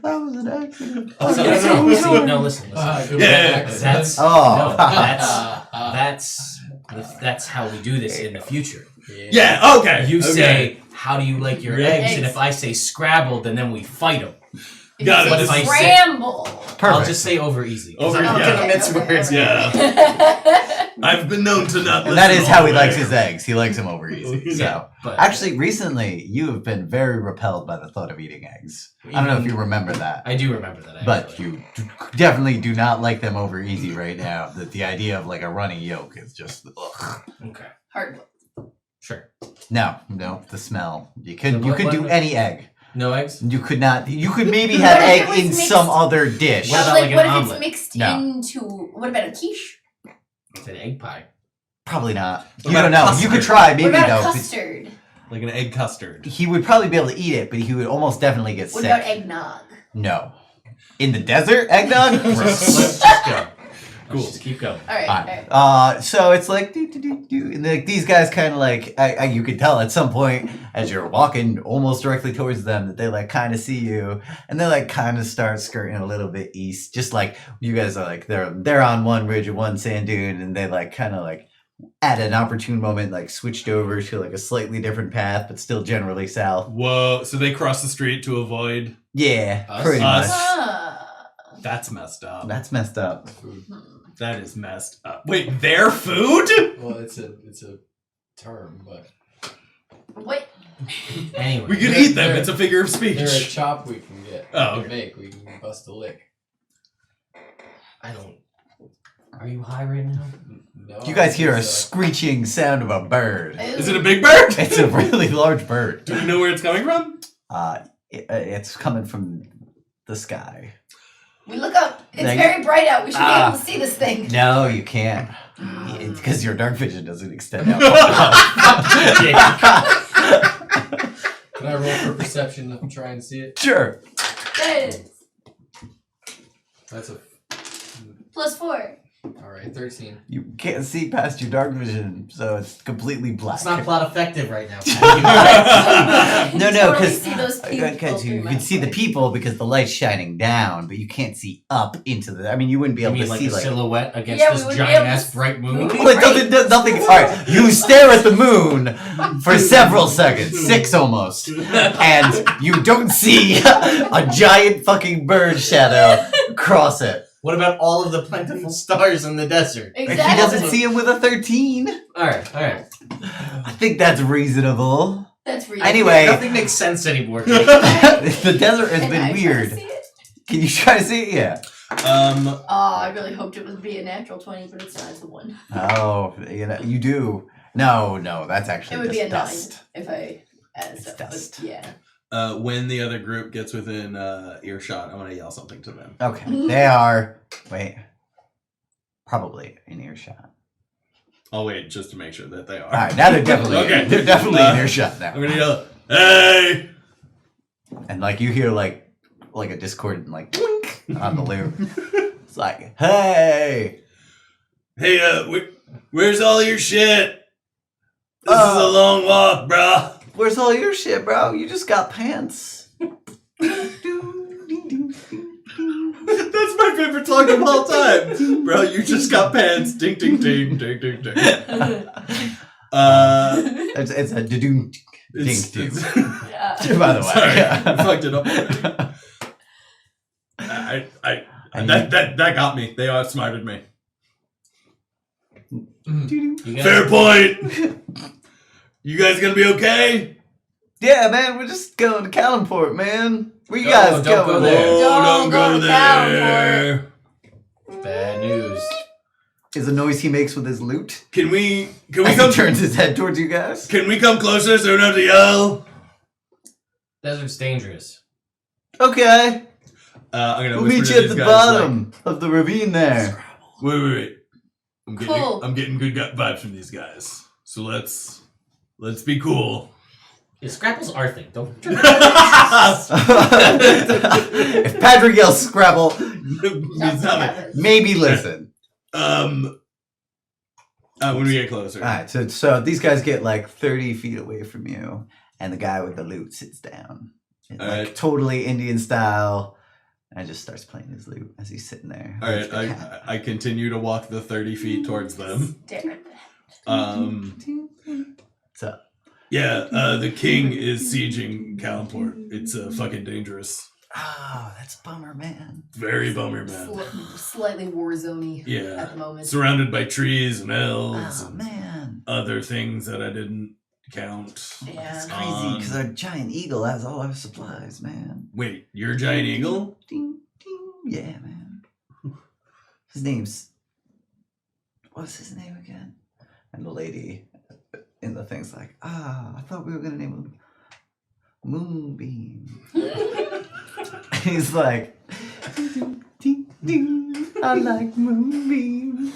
Speaker 2: That was an accident.
Speaker 1: Oh,
Speaker 4: So-
Speaker 1: no,
Speaker 4: so-
Speaker 1: no,
Speaker 4: so-
Speaker 1: see, no, listen.
Speaker 4: Good
Speaker 5: Yeah,
Speaker 4: back.
Speaker 1: That's
Speaker 2: Oh.
Speaker 1: no, that's how we do this in the future.
Speaker 5: Yeah. Okay.
Speaker 1: You
Speaker 5: okay.
Speaker 1: say, "How do you like your
Speaker 5: Your
Speaker 1: eggs?" And
Speaker 3: eggs.
Speaker 1: if I say scrabbled, and then we fight them.
Speaker 3: If
Speaker 5: Got
Speaker 3: you
Speaker 5: it.
Speaker 3: say
Speaker 1: If I say-
Speaker 3: scramble.
Speaker 2: Perfect.
Speaker 1: I'll just say over easy. 'Cause
Speaker 5: Over-
Speaker 1: I'm not
Speaker 5: yeah.
Speaker 1: gonna mince words.
Speaker 5: Yeah. I've been known to not.
Speaker 2: And that
Speaker 5: listen
Speaker 2: is how
Speaker 5: all
Speaker 2: he
Speaker 5: the
Speaker 2: likes
Speaker 5: way.
Speaker 2: his eggs. He likes them over easy. So,
Speaker 1: Yeah, but
Speaker 2: actually, recently you have been very repelled by the thought of eating eggs. I don't know if you remember that,
Speaker 1: I do remember that.
Speaker 2: but
Speaker 1: Actually.
Speaker 2: you definitely do not like them over easy right now. That the idea of like a runny yolk is just ugh.
Speaker 1: Okay,
Speaker 3: Hard.
Speaker 1: sure.
Speaker 2: No, the smell. You could
Speaker 1: So
Speaker 2: you could
Speaker 1: what-
Speaker 2: do any egg.
Speaker 1: No eggs.
Speaker 2: You could not. You could maybe
Speaker 3: What
Speaker 2: have
Speaker 3: if it
Speaker 2: egg
Speaker 3: was
Speaker 2: in
Speaker 3: mixed-
Speaker 2: some other dish.
Speaker 1: What about
Speaker 3: like,
Speaker 1: like
Speaker 3: what
Speaker 1: an
Speaker 3: if
Speaker 1: omelet?
Speaker 3: it's mixed
Speaker 2: No.
Speaker 3: into? What about a quiche?
Speaker 1: It's an egg pie.
Speaker 2: Probably not.
Speaker 5: What
Speaker 2: You
Speaker 5: about
Speaker 2: don't know. You
Speaker 5: custard?
Speaker 2: could try. Maybe
Speaker 3: what about
Speaker 2: though.
Speaker 3: a
Speaker 2: but
Speaker 3: custard?
Speaker 5: Like an egg custard.
Speaker 2: He would probably be able to eat it, but he would almost definitely get
Speaker 3: What
Speaker 2: sick.
Speaker 3: about eggnog?
Speaker 2: No. In the desert, eggnog.
Speaker 1: Let's just go.
Speaker 5: Cool.
Speaker 1: Let's just keep going.
Speaker 3: All right.
Speaker 2: Alright.
Speaker 3: All right.
Speaker 2: So it's like, and like these guys kind of like, you could tell at some point as you're walking almost directly towards them that they like kind of see you, and they like kind of start skirting a little bit east, just like you guys are like they're on one ridge of one sand dune, and they like kind of like at an opportune moment like switched over to like a slightly different path, but still generally south.
Speaker 5: Whoa! So they cross the street to avoid.
Speaker 2: Yeah,
Speaker 1: Us?
Speaker 2: pretty
Speaker 5: Us.
Speaker 2: much.
Speaker 3: Ah.
Speaker 5: That's messed up.
Speaker 2: That's messed up.
Speaker 5: That is messed up. Wait, their food?
Speaker 4: Well, it's a term, but
Speaker 3: What?
Speaker 1: Anyway,
Speaker 5: We can
Speaker 4: They're-
Speaker 5: eat them.
Speaker 4: they're-
Speaker 5: It's a figure of
Speaker 4: they're a
Speaker 5: speech.
Speaker 4: chop we can get.
Speaker 5: Oh,
Speaker 4: We can make. We can bust a lick.
Speaker 1: I don't. Are you high right now?
Speaker 4: No.
Speaker 2: You guys hear a
Speaker 4: it's,
Speaker 2: screeching sound of a bird.
Speaker 5: Is it a big bird?
Speaker 2: It's a really large bird.
Speaker 5: Do we know where it's coming from?
Speaker 2: It's coming from the sky.
Speaker 3: We look up. It's
Speaker 2: Now you-
Speaker 3: very bright out. We should be
Speaker 2: Ah.
Speaker 3: able to see this thing.
Speaker 2: No, you can't. Because your dark vision doesn't extend out.
Speaker 4: Can I roll for perception and try and see it?
Speaker 2: Sure.
Speaker 3: Good.
Speaker 4: That's a
Speaker 3: +4.
Speaker 4: all right. 13.
Speaker 2: You can't see past your dark vision, so it's completely black.
Speaker 1: It's not plot effective right now.
Speaker 2: No,
Speaker 3: Totally
Speaker 2: because
Speaker 3: see those people
Speaker 2: you
Speaker 3: through
Speaker 2: can see the
Speaker 3: my
Speaker 2: people because the light's shining down, but you can't see up into the. I mean, you wouldn't be
Speaker 1: You
Speaker 2: able
Speaker 1: mean
Speaker 2: to
Speaker 1: like
Speaker 2: see
Speaker 1: a
Speaker 2: like.
Speaker 1: silhouette against
Speaker 3: Yeah, we
Speaker 1: this
Speaker 3: wouldn't be
Speaker 1: giant
Speaker 3: able
Speaker 1: ass
Speaker 3: to-
Speaker 2: Well,
Speaker 1: bright moon?
Speaker 2: it does nothing. All right, you stare at the moon for several seconds, 6 almost, and you don't see a giant fucking bird shadow cross it.
Speaker 1: What about all of the plentiful stars in the desert?
Speaker 3: Exactly.
Speaker 2: He doesn't see him with a 13.
Speaker 1: All right.
Speaker 2: I think that's reasonable.
Speaker 3: That's real.
Speaker 2: Anyway,
Speaker 1: Nothing makes sense anymore. Jake.
Speaker 2: the desert has
Speaker 3: Can I
Speaker 2: been
Speaker 3: try to
Speaker 2: weird.
Speaker 3: see it?
Speaker 2: Can you try to see it? Yeah.
Speaker 3: Oh, I really hoped it would be a natural 20, but it's not. It's a 1.
Speaker 2: Oh, you do. No, that's
Speaker 3: It
Speaker 2: actually
Speaker 3: would
Speaker 2: just
Speaker 3: be a 9
Speaker 2: dust.
Speaker 3: if I added
Speaker 2: It's
Speaker 3: stuff.
Speaker 2: dust.
Speaker 3: But yeah.
Speaker 5: When the other group gets within earshot, I want to yell something to them.
Speaker 2: Okay, they are. Wait. Probably in earshot.
Speaker 5: I'll wait just to make sure that they are.
Speaker 2: All right, now they're definitely.
Speaker 5: Okay.
Speaker 2: They're definitely in earshot now.
Speaker 5: I'm gonna yell, "Hey!"
Speaker 2: And like you hear like a discordant like twink on the loop. It's like, hey.
Speaker 5: Hey, where's all your shit? This is a long walk, bro.
Speaker 2: Where's all your shit, bro? You just got pants.
Speaker 5: That's my favorite song of all time. Bro, you just got pants. Ding, ding, ding, ding, ding, ding.
Speaker 2: It's a da-doom.
Speaker 5: It's,
Speaker 2: Ding,
Speaker 5: it's,
Speaker 3: Yeah.
Speaker 2: By the way,
Speaker 5: sorry,
Speaker 2: yeah.
Speaker 5: I fucked it up. That got me. They outsmarted me.
Speaker 1: You guys-
Speaker 5: Fair point. You guys gonna be okay?
Speaker 2: Yeah, man, we're just going to Calimport, man. Where you
Speaker 1: No,
Speaker 2: guys
Speaker 1: don't
Speaker 2: going
Speaker 1: go there.
Speaker 5: Oh,
Speaker 3: Don't go to
Speaker 5: there.
Speaker 1: Bad news.
Speaker 2: Is the noise he makes with his loot?
Speaker 5: Can we
Speaker 2: As he
Speaker 5: come?
Speaker 2: turns his head towards you guys.
Speaker 5: Can we come closer so we don't have to yell?
Speaker 1: Desert's dangerous.
Speaker 2: Okay,
Speaker 5: I'm gonna
Speaker 2: we'll
Speaker 5: whisper
Speaker 2: meet
Speaker 5: to
Speaker 2: you at
Speaker 5: these
Speaker 2: the
Speaker 5: guys,
Speaker 2: bottom of the ravine there.
Speaker 5: Like, wait.
Speaker 3: Cool.
Speaker 5: I'm getting good gut vibes from these guys. So let's be cool.
Speaker 1: Yeah, Scrabble's our thing. Don't.
Speaker 2: If Padraig yells Scrabble, maybe listen.
Speaker 5: When we get closer.
Speaker 2: All right, so these guys get like 30 feet away from you, and the guy with the lute sits down, like
Speaker 5: right.
Speaker 2: totally Indian style, and just starts playing his lute as he's sitting there.
Speaker 5: All right, I continue to walk the 30 feet towards them.
Speaker 3: Stare.
Speaker 2: What's up?
Speaker 5: Yeah, the king is sieging Kalimport. It's fucking dangerous.
Speaker 2: Oh, that's a bummer, man.
Speaker 5: Very bummer, man.
Speaker 3: Slightly war-zoney
Speaker 5: Yeah.
Speaker 3: at the moment.
Speaker 5: Surrounded by trees and elves
Speaker 2: Oh,
Speaker 5: and
Speaker 2: man.
Speaker 5: other things that I didn't count.
Speaker 3: Yeah.
Speaker 2: It's crazy, because our giant eagle has all our supplies, man.
Speaker 5: Wait, you're a giant eagle?
Speaker 2: Ding, ding. Yeah, man. His name's... What's his name again? And the lady in the thing's like, I thought we were going to name him Moonbeam. He's like, ding, ding, ding, I like Moonbeam.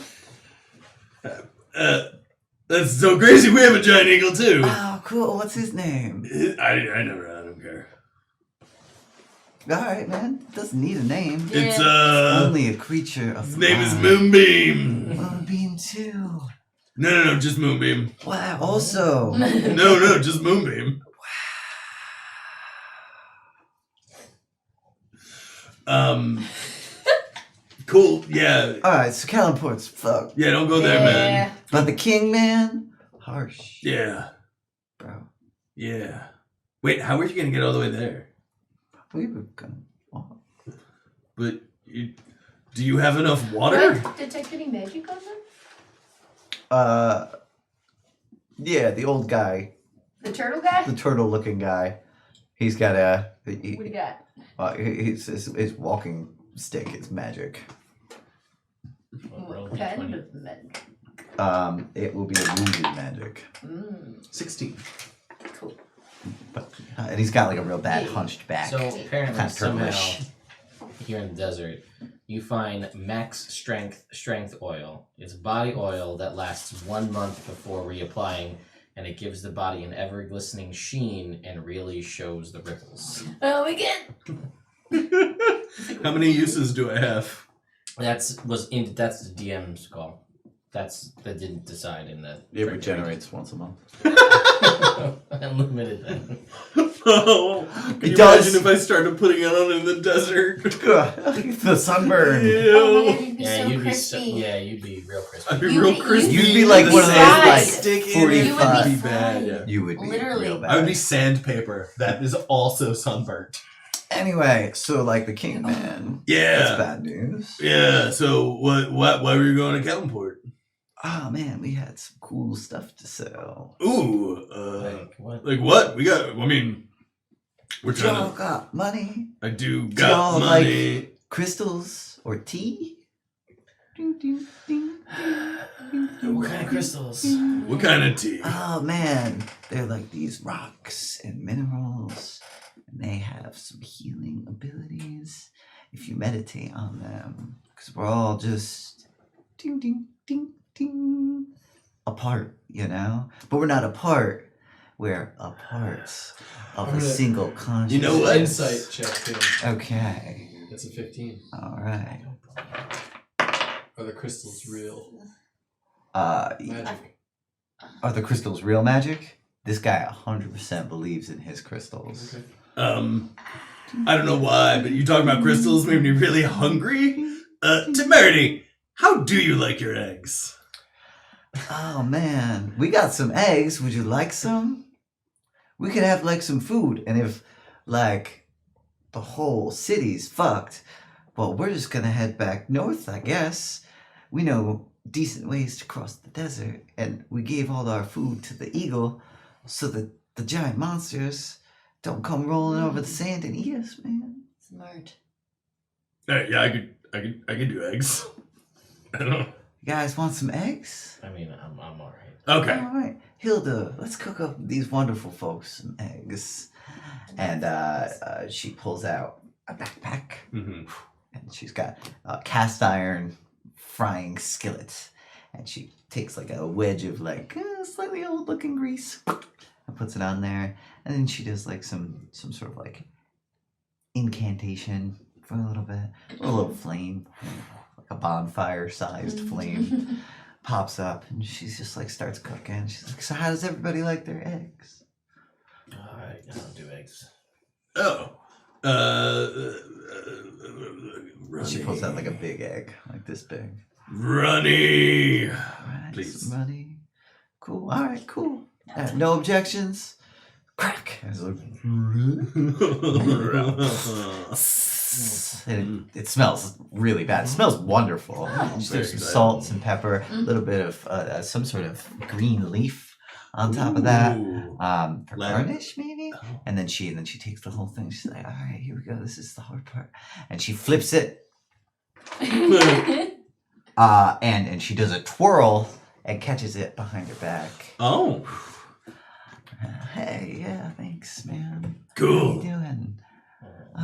Speaker 5: That's so crazy. We have a giant eagle too.
Speaker 2: Oh, cool. What's his name?
Speaker 5: I don't care.
Speaker 2: All right, man. Doesn't need a name.
Speaker 3: Yeah.
Speaker 5: It's
Speaker 2: Only a creature of
Speaker 5: his
Speaker 2: the
Speaker 5: name is
Speaker 2: wild.
Speaker 5: Moonbeam.
Speaker 2: Moonbeam too.
Speaker 5: No, just Moonbeam.
Speaker 2: Wow. Also,
Speaker 5: No, just Moonbeam. Cool. Yeah.
Speaker 2: all right. So Kalimport's fucked,
Speaker 5: Yeah. Don't go there, man.
Speaker 2: but the king, man, harsh,
Speaker 5: Yeah.
Speaker 2: bro.
Speaker 5: Yeah. Wait, how are you gonna get all the way there?
Speaker 2: We were gonna walk.
Speaker 5: But do you have enough water?
Speaker 3: Detect any magic on them?
Speaker 2: Yeah, the old guy,
Speaker 3: The turtle guy?
Speaker 2: the turtle-looking guy. He's got
Speaker 3: What do you got?
Speaker 2: his walking stick is magic.
Speaker 1: Roll
Speaker 3: What kind
Speaker 1: D20.
Speaker 3: of magic?
Speaker 2: It will be a wounded magic.
Speaker 6: 16.
Speaker 3: Cool.
Speaker 2: But, and he's got like a real bad hunched back.
Speaker 1: So apparently,
Speaker 2: Kind of
Speaker 1: somehow,
Speaker 2: turtleish.
Speaker 1: here in the desert, you find max strength oil. It's body oil that lasts 1 month before reapplying, and it gives the body an ever glistening sheen and really shows the ripples.
Speaker 3: Oh, we get.
Speaker 5: How many uses do I have?
Speaker 1: That's the DM's call. That didn't decide in the.
Speaker 2: It regenerates once a month.
Speaker 1: Unlimited then.
Speaker 5: Oh, can you
Speaker 2: does.
Speaker 5: imagine if I started putting it on in the desert?
Speaker 2: The sunburn.
Speaker 3: Oh my god,
Speaker 5: Ew.
Speaker 3: you'd be
Speaker 1: Yeah,
Speaker 3: so
Speaker 1: you'd
Speaker 3: crispy.
Speaker 1: you'd be real crispy.
Speaker 5: I'd be
Speaker 3: You
Speaker 5: real
Speaker 3: would-
Speaker 5: crispy.
Speaker 2: You'd be like
Speaker 5: The
Speaker 2: one of those
Speaker 3: fried.
Speaker 2: like
Speaker 5: stick in it.
Speaker 2: 45.
Speaker 3: You would
Speaker 5: Be
Speaker 3: be
Speaker 5: bad.
Speaker 3: fried.
Speaker 5: Yeah.
Speaker 2: You would be
Speaker 3: Literally.
Speaker 2: real bad.
Speaker 6: I would be sandpaper. That is also sunburnt.
Speaker 2: Anyway, so like the king man. That's
Speaker 5: Yeah.
Speaker 2: bad news.
Speaker 5: Yeah. So why were you going to Kalimport?
Speaker 2: Oh man, we had some cool stuff to sell.
Speaker 5: Ooh.
Speaker 1: Like what?
Speaker 5: Like what? We got. I mean, we're trying
Speaker 2: Y'all
Speaker 5: to.
Speaker 2: got money?
Speaker 5: I do
Speaker 2: Y'all
Speaker 5: got money.
Speaker 2: like crystals or tea? Ding, ding, ding, ding, ding, ding.
Speaker 1: What kind of crystals?
Speaker 5: What kind of tea?
Speaker 2: Oh man, they're like these rocks and minerals, and they have some healing abilities if you meditate on them. Because we're all just ding, ding, ding, ding, apart, you know? But we're not apart. We're a part of
Speaker 4: I'm
Speaker 2: a
Speaker 4: gonna-
Speaker 2: single consciousness.
Speaker 5: You know what?
Speaker 4: Insight check too.
Speaker 2: Okay.
Speaker 4: That's a 15.
Speaker 2: All right.
Speaker 4: Are the crystals real?
Speaker 2: Magic. Are the crystals real magic? This guy 100% believes in his crystals.
Speaker 4: Okay.
Speaker 5: I don't know why, but you talking about crystals made me really hungry. Temerity, how do you like your eggs?
Speaker 2: Oh man, we got some eggs. Would you like some? We could have like some food, and if like the whole city's fucked, well, we're just gonna head back north, I guess. We know decent ways to cross the desert, and we gave all our food to the eagle so that the giant monsters don't come rolling over the sand and eat us, man.
Speaker 3: Smart.
Speaker 5: Yeah, I could do eggs. I don't know.
Speaker 2: You guys want some eggs?
Speaker 1: I mean, I'm alright.
Speaker 5: Okay.
Speaker 2: All right, Hilda, let's cook up these wonderful folks some eggs. And she pulls out a backpack,
Speaker 5: Mm-hmm.
Speaker 2: and she's got a cast iron frying skillet, and she takes like a wedge of like slightly old looking grease, and puts it on there, and then she does like some sort of like incantation for a little bit. A little flame, like a bonfire-sized flame, pops up, and she's just like starts cooking. She's like, "So how does everybody like their eggs?"
Speaker 1: I don't do eggs.
Speaker 5: Oh.
Speaker 2: She pulls out like a big egg, like this big.
Speaker 5: Runny.
Speaker 2: Right,
Speaker 5: Please.
Speaker 2: Money. Cool. All right. Cool. No objections. Crack. And it smells really bad. It smells wonderful. She
Speaker 5: very
Speaker 2: throws some
Speaker 5: exciting.
Speaker 2: salt, some pepper, a little bit of some sort of green leaf on top of that.
Speaker 5: Ooh.
Speaker 2: For
Speaker 5: Lemon.
Speaker 2: garnish maybe.
Speaker 5: Oh.
Speaker 2: And then she takes the whole thing. She's like, all right, here we go. This is the hard part. And she flips it. And she does a twirl and catches it behind her back.
Speaker 5: Oh.
Speaker 2: Hey, yeah, thanks, man.
Speaker 5: Cool.
Speaker 2: What are you doing?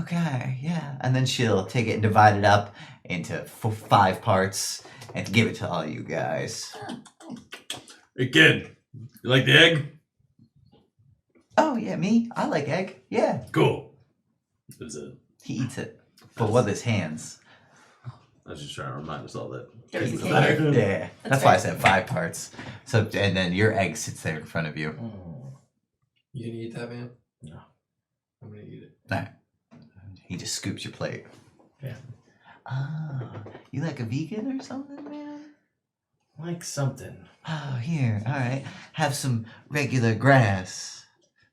Speaker 2: Okay, yeah. And then she'll take it and divide it up into 5 parts and give it to all you guys.
Speaker 5: Hey, kid. You like the egg?
Speaker 2: Oh, yeah, me? I like egg. Yeah.
Speaker 5: Cool. That's it.
Speaker 2: He eats it, but with his hands.
Speaker 5: I was just trying to remind us all that.
Speaker 3: Give us
Speaker 2: He
Speaker 3: a
Speaker 2: eats
Speaker 3: cake.
Speaker 2: it. Yeah. That's why I said 5 parts. So, and then your egg sits there in front of you.
Speaker 4: You gonna eat that, man?
Speaker 1: No.
Speaker 4: I'm gonna eat it.
Speaker 2: He just scoops your plate.
Speaker 1: Yeah.
Speaker 2: Oh, you like a vegan or something, man?
Speaker 1: Like something.
Speaker 2: Oh, here. All right. Have some regular grass.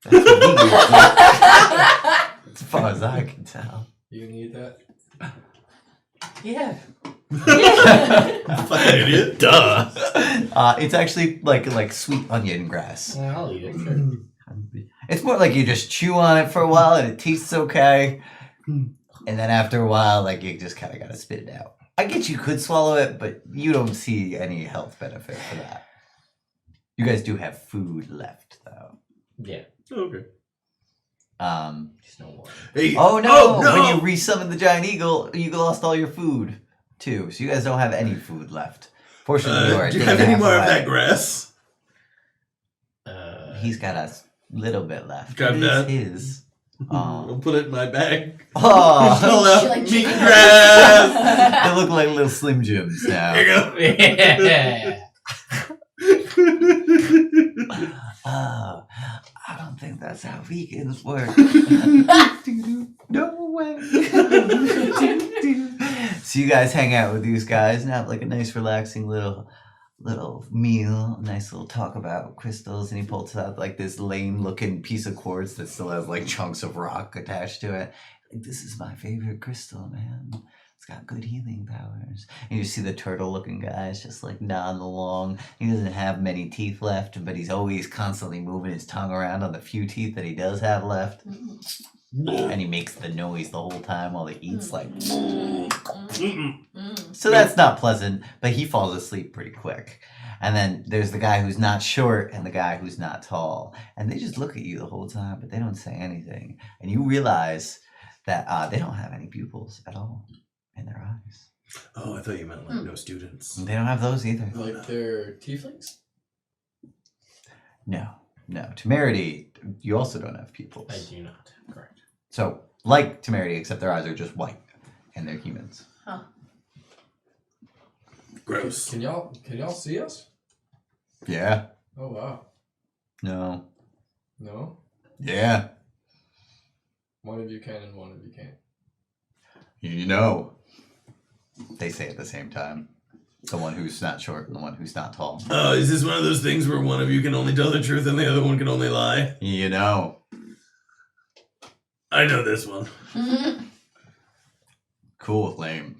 Speaker 2: That's what vegans do, as far as I can tell.
Speaker 4: You gonna eat that?
Speaker 1: Yeah.
Speaker 5: Fucking idiot. Duh.
Speaker 2: It's actually like sweet onion grass.
Speaker 1: Yeah, I'll eat it. Sure.
Speaker 2: It's more like you just chew on it for a while and it tastes okay. And then after a while, like you just kind of got to spit it out. I get you could swallow it, but you don't see any health benefit for that. You guys do have food left, though.
Speaker 1: Yeah.
Speaker 5: Okay.
Speaker 1: Just no water.
Speaker 5: Hey.
Speaker 2: Oh no!
Speaker 5: Oh, no!
Speaker 2: When you resummoned the giant eagle, you lost all your food too. So you guys don't have any food left. Fortunately, you are.
Speaker 5: Do you have any more of that grass?
Speaker 2: He's got a little bit left.
Speaker 5: Grab
Speaker 2: It is
Speaker 5: that.
Speaker 2: his.
Speaker 5: I'll put it in my bag.
Speaker 2: Oh,
Speaker 5: Pull
Speaker 3: She
Speaker 5: out
Speaker 3: like
Speaker 5: meat
Speaker 3: chicken.
Speaker 5: grass.
Speaker 2: they look like little Slim Jims now.
Speaker 5: Here you go.
Speaker 1: Yeah.
Speaker 2: Oh, I don't think that's how vegans work. No way. So you guys hang out with these guys and have like a nice relaxing little meal, nice little talk about crystals, and he pulls out like this lame looking piece of quartz that still has like chunks of rock attached to it. Like, this is my favorite crystal, man. It's got good healing powers. And you see the turtle looking guys just like nodding along. He doesn't have many teeth left, but he's always constantly moving his tongue around on the few teeth that he does have left. And he makes the noise the whole time while he eats, like. So that's not pleasant, but he falls asleep pretty quick. And then there's the guy who's not short and the guy who's not tall. And they just look at you the whole time, but they don't say anything. And you realize that they don't have any pupils at all in their eyes.
Speaker 5: Oh, I thought you meant like no students.
Speaker 2: They don't have those either.
Speaker 4: Like they're tieflings?
Speaker 2: No. Temerity, you also don't have pupils.
Speaker 1: I do not. Correct.
Speaker 2: So, like Temerity, except their eyes are just white. And they're humans.
Speaker 5: Gross.
Speaker 4: Can y'all see us?
Speaker 2: Yeah.
Speaker 4: Oh wow.
Speaker 2: No.
Speaker 4: No?
Speaker 2: Yeah.
Speaker 4: One of you can and one of you can't.
Speaker 2: You know. They say at the same time. The one who's not short and the one who's not tall.
Speaker 5: Oh, is this one of those things where one of you can only tell the truth and the other one can only lie?
Speaker 2: You know.
Speaker 5: I know this one.
Speaker 2: Cool, lame.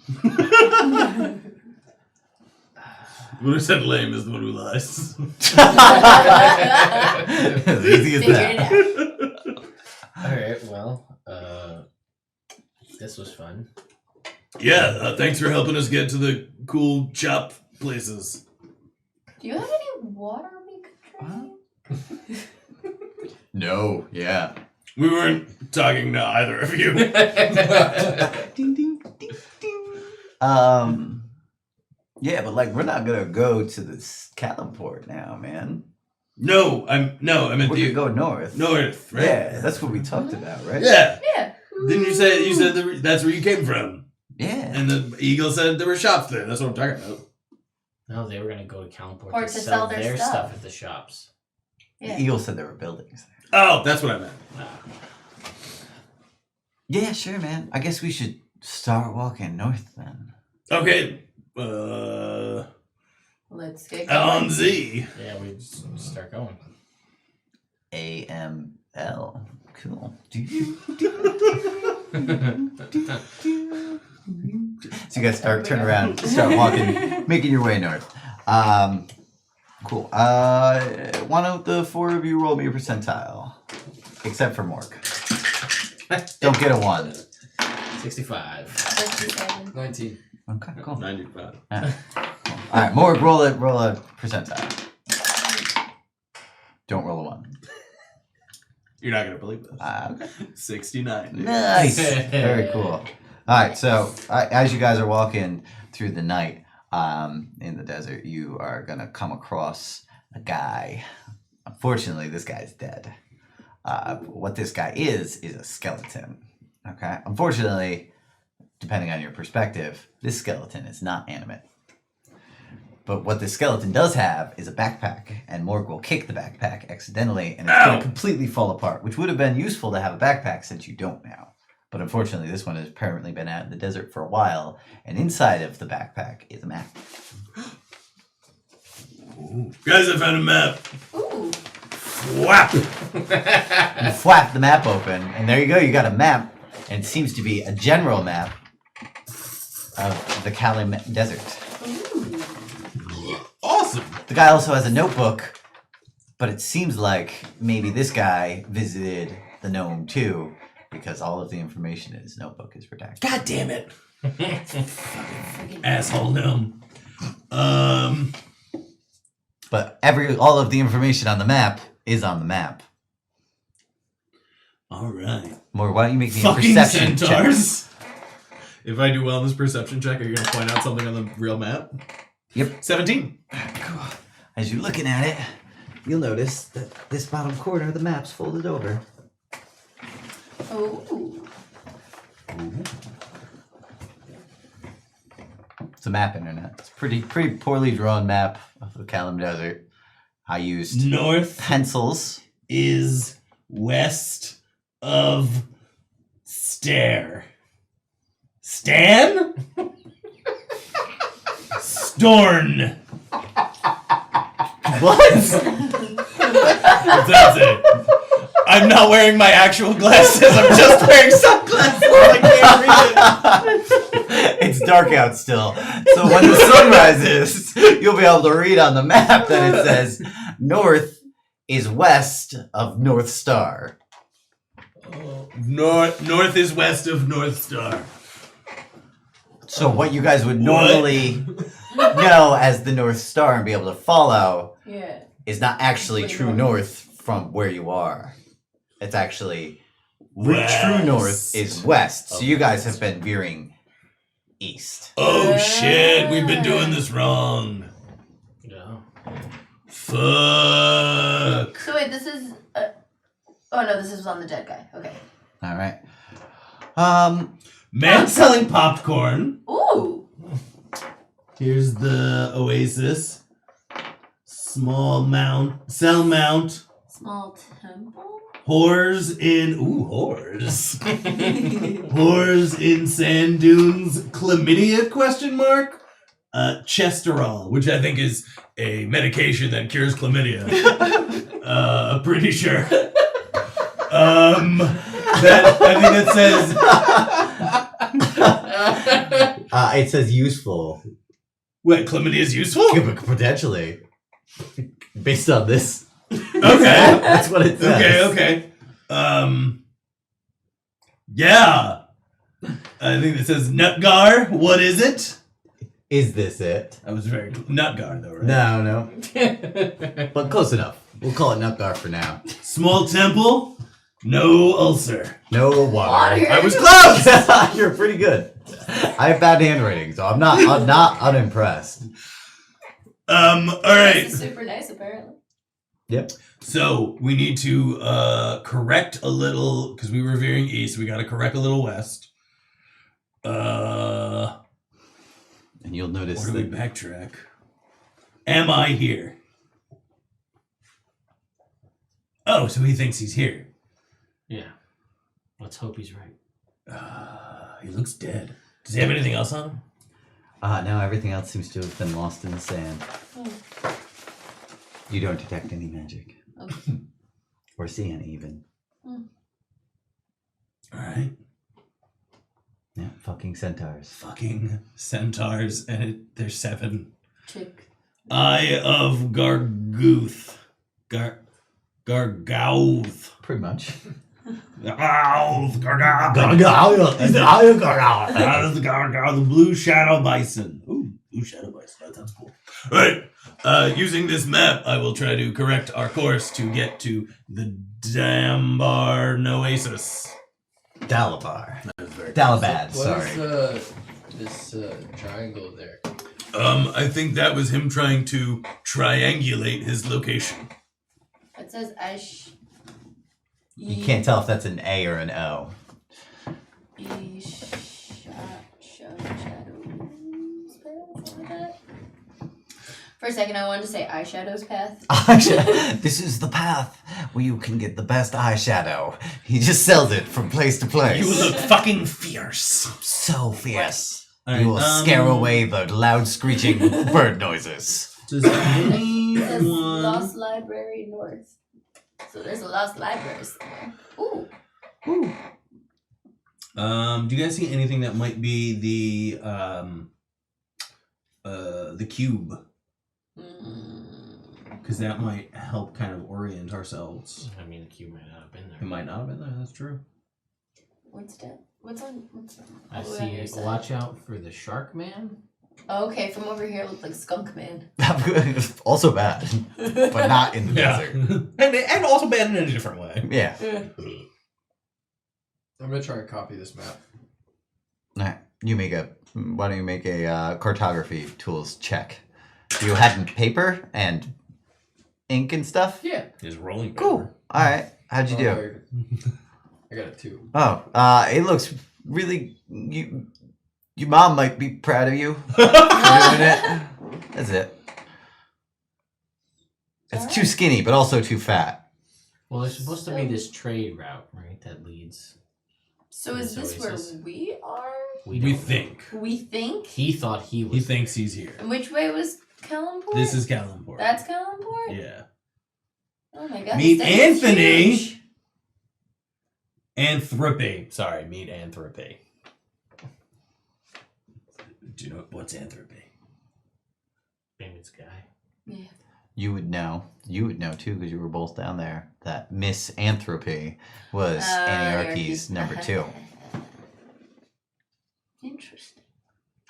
Speaker 5: The one who said lame is the one who lies.
Speaker 2: As easy as
Speaker 3: Figure
Speaker 2: that.
Speaker 3: it out.
Speaker 1: Alright, well, this was fun.
Speaker 5: Yeah, thanks for helping us get to the cool chop places.
Speaker 3: Do you have any water we could drink?
Speaker 2: No, yeah.
Speaker 5: We weren't talking to either of you.
Speaker 2: Ding, ding, ding, ding. Yeah, but like we're not gonna go to this Calimport now, man.
Speaker 5: No, I meant
Speaker 2: We're
Speaker 5: the
Speaker 2: gonna go north.
Speaker 5: north, right?
Speaker 2: Yeah, that's what we talked about, right?
Speaker 5: Yeah.
Speaker 3: Yeah.
Speaker 5: Didn't you said that's where you came from?
Speaker 2: Yeah.
Speaker 5: And the eagle said there were shops there. That's what I'm talking about.
Speaker 1: No, they were gonna go to Calmport
Speaker 3: Or
Speaker 1: to sell their stuff at the shops.
Speaker 3: Yeah.
Speaker 2: The eagle said there were buildings there.
Speaker 5: Oh, that's what I meant.
Speaker 2: Yeah, sure, man. I guess we should start walking north then.
Speaker 5: Okay.
Speaker 3: Let's get
Speaker 5: On
Speaker 3: going.
Speaker 5: Z.
Speaker 1: Yeah, we just start going.
Speaker 2: AML. Cool. So you guys turn around, start walking, making your way north. Cool. Why don't the four of you roll me a percentile? Except for Mork. Don't get a 1.
Speaker 1: 65.
Speaker 3: 57.
Speaker 4: 19.
Speaker 2: Okay, cool.
Speaker 5: 95.
Speaker 2: Alright, Mork, roll a percentile. Don't roll a 1.
Speaker 5: You're not gonna believe this.
Speaker 2: Okay.
Speaker 5: 69.
Speaker 2: Nice. Very cool. Alright, so as you guys are walking through the night in the desert, you are going to come across a guy. Unfortunately, this guy's dead. What this guy is a skeleton. Okay? Unfortunately, depending on your perspective, this skeleton is not animate. But what this skeleton does have is a backpack, and Morg will kick the backpack accidentally, and it's going to completely fall apart, which would have been useful to have a backpack since you don't now. But unfortunately, this one has apparently been out in the desert for a while, and inside of the backpack is a map.
Speaker 5: Ooh. Guys, I found a map.
Speaker 3: Ooh.
Speaker 5: Whap!
Speaker 2: You flap the map open, and there you go, you got a map, and it seems to be a general map of the Kalim Desert.
Speaker 5: Awesome!
Speaker 2: The guy also has a notebook, but it seems like maybe this guy visited the gnome too, because all of the information in his notebook is redacted.
Speaker 5: God damn it! Asshole gnome.
Speaker 2: But all of the information on the map is on the map.
Speaker 5: Alright.
Speaker 2: More, why don't you make me a
Speaker 5: Fucking
Speaker 2: perception check?
Speaker 5: centaurs! If I do well in this perception check, are you gonna point out something on the real map?
Speaker 2: Yep.
Speaker 5: 17.
Speaker 2: As you're looking at it, you'll notice that this bottom corner of the map's folded over.
Speaker 3: Ooh.
Speaker 2: It's a map internet. It's a pretty poorly drawn map of the Kalim Desert. I used
Speaker 5: North
Speaker 2: pencils.
Speaker 5: is west of Stair. Stan? Storn.
Speaker 2: What?
Speaker 5: That's it. I'm not wearing my actual glasses. I'm just wearing sunglasses. I can't read
Speaker 2: It's dark out still. So when the sun rises, you'll be able to read on the map that it says north is west of North Star.
Speaker 5: it. North is west of North Star.
Speaker 2: So what you guys would normally know as the North Star and be able to follow
Speaker 3: Yeah.
Speaker 2: is not actually
Speaker 3: Way
Speaker 2: true
Speaker 3: north.
Speaker 2: north from where you are. It's actually
Speaker 5: West.
Speaker 2: true north is west. So you guys have been veering east.
Speaker 5: Oh shit, we've been doing this wrong.
Speaker 1: Yeah.
Speaker 5: Fuck.
Speaker 3: So wait, this is. Oh no, this is on the dead guy. Okay.
Speaker 2: All right.
Speaker 5: Man selling popcorn.
Speaker 3: Ooh.
Speaker 5: Here's the oasis. Small mount. Cell mount.
Speaker 3: Small temple.
Speaker 5: Whores in. Ooh, whores. Whores in sand dunes. Chlamydia? Question mark. Chesterol, which I think is a medication that cures chlamydia. Pretty sure. That I think it says.
Speaker 2: It says useful.
Speaker 5: What, chlamydia is useful?
Speaker 2: Potentially. Based on this.
Speaker 5: Okay.
Speaker 2: That's what it says.
Speaker 5: Okay. Yeah. I think it says Nutgar. What is it?
Speaker 2: Is this it?
Speaker 5: I was very Nutgar though, right?
Speaker 2: No. But close enough. We'll call it Nutgar for now.
Speaker 5: Small temple. No ulcer.
Speaker 2: No water.
Speaker 3: Water.
Speaker 5: I was close.
Speaker 2: You're pretty good. I have bad handwriting, so I'm not unimpressed.
Speaker 5: All right.
Speaker 3: This is super nice, apparently.
Speaker 2: Yep.
Speaker 5: So we need to correct a little because we were veering east. We got to correct a little west.
Speaker 2: And you'll notice
Speaker 5: Where do we backtrack? Am I here? Oh, so he thinks he's here.
Speaker 1: Yeah. Let's hope he's right.
Speaker 5: He looks dead. Does he have anything else on him?
Speaker 2: No, everything else seems to have been lost in the sand. You don't detect any magic.
Speaker 3: Okay.
Speaker 2: Or see any even.
Speaker 5: All right.
Speaker 2: Yeah, fucking centaurs.
Speaker 5: Fucking centaurs, and there's 7.
Speaker 3: Chick.
Speaker 5: Eye of Gargouth. Gargouth.
Speaker 2: Pretty much.
Speaker 5: Gargouth. The blue shadow bison. Ooh, blue shadow bison. That sounds cool. All right. Using this map, I will try to correct our course to get to the Dambar Oasis.
Speaker 2: Dalabar.
Speaker 5: Very
Speaker 2: Dalabad,
Speaker 4: What
Speaker 2: sorry.
Speaker 4: is this triangle there?
Speaker 5: I think that was him trying to triangulate his location.
Speaker 3: It says Ash.
Speaker 2: You can't tell if that's an A or an O.
Speaker 3: For a second, I wanted to say eyeshadow's path.
Speaker 2: This is the path where you can get the best eyeshadow. He just sells it from place to place.
Speaker 5: You look fucking fierce.
Speaker 2: So fierce.
Speaker 5: All
Speaker 2: You will
Speaker 5: right,
Speaker 2: scare away the loud screeching bird noises.
Speaker 5: Does
Speaker 3: It says
Speaker 5: anyone...
Speaker 3: Lost Library North. So there's a Lost Library somewhere. Ooh.
Speaker 5: Do you guys see anything that might be the cube? Because that might help kind of orient ourselves.
Speaker 1: I mean, the cube might not have been there.
Speaker 5: It might not have been there. That's true.
Speaker 3: What's that? What's on?
Speaker 1: I
Speaker 3: all the way on your
Speaker 1: see.
Speaker 3: side?
Speaker 1: Watch out for the shark man.
Speaker 3: Oh, okay, from over here it looked like Skunk Man.
Speaker 2: Also bad, but not in the desert.
Speaker 5: and also bad in a different way.
Speaker 2: Yeah.
Speaker 4: I'm gonna try and copy this map.
Speaker 2: Alright. Why don't you make a cartography tools check? You had paper and ink and stuff?
Speaker 4: Yeah.
Speaker 5: Is rolling paper.
Speaker 2: Cool. Alright. How'd you do?
Speaker 4: I got a 2.
Speaker 2: Oh, it looks really. Your mom might be proud of you for doing it. That's it. It's too skinny, but also too fat.
Speaker 1: Well, there's supposed to be this trade route, right? That leads.
Speaker 3: So is
Speaker 1: This
Speaker 3: this where
Speaker 1: oasis.
Speaker 3: we are?
Speaker 5: We
Speaker 1: don't know.
Speaker 5: think.
Speaker 3: We think?
Speaker 1: He thought he was.
Speaker 5: He thinks he's here.
Speaker 3: And which way was Kellenport?
Speaker 5: This is Kallenport.
Speaker 3: That's Kellenport?
Speaker 5: Yeah.
Speaker 3: Oh my god.
Speaker 5: Meet
Speaker 3: this thing is
Speaker 5: Anthony.
Speaker 3: huge.
Speaker 5: Anthropy. Sorry, meet Anthropy. Do you know what's Anthropy?
Speaker 1: Famous guy.
Speaker 3: Yeah.
Speaker 2: You would know. You would know too, because you were both down there. That Miss Anthropy was Anarchy's number 2.
Speaker 3: Interesting.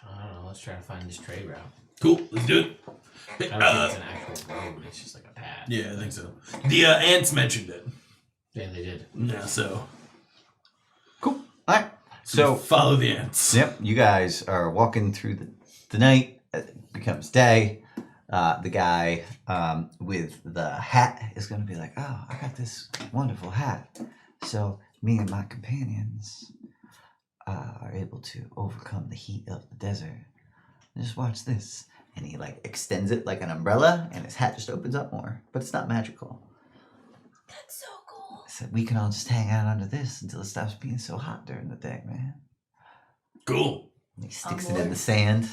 Speaker 1: I don't know. Let's try to find this trade route.
Speaker 5: Cool, let's do it.
Speaker 1: I don't think it's an actual road. It's just like a path.
Speaker 5: Yeah, I think so. The ants mentioned it.
Speaker 1: Yeah, they did.
Speaker 5: Yeah, so.
Speaker 2: Cool. All right.
Speaker 5: So
Speaker 2: So,
Speaker 5: follow the ants.
Speaker 2: yep, you guys are walking through the night. It becomes day. The guy with the hat is going to be like, oh, I got this wonderful hat. So me and my companions are able to overcome the heat of the desert. Just watch this. And he like extends it like an umbrella and his hat just opens up more. But it's not magical.
Speaker 3: That's so cool.
Speaker 2: I said, we can all just hang out under this until it stops being so hot during the day, man.
Speaker 5: Cool.
Speaker 2: And he sticks
Speaker 3: I'm
Speaker 2: it in
Speaker 3: bored.
Speaker 2: the sand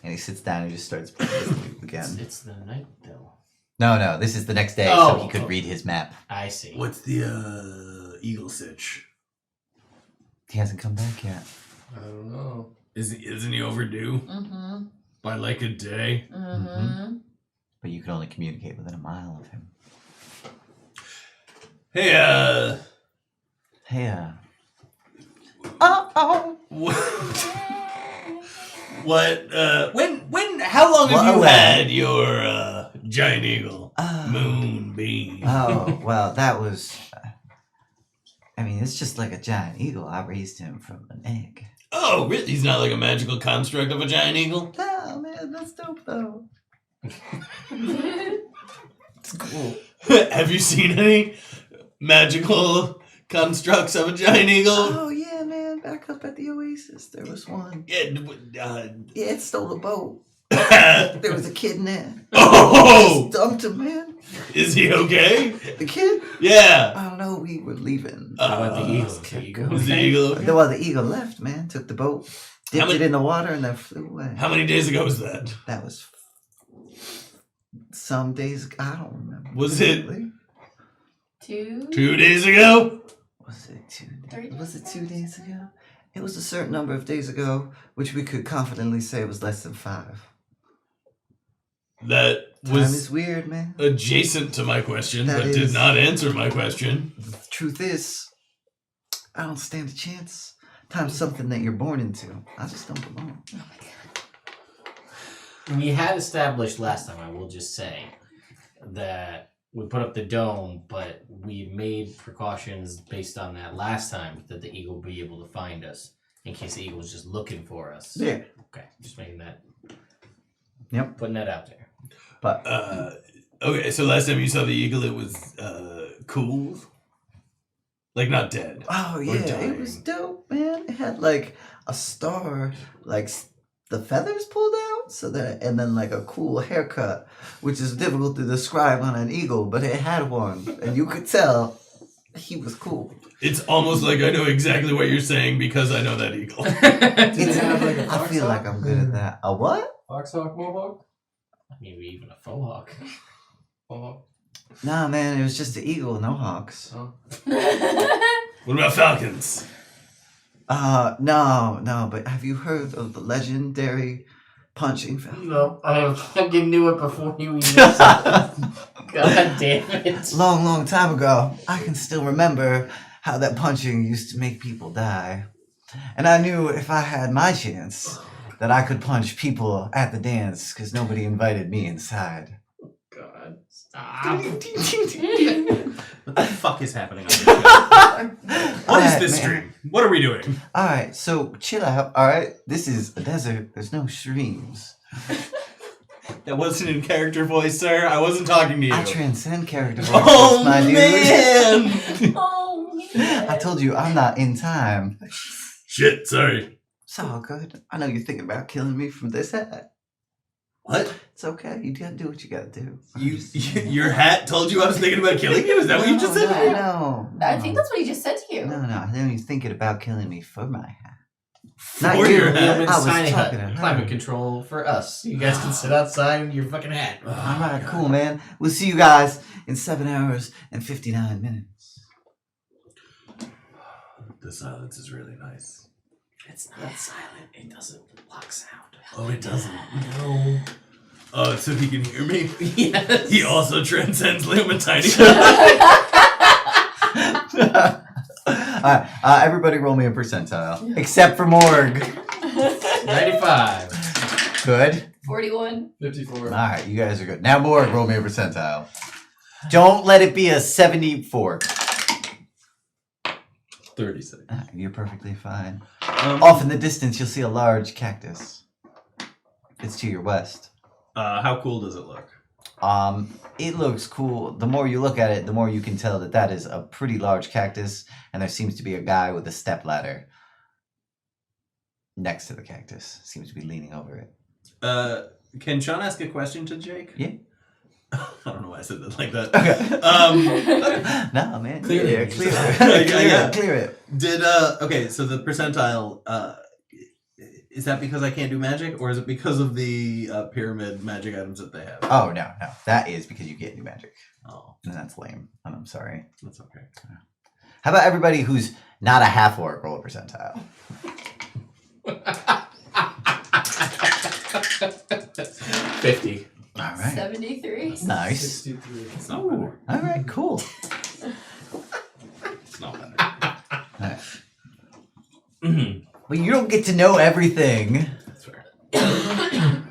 Speaker 2: and he sits down and just starts playing again.
Speaker 1: It's the night though.
Speaker 2: No, this is the next day, so
Speaker 1: Oh,
Speaker 2: he could
Speaker 1: oh.
Speaker 2: read his map.
Speaker 1: I see.
Speaker 5: What's the eagle sitch?
Speaker 2: He hasn't come back yet.
Speaker 4: I don't know.
Speaker 5: Isn't he overdue
Speaker 3: Mm-hmm.
Speaker 5: by like a day?
Speaker 3: Mm-hmm.
Speaker 2: But you can only communicate within a mile of him.
Speaker 5: Hey,
Speaker 2: Hey, Uh-oh!
Speaker 5: how long have
Speaker 2: What
Speaker 5: you
Speaker 2: away?
Speaker 5: had your giant eagle?
Speaker 2: Oh.
Speaker 5: Moonbeam.
Speaker 2: Oh, well, that was... I mean, it's just like a giant eagle. I raised him from an egg.
Speaker 5: Oh, really? He's not like a magical construct of a giant eagle?
Speaker 2: Oh, man, that's dope, though. It's cool.
Speaker 5: Have you seen any magical constructs of a giant eagle?
Speaker 2: Oh yeah, man! Back up at the oasis, there was one.
Speaker 5: Yeah,
Speaker 2: Yeah, it stole a boat. There was a kid in there.
Speaker 5: Oh!
Speaker 2: Just dumped him, man.
Speaker 5: Is he okay?
Speaker 2: The kid?
Speaker 5: Yeah.
Speaker 2: I don't know. We were leaving.
Speaker 1: How about the eagle?
Speaker 2: kept
Speaker 1: The eagle?
Speaker 2: going.
Speaker 5: Is the eagle okay?
Speaker 2: Well, the eagle left, man. Took the boat, dipped
Speaker 5: many-
Speaker 2: it in the water, and then flew away.
Speaker 5: How many days ago was that?
Speaker 2: That was some days. I don't remember.
Speaker 5: Was it
Speaker 3: 2.
Speaker 5: 2 days ago?
Speaker 2: Was it 2
Speaker 3: 3
Speaker 2: days? Was it 2 days ago? It was a certain number of days ago, which we could confidently say was less than 5.
Speaker 5: That
Speaker 2: Time
Speaker 5: was
Speaker 2: is weird, man.
Speaker 5: adjacent to my question,
Speaker 2: That
Speaker 5: but
Speaker 2: is-
Speaker 5: did not answer my question.
Speaker 2: The truth is, I don't stand a chance. Time's something that you're born into. I just don't belong.
Speaker 3: Oh my god.
Speaker 1: We had established last time, I will just say, that we put up the dome, but we made precautions based on that last time that the eagle would be able to find us in case the eagle was just looking for us.
Speaker 2: Yeah.
Speaker 1: Okay, just making that.
Speaker 2: Yep.
Speaker 1: Putting that out there.
Speaker 2: But
Speaker 5: Okay, so last time you saw the eagle, it was cool? Like not dead.
Speaker 2: oh yeah, it was
Speaker 5: dying.
Speaker 2: dope, man. It had like a star, like the feathers pulled out, so that, and then like a cool haircut, which is difficult to describe on an eagle, but it had one, and you could tell he was cool.
Speaker 5: It's almost like I know exactly what you're saying because I know that eagle.
Speaker 6: Did it have like a
Speaker 2: I feel
Speaker 6: foxhawk?
Speaker 2: like I'm good at that. A what?
Speaker 6: Foxhawk, mohawk?
Speaker 1: Maybe even a faux hawk.
Speaker 6: Mohawk?
Speaker 2: Nah, man, it was just an eagle, no hawks.
Speaker 6: Oh.
Speaker 5: What about falcons?
Speaker 2: No, but have you heard of the legendary punching falcon?
Speaker 1: No, I fucking knew it before you even said it. God damn it.
Speaker 2: Long time ago, I can still remember how that punching used to make people die. And I knew if I had my chance that I could punch people at the dance because nobody invited me inside.
Speaker 1: God, stop.
Speaker 6: What the fuck is happening on this show?
Speaker 5: What is
Speaker 2: Alright,
Speaker 5: this
Speaker 2: man.
Speaker 5: stream? What are we doing?
Speaker 2: Alright, so chill out, alright? This is a desert, there's no streams.
Speaker 5: That wasn't in character voice, sir. I wasn't talking to you.
Speaker 2: I transcend character voices,
Speaker 5: Oh
Speaker 2: my dude.
Speaker 5: man!
Speaker 3: Oh man.
Speaker 2: I told you I'm not in time.
Speaker 5: Shit, sorry.
Speaker 2: It's all good. I know you're thinking about killing me from this hat.
Speaker 5: What?
Speaker 2: It's okay. You gotta do what you gotta do.
Speaker 5: Your hat told you I was thinking about killing you? Is that what you just said?
Speaker 2: No.
Speaker 3: I think that's what he just said to you.
Speaker 2: No. I know you're thinking about killing me for my hat.
Speaker 5: For
Speaker 2: Not
Speaker 5: your
Speaker 2: you.
Speaker 5: hat?
Speaker 2: I was
Speaker 1: Tiny hut,
Speaker 2: talking to her.
Speaker 1: climate control for us. You guys can sit outside in your fucking hat.
Speaker 2: All right, cool, man. We'll see you guys in 7 hours and 59 minutes.
Speaker 5: The silence is really nice.
Speaker 1: It's not silent. It doesn't block sound.
Speaker 5: Oh, it doesn't. No. Oh, so he can hear me?
Speaker 1: Yes.
Speaker 5: He also transcends Liam and Tiny.
Speaker 2: Alright, everybody roll me a percentile. Except for Morg.
Speaker 1: 95.
Speaker 2: Good.
Speaker 3: 41.
Speaker 6: 54.
Speaker 2: Alright, you guys are good. Now Morg, roll me a percentile. Don't let it be a 74.
Speaker 6: 36.
Speaker 2: You're perfectly fine. Off in the distance, you'll see a large cactus. It's to your west.
Speaker 6: How cool does it look?
Speaker 2: It looks cool. The more you look at it, the more you can tell that that is a pretty large cactus, and there seems to be a guy with a stepladder next to the cactus. Seems to be leaning over it.
Speaker 6: Can Sean ask a question to Jake?
Speaker 2: Yeah.
Speaker 6: I don't know why I said that like that.
Speaker 2: Okay. No, man.
Speaker 6: Clear
Speaker 2: Yeah,
Speaker 6: it.
Speaker 2: clear it.
Speaker 6: Yeah.
Speaker 2: Clear it.
Speaker 6: Did okay, so the percentile is that because I can't do magic, or is it because of the pyramid magic items that they have?
Speaker 2: Oh, no. That is because you can't do magic.
Speaker 6: Oh,
Speaker 2: And that's lame. And I'm sorry.
Speaker 6: that's okay.
Speaker 2: How about everybody who's not a half orc roll a percentile?
Speaker 1: 50.
Speaker 2: All right.
Speaker 3: 73.
Speaker 2: Nice.
Speaker 6: 63. It's not better.
Speaker 2: All right, cool.
Speaker 6: It's not better.
Speaker 2: Well, you don't get to know everything.
Speaker 6: That's fair.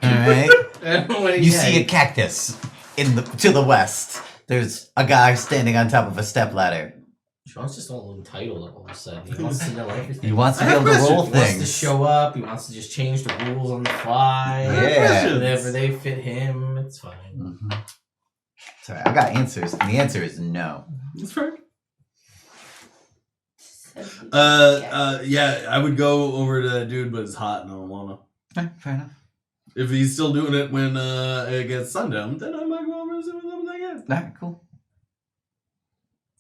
Speaker 2: All right. You see a cactus to the west. There's a guy standing on top of a stepladder.
Speaker 1: Sean's just all entitled all of a sudden. He wants to know everything.
Speaker 2: He wants to
Speaker 6: I
Speaker 2: be
Speaker 6: have
Speaker 2: able to roll
Speaker 6: questions.
Speaker 1: He wants to
Speaker 2: things.
Speaker 1: show up. He wants to just change the rules on the fly.
Speaker 2: Yeah.
Speaker 1: Whenever they fit him, it's fine.
Speaker 2: Mhm. Sorry, I got answers, and the answer is no.
Speaker 6: That's fair.
Speaker 3: So,
Speaker 6: Yeah, I would go over to that dude, but it's hot and I don't wanna.
Speaker 2: Fair enough.
Speaker 6: If he's still doing it when it gets sundown, then I might go over and see what's up with that guy.
Speaker 2: All right, cool.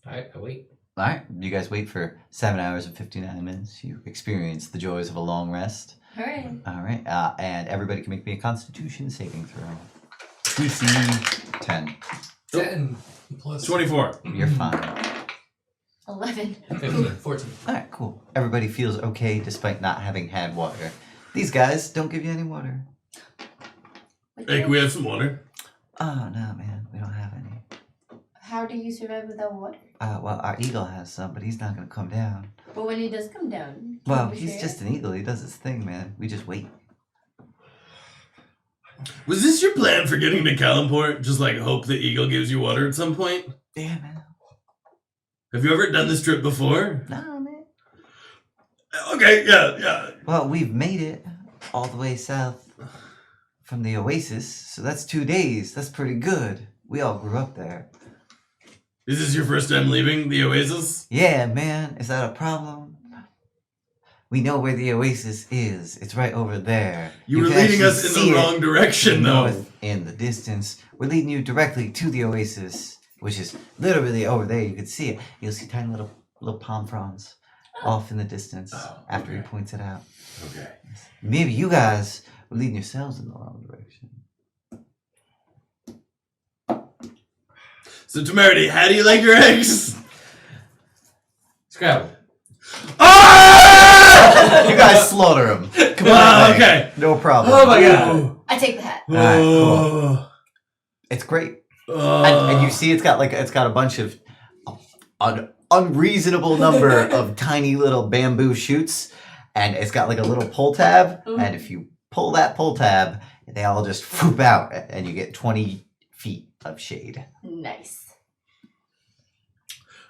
Speaker 1: Alright, I wait.
Speaker 2: All right, you guys wait for 7 hours and 59 minutes. You experience the joys of a long rest.
Speaker 3: All right.
Speaker 2: All right, and everybody can make me a Constitution saving throw. DC 10.
Speaker 4: 10 plus
Speaker 6: 24.
Speaker 2: You're fine.
Speaker 3: 11.
Speaker 4: 15, 14.
Speaker 2: All right, cool. Everybody feels okay despite not having had water. These guys don't give you any water.
Speaker 6: Hey, can we have some water?
Speaker 2: Oh, no, man. We don't have any.
Speaker 3: How do you survive without water?
Speaker 2: Well, our eagle has some, but he's not going to come down.
Speaker 3: But when he does come down,
Speaker 2: Well,
Speaker 3: can we
Speaker 2: he's
Speaker 3: share?
Speaker 2: just an eagle. He does his thing, man. We just wait.
Speaker 6: Was this your plan for getting to Calimport? Just like hope the eagle gives you water at some point?
Speaker 2: Yeah, man.
Speaker 6: Have you ever done this trip before?
Speaker 2: No, man.
Speaker 6: Okay, yeah.
Speaker 2: Well, we've made it all the way south from the oasis, so that's 2 days. That's pretty good. We all grew up there.
Speaker 6: Is this your first time leaving the oasis?
Speaker 2: Yeah, man. Is that a problem? We know where the oasis is. It's right over there.
Speaker 6: You were
Speaker 2: can
Speaker 6: leading
Speaker 2: actually
Speaker 6: us in
Speaker 2: see
Speaker 6: the
Speaker 2: it
Speaker 6: wrong direction, though.
Speaker 2: north in the distance. We're leading you directly to the oasis, which is literally over there. You can see it. You'll see tiny little palm fronds off in the distance after he
Speaker 6: okay.
Speaker 2: points it out.
Speaker 6: Okay.
Speaker 2: Maybe you guys were leading yourselves in the wrong direction.
Speaker 6: So, Temerity, how do you like your eggs?
Speaker 1: Scrabble.
Speaker 6: Ah!
Speaker 2: You guys slaughter him. Come on.
Speaker 6: Okay.
Speaker 2: No problem.
Speaker 1: Oh my god.
Speaker 3: I take the hat.
Speaker 2: Alright, cool.
Speaker 6: Oh.
Speaker 2: It's great. And you see it's got a bunch of an unreasonable number of tiny little bamboo shoots, and it's got like a little pull tab,
Speaker 3: Ooh.
Speaker 2: and if you pull that pull tab, they all just whoop out, and you get 20 feet of shade.
Speaker 3: Nice.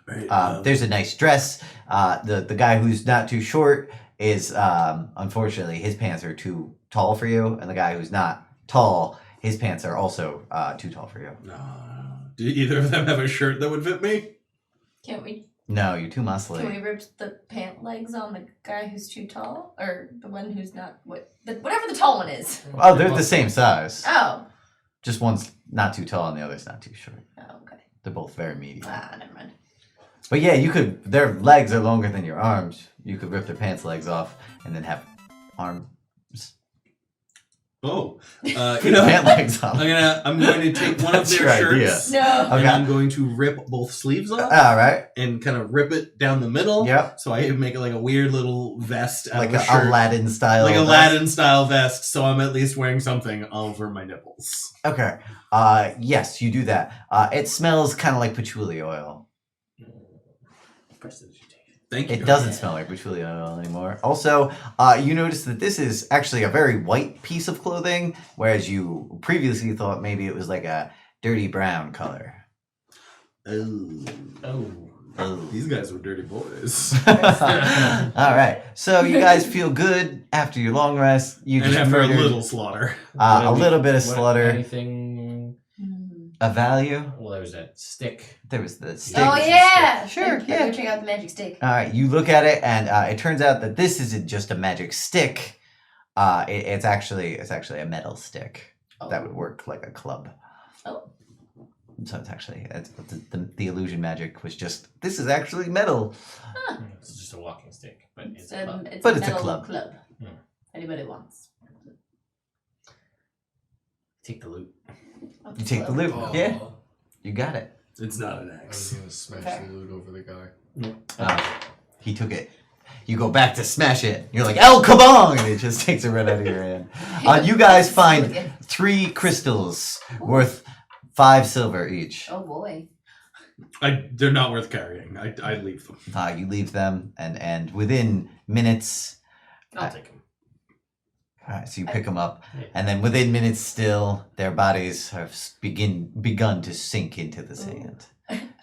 Speaker 6: Right,
Speaker 2: There's a nice dress. The guy who's not too short is unfortunately his pants are too tall for you, and the guy who's not tall, his pants are also too tall for you.
Speaker 6: No. Do either of them have a shirt that would fit me?
Speaker 3: Can we
Speaker 2: No, you're too muscly.
Speaker 3: rip the pant legs on the guy who's too tall, or the one who's not? Whatever the tall one is.
Speaker 2: Oh, they're the same size.
Speaker 3: Oh.
Speaker 2: Just one's not too tall and the other's not too short.
Speaker 3: Oh, okay.
Speaker 2: They're both very medium.
Speaker 3: Never mind.
Speaker 2: But yeah, you could. Their legs are longer than your arms. You could rip their pants legs off and then have arms.
Speaker 6: Oh.
Speaker 2: Put
Speaker 6: You know,
Speaker 2: pant legs on.
Speaker 6: I'm going to take one of
Speaker 2: That's
Speaker 6: their
Speaker 2: your idea.
Speaker 6: shirts.
Speaker 3: No.
Speaker 6: And
Speaker 2: Okay.
Speaker 6: I'm going to rip both sleeves off
Speaker 2: All right.
Speaker 6: and kind of rip it down the middle.
Speaker 2: Yep.
Speaker 6: So I make it like a weird little vest out
Speaker 2: Like
Speaker 6: of a
Speaker 2: a
Speaker 6: shirt.
Speaker 2: Aladdin style.
Speaker 6: Like a
Speaker 2: vest.
Speaker 6: Aladdin style vest, so I'm at least wearing something over my nipples.
Speaker 2: Okay. Yes, you do that. It smells kind of like patchouli oil.
Speaker 6: Thank you.
Speaker 2: It doesn't smell like patchouli oil anymore. Also, you notice that this is actually a very white piece of clothing, whereas you previously thought maybe it was like a dirty brown color.
Speaker 6: Oh.
Speaker 1: Oh.
Speaker 6: These guys were dirty boys.
Speaker 2: All right. So you guys feel good after your long rest. You
Speaker 6: And
Speaker 2: just
Speaker 6: after a
Speaker 2: murdered
Speaker 6: little slaughter.
Speaker 2: a little bit of
Speaker 1: What-
Speaker 2: slaughter.
Speaker 1: Anything?
Speaker 2: A value.
Speaker 1: Well, there was that stick.
Speaker 2: There was the stick.
Speaker 3: Oh yeah.
Speaker 2: Sure,
Speaker 3: I
Speaker 2: yeah.
Speaker 3: go check out the magic stick.
Speaker 2: All right, you look at it, and it turns out that this isn't just a magic stick. It's actually a metal stick that would work like a club.
Speaker 3: Oh.
Speaker 2: So the illusion magic was just this is actually metal.
Speaker 1: It's just a walking stick, but it's
Speaker 3: It's
Speaker 1: a club.
Speaker 2: But it's a
Speaker 3: metal
Speaker 2: club.
Speaker 1: Hmm.
Speaker 3: Anybody wants.
Speaker 1: Take the loot.
Speaker 2: You take the loot.
Speaker 4: Oh,
Speaker 2: Yeah, you got it.
Speaker 6: It's not an
Speaker 4: I was
Speaker 6: axe.
Speaker 4: gonna smash
Speaker 3: Fair.
Speaker 4: the loot over the guy.
Speaker 2: He took it. You go back to smash it. You're like El Kabong, and it just takes it right out of your hand. You guys find 3 crystals worth 5 silver each.
Speaker 3: Oh boy.
Speaker 6: They're not worth carrying. I leave them.
Speaker 2: You leave them, and within minutes,
Speaker 1: I'll take them.
Speaker 2: all right, so you pick them up,
Speaker 1: Yeah.
Speaker 2: and then within minutes still, their bodies have begun to sink into the sand,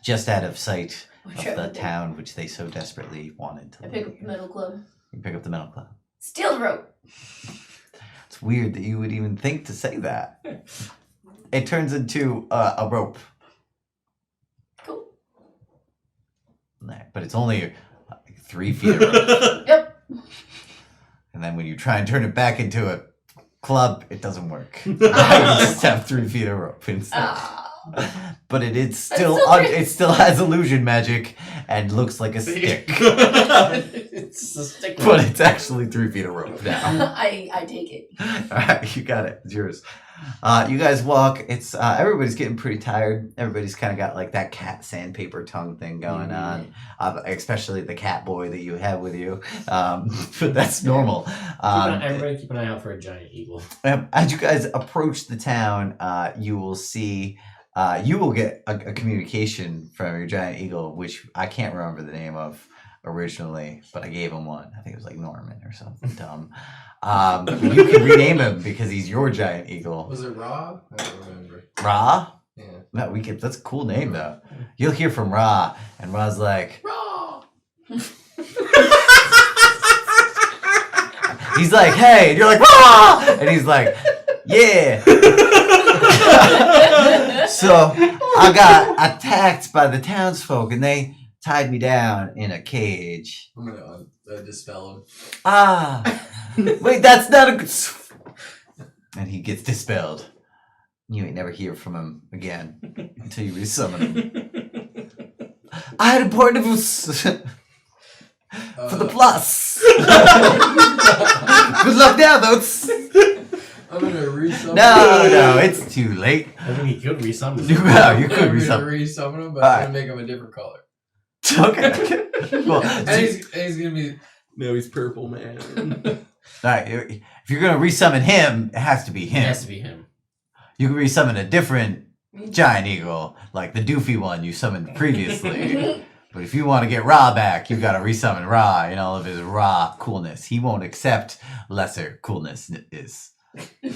Speaker 2: just out of sight
Speaker 3: Which
Speaker 2: of
Speaker 3: I
Speaker 2: the
Speaker 3: would do.
Speaker 2: town which they so desperately wanted to
Speaker 3: I pick
Speaker 2: leave.
Speaker 3: up the metal club.
Speaker 2: You pick up the metal club.
Speaker 3: Steal the rope.
Speaker 2: It's weird that you would even think to say that. It turns into a rope. But it's only 3 feet of rope.
Speaker 3: Yep.
Speaker 2: And then when you try and turn it back into a club, it doesn't work. You just have 3 feet of rope instead. But it still has illusion magic and looks like a stick.
Speaker 1: It's a stick.
Speaker 2: But it's actually 3 feet of rope now.
Speaker 3: I take it.
Speaker 2: Alright, you got it. It's yours. You guys walk. It's everybody's getting pretty tired. Everybody's kind of got like that cat sandpaper tongue thing going on. Especially the cat boy that you have with you. But that's normal.
Speaker 1: Everybody keep an eye out for a giant eagle.
Speaker 2: As you guys approach the town, you will see. You will get a communication from your giant eagle, which I can't remember the name of originally, but I gave him one. I think it was like Norman or something dumb. You can rename him because he's your giant eagle.
Speaker 4: Was it Ra? I don't remember.
Speaker 2: Ra?
Speaker 4: Yeah.
Speaker 2: No, that's a cool name though. You'll hear from Ra, and Ra's like,
Speaker 3: Raw.
Speaker 2: he's like, hey, and you're like, Ra! And he's like, yeah. So I got attacked by the townsfolk, and they tied me down in a cage.
Speaker 4: I'm gonna dispel him.
Speaker 2: Wait, that's not a good. And he gets dispelled. You ain't never hear from him again until you resummon him. I had important news for the plus. Good luck now, though.
Speaker 4: I'm gonna resummon.
Speaker 2: No, it's too late.
Speaker 1: I think he could resummon.
Speaker 2: Well, you could
Speaker 4: I'm gonna
Speaker 2: resummon.
Speaker 4: resummon him, but
Speaker 2: All
Speaker 4: I'm
Speaker 2: right.
Speaker 4: gonna make him a different color.
Speaker 2: Okay. Well,
Speaker 4: And he's gonna be.
Speaker 6: No, he's purple, man.
Speaker 2: all right. If you're gonna resummon him, it has to be
Speaker 1: It
Speaker 2: him.
Speaker 1: has to be him.
Speaker 2: You can resummon a different giant eagle, like the doofy one you summoned previously. But if you want to get Ra back, you gotta resummon Ra in all of his Ra coolness. He won't accept lesser coolness is. He's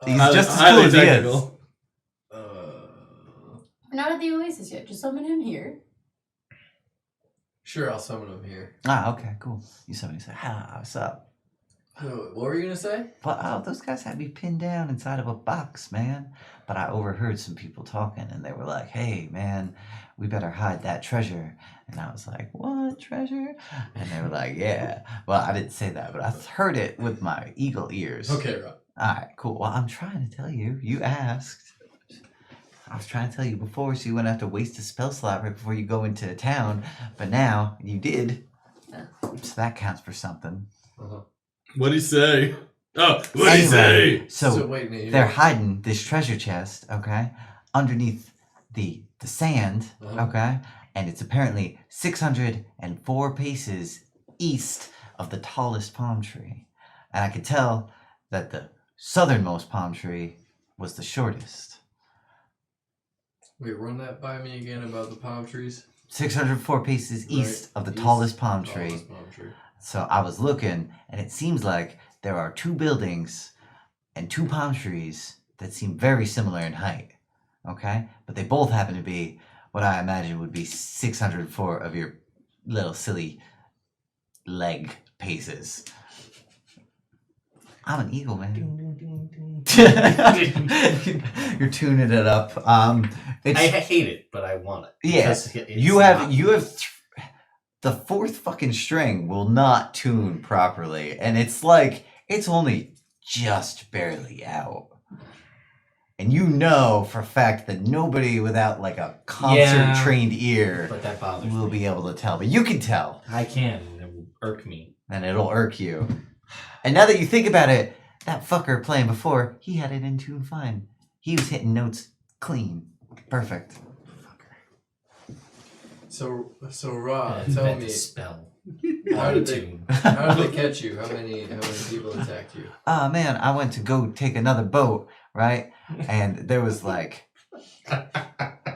Speaker 2: just as cool as he is.
Speaker 3: We're not at the oasis yet. Just summon him here.
Speaker 4: Sure, I'll summon him here.
Speaker 2: Okay, cool. You summon, you say, what's up?
Speaker 4: What were you gonna say?
Speaker 2: Well, those guys had me pinned down inside of a box, man. But I overheard some people talking, and they were like, hey, man, we better hide that treasure. And I was like, what treasure? And they were like, yeah. Well, I didn't say that, but I heard it with my eagle ears.
Speaker 4: Okay, Rob.
Speaker 2: All right, cool. Well, I'm trying to tell you. You asked. I was trying to tell you before, so you wouldn't have to waste a spell slot right before you go into town. But now, you did. So that counts for something.
Speaker 5: What'd he say? Oh, what'd he say?
Speaker 2: So
Speaker 4: wait, Nate,
Speaker 2: they're hiding this treasure chest, okay, underneath the sand, okay, and it's apparently 604 paces east of the tallest palm tree. And I could tell that the southernmost palm tree was the shortest.
Speaker 4: Wait, run that by me again about the palm trees.
Speaker 2: 604 paces east of the
Speaker 4: East,
Speaker 2: tallest palm tree.
Speaker 4: Tallest palm tree.
Speaker 2: So I was looking, and it seems like there are 2 buildings and 2 palm trees that seem very similar in height, okay? But they both happen to be what I imagine would be 604 of your little silly leg paces. I'm an eagle, man. You're tuning it up.
Speaker 1: I hate it, but I want it.
Speaker 2: Yes,
Speaker 1: Because
Speaker 2: you have the 4th fucking string will not tune properly, and it's like it's only just barely out. And you know for a fact that nobody without like a concert trained ear
Speaker 1: But that bothers
Speaker 2: will
Speaker 1: me.
Speaker 2: be able to tell. But you can tell.
Speaker 1: I can. And it will irk me.
Speaker 2: And it'll irk you. And now that you think about it, that fucker playing before, he had it in tune fine. He was hitting notes clean. Perfect.
Speaker 4: So Ra,
Speaker 1: Yeah,
Speaker 4: tell
Speaker 1: invent
Speaker 4: me,
Speaker 1: a spell.
Speaker 4: how did they
Speaker 1: Tune.
Speaker 4: catch you? How many people attacked you?
Speaker 2: Oh man, I went to go take another boat, right? And there was like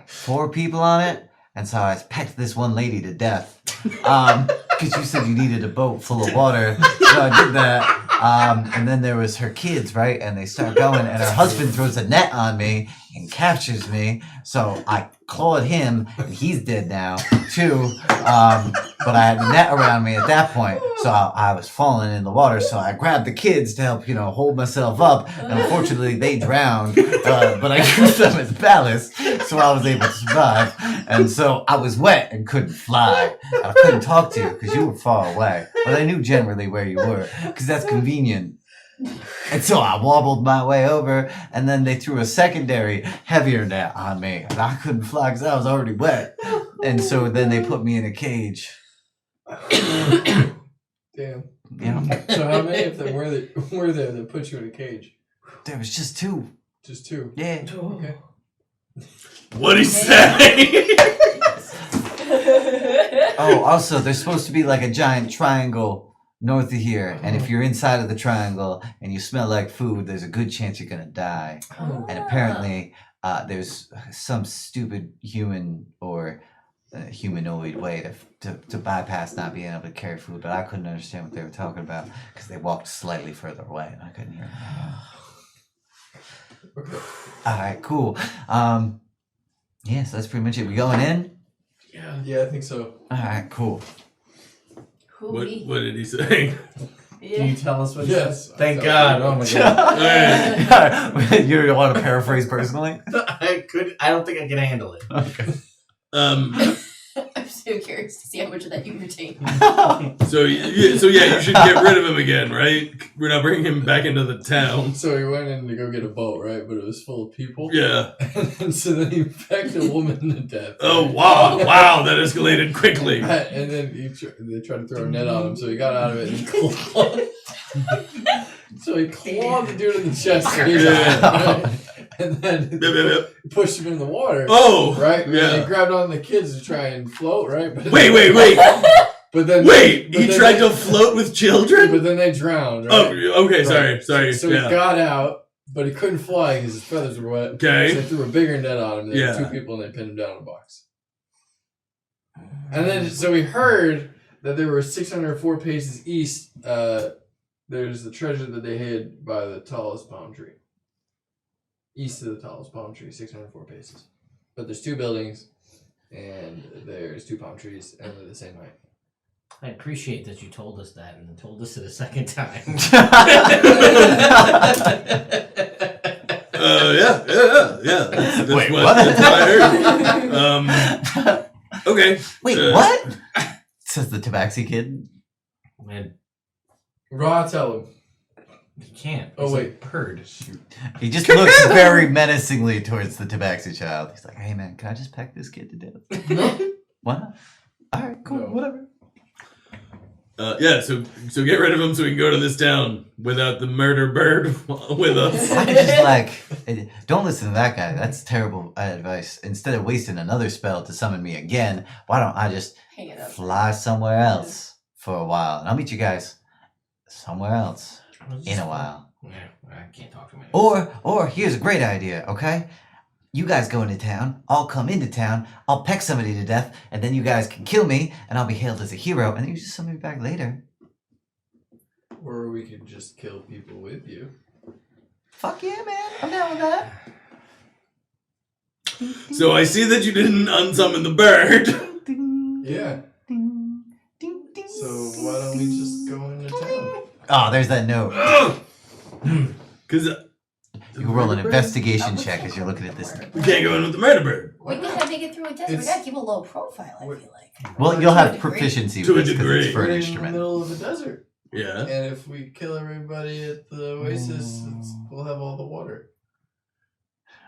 Speaker 2: 4 people on it. And so I pecked this one lady to death. Because you said you needed a boat full of water. So I did that. And then there was her kids, right? And they start going, and her husband throws a net on me and captures me. So I clawed him, and he's dead now, too. But I had a net around me at that point. So I was falling in the water, so I grabbed the kids to help, hold myself up. And unfortunately, they drowned, but I used them as ballast, so I was able to survive. And so I was wet and couldn't fly. I couldn't talk to you because you were far away, but I knew generally where you were because that's convenient. And so I wobbled my way over, and then they threw a secondary, heavier net on me, and I couldn't fly because I was already wet. And so then they put me in a cage.
Speaker 4: Damn.
Speaker 2: Yeah.
Speaker 4: So how many of them were there that put you in a cage?
Speaker 2: There was just 2.
Speaker 4: Just 2.
Speaker 2: Yeah.
Speaker 4: Okay.
Speaker 5: What'd he say?
Speaker 2: Oh, also, there's supposed to be like a giant triangle north of here, and if you're inside of the triangle and you smell like food, there's a good chance you're gonna die. And apparently, there's some stupid human or humanoid way to bypass not being able to carry food, but I couldn't understand what they were talking about because they walked slightly further away and I couldn't hear them. All right, cool. Yeah, so that's pretty much it. We going in?
Speaker 4: Yeah, I think so.
Speaker 2: All right, cool.
Speaker 5: What did he say?
Speaker 1: Can you tell us what?
Speaker 4: Yes.
Speaker 1: Thank God. Oh my God.
Speaker 2: You don't want to paraphrase personally?
Speaker 1: I don't think I can handle it.
Speaker 2: Okay.
Speaker 3: I'm so curious to see how much of that you retain.
Speaker 5: So yeah, you should get rid of him again, right? We're not bringing him back into the town.
Speaker 4: So he went in to go get a boat, right? But it was full of people.
Speaker 5: Yeah.
Speaker 4: And so then he pecked a woman to death.
Speaker 5: Oh wow, that escalated quickly.
Speaker 4: And then they tried to throw a net on him, so he got out of it and he clawed. So he clawed the dude in the chest. So he died, right? And then pushed him in the water.
Speaker 5: Oh,
Speaker 4: right.
Speaker 5: Yeah.
Speaker 4: And he grabbed on the kids to try and float, right? But
Speaker 5: Wait.
Speaker 4: But then
Speaker 5: He tried to float with children?
Speaker 4: But then they drowned. Right?
Speaker 5: Oh, okay.
Speaker 4: Right.
Speaker 5: Sorry.
Speaker 4: So he got out, but he couldn't fly because his feathers were wet.
Speaker 5: Okay.
Speaker 4: So they threw a bigger net on him. There were 2 people, and they pinned him down in a box. And then, so we heard that there were 604 paces east. There's the treasure that they hid by the tallest palm tree. East of the tallest palm tree, 604 paces. But there's 2 buildings, and there's 2 palm trees, and they're the same height.
Speaker 1: I appreciate that you told us that and told us it a second time.
Speaker 5: Yeah. That's
Speaker 2: Wait,
Speaker 5: what I heard. Okay.
Speaker 2: Wait, what? Says the Tabaxi kid.
Speaker 1: Man,
Speaker 4: Raw, tell him.
Speaker 1: you can't.
Speaker 4: Oh,
Speaker 1: It's
Speaker 4: wait.
Speaker 1: a bird.
Speaker 2: He just looks very menacingly towards the Tabaxi child. He's like, hey man, can I just peck this kid to death?
Speaker 4: No.
Speaker 2: Why not? Alright, cool,
Speaker 4: No.
Speaker 2: whatever.
Speaker 5: So get rid of him so we can go to this town without the murder bird with us.
Speaker 2: I could just don't listen to that guy. That's terrible advice. Instead of wasting another spell to summon me again, why don't I just
Speaker 3: Hang it up.
Speaker 2: fly somewhere else for a while? And I'll meet you guys somewhere else in a while.
Speaker 1: Yeah, I can't talk to him anymore.
Speaker 2: Or here's a great idea, okay? You guys go into town, I'll come into town, I'll peck somebody to death, and then you guys can kill me, and I'll be hailed as a hero, and then you just summon me back later.
Speaker 4: Or we could just kill people with you.
Speaker 2: Fuck yeah, man. I'm down with that.
Speaker 5: So I see that you didn't unsummon the bird.
Speaker 4: Yeah. So why don't we just go into town?
Speaker 2: Oh, there's that note.
Speaker 5: Because
Speaker 2: You can roll an investigation check as you're looking at this.
Speaker 5: we can't go in with the murder bird.
Speaker 3: We gotta make it through a test. We
Speaker 4: It's-
Speaker 3: gotta keep a low profile, I feel like.
Speaker 2: Well, you'll
Speaker 3: To a
Speaker 2: have
Speaker 3: degree.
Speaker 2: proficiency
Speaker 5: To a
Speaker 2: with this 'cause
Speaker 5: degree.
Speaker 2: it's for
Speaker 4: We're
Speaker 2: an
Speaker 4: in the
Speaker 2: instrument.
Speaker 4: middle of a desert.
Speaker 5: Yeah.
Speaker 4: And if we kill everybody at the oasis, we'll have all the water.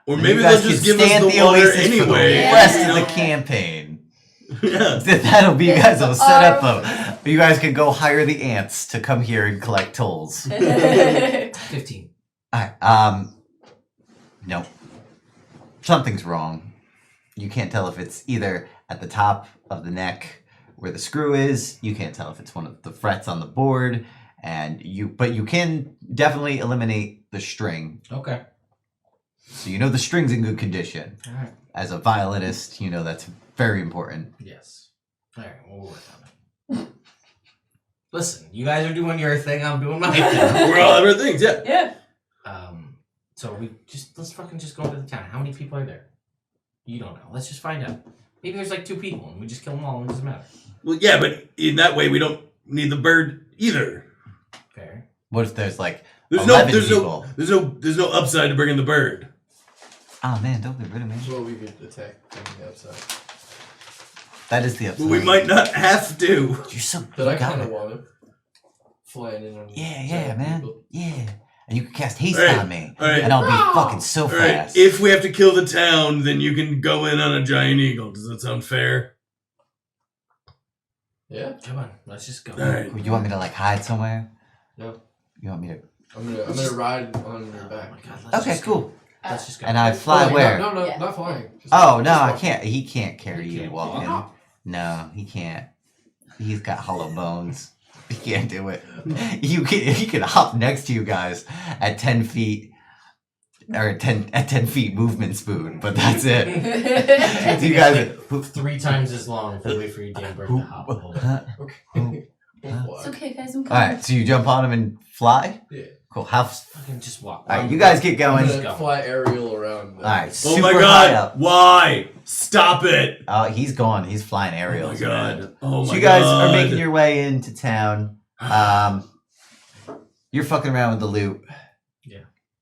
Speaker 5: Or
Speaker 2: And
Speaker 5: maybe
Speaker 2: you
Speaker 5: they'll
Speaker 2: guys
Speaker 5: just
Speaker 2: can
Speaker 5: give us
Speaker 2: stand
Speaker 5: the water
Speaker 2: oasis for
Speaker 5: anyway.
Speaker 2: the
Speaker 3: Yeah.
Speaker 2: rest
Speaker 5: you
Speaker 2: of the
Speaker 5: know?
Speaker 2: campaign.
Speaker 5: Yeah.
Speaker 2: That'll be you guys will set up
Speaker 3: Our-
Speaker 2: though. You guys can go hire the ants to come here and collect tolls.
Speaker 1: 15.
Speaker 2: Alright, no. Something's wrong. You can't tell if it's either at the top of the neck where the screw is. You can't tell if it's one of the frets on the board. But you can definitely eliminate the string.
Speaker 1: Okay.
Speaker 2: So you know the string's in good condition.
Speaker 1: Alright.
Speaker 2: As a violinist, you know that's very important.
Speaker 1: Yes. Alright, we'll work on it. Listen, you guys are doing your thing, I'm doing my thing.
Speaker 5: We're all have our things, yeah.
Speaker 3: Yeah.
Speaker 1: So let's fucking just go into the town. How many people are there? You don't know. Let's just find out. Maybe there's like 2 people and we just kill them all and it doesn't matter.
Speaker 5: Well, yeah, but in that way we don't need the bird either.
Speaker 1: Fair.
Speaker 2: What if there's like
Speaker 5: There's
Speaker 2: 11
Speaker 5: no
Speaker 2: people?
Speaker 5: there's no upside to bringing the bird.
Speaker 2: Oh man, don't get rid of me.
Speaker 4: Well, we could attack from the outside.
Speaker 2: That is the upside.
Speaker 5: But we might not have to.
Speaker 2: You're so.
Speaker 4: But I
Speaker 2: you got
Speaker 4: kind of
Speaker 2: it.
Speaker 4: want to fly in on
Speaker 2: Yeah,
Speaker 4: giant
Speaker 2: man.
Speaker 4: people.
Speaker 2: Yeah. And you can cast haste
Speaker 5: Alright,
Speaker 2: on me.
Speaker 5: alright.
Speaker 2: And I'll be fucking so
Speaker 5: All right.
Speaker 2: fast.
Speaker 5: If we have to kill the town, then you can go in on a giant eagle. Does that sound fair?
Speaker 4: Yeah.
Speaker 1: Come on, let's just go.
Speaker 5: All right.
Speaker 2: You want me to like hide somewhere?
Speaker 4: No.
Speaker 2: You want me to?
Speaker 4: I'm gonna ride on your
Speaker 1: Oh
Speaker 4: back.
Speaker 1: my god, let's
Speaker 2: Okay,
Speaker 1: just go.
Speaker 2: cool.
Speaker 1: Let's just go.
Speaker 2: And I fly
Speaker 4: Oh,
Speaker 2: where?
Speaker 4: No,
Speaker 3: Yeah.
Speaker 4: not flying. Just
Speaker 2: Oh no,
Speaker 4: just
Speaker 2: I
Speaker 4: walk.
Speaker 2: can't. He can't carry
Speaker 1: He
Speaker 2: you
Speaker 1: can't.
Speaker 2: walking.
Speaker 4: Oh.
Speaker 2: No, he can't. He's got hollow bones. He can't do it. He can hop next to you guys at 10 feet. Or at 10 feet movement spoon, but that's it. You guys,
Speaker 1: like 3 times as long if we wait for your damn bird to hop.
Speaker 4: Okay. We'll
Speaker 3: It's
Speaker 4: fly.
Speaker 3: okay, guys. I'm coming.
Speaker 2: all right. So you jump on him and fly.
Speaker 4: Yeah.
Speaker 2: Cool. How?
Speaker 1: Fucking just walk.
Speaker 2: All right, you guys get
Speaker 4: I'm
Speaker 2: going.
Speaker 4: gonna
Speaker 1: go.
Speaker 4: fly aerial around.
Speaker 2: All right.
Speaker 5: Oh
Speaker 2: Super
Speaker 5: my
Speaker 2: high
Speaker 5: god!
Speaker 2: up.
Speaker 5: Why? Stop it!
Speaker 2: He's gone. He's flying
Speaker 5: Oh my
Speaker 2: aerials.
Speaker 5: god! Oh my
Speaker 2: So you guys
Speaker 5: god!
Speaker 2: are making your way into town. You're fucking around with the loot.
Speaker 1: Yeah.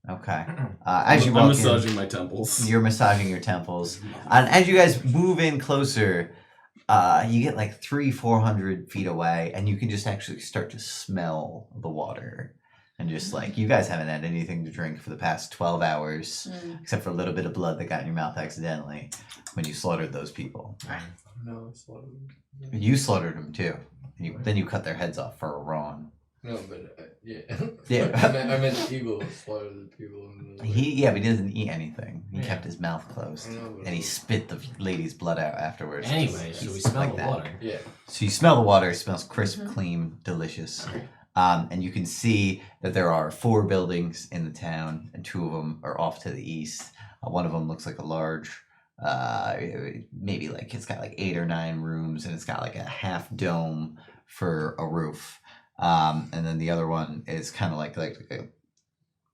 Speaker 2: Okay. As you
Speaker 5: I'm
Speaker 2: walk
Speaker 5: massaging
Speaker 2: in,
Speaker 5: my temples.
Speaker 2: you're massaging your temples, and as you guys move in closer, you get like 300-400 feet away, and you can just actually start to smell the water. And just like you guys haven't had anything to drink for the past 12 hours, except for a little bit of blood that got in your mouth accidentally when you slaughtered those people.
Speaker 4: No, it's not.
Speaker 2: You slaughtered them too. Then you cut their heads off for Iran.
Speaker 4: No, but yeah.
Speaker 2: Yeah.
Speaker 4: I meant eagle slaughter the people. In the
Speaker 2: But he doesn't eat anything. He
Speaker 1: Yeah.
Speaker 2: kept his mouth closed,
Speaker 4: I know, but-
Speaker 2: and he spit the lady's blood out afterwards.
Speaker 1: Anyway, so we
Speaker 2: He's
Speaker 1: smell
Speaker 2: like
Speaker 1: the
Speaker 2: that.
Speaker 1: water.
Speaker 4: Yeah.
Speaker 2: So you smell the water. It smells crisp,
Speaker 3: Mhm.
Speaker 2: clean, delicious.
Speaker 1: Alright.
Speaker 2: And you can see that there are 4 buildings in the town, and 2 of them are off to the east. One of them looks like a large, maybe like it's got like 8 or 9 rooms, and it's got like a half dome for a roof. And then the other one is kind of like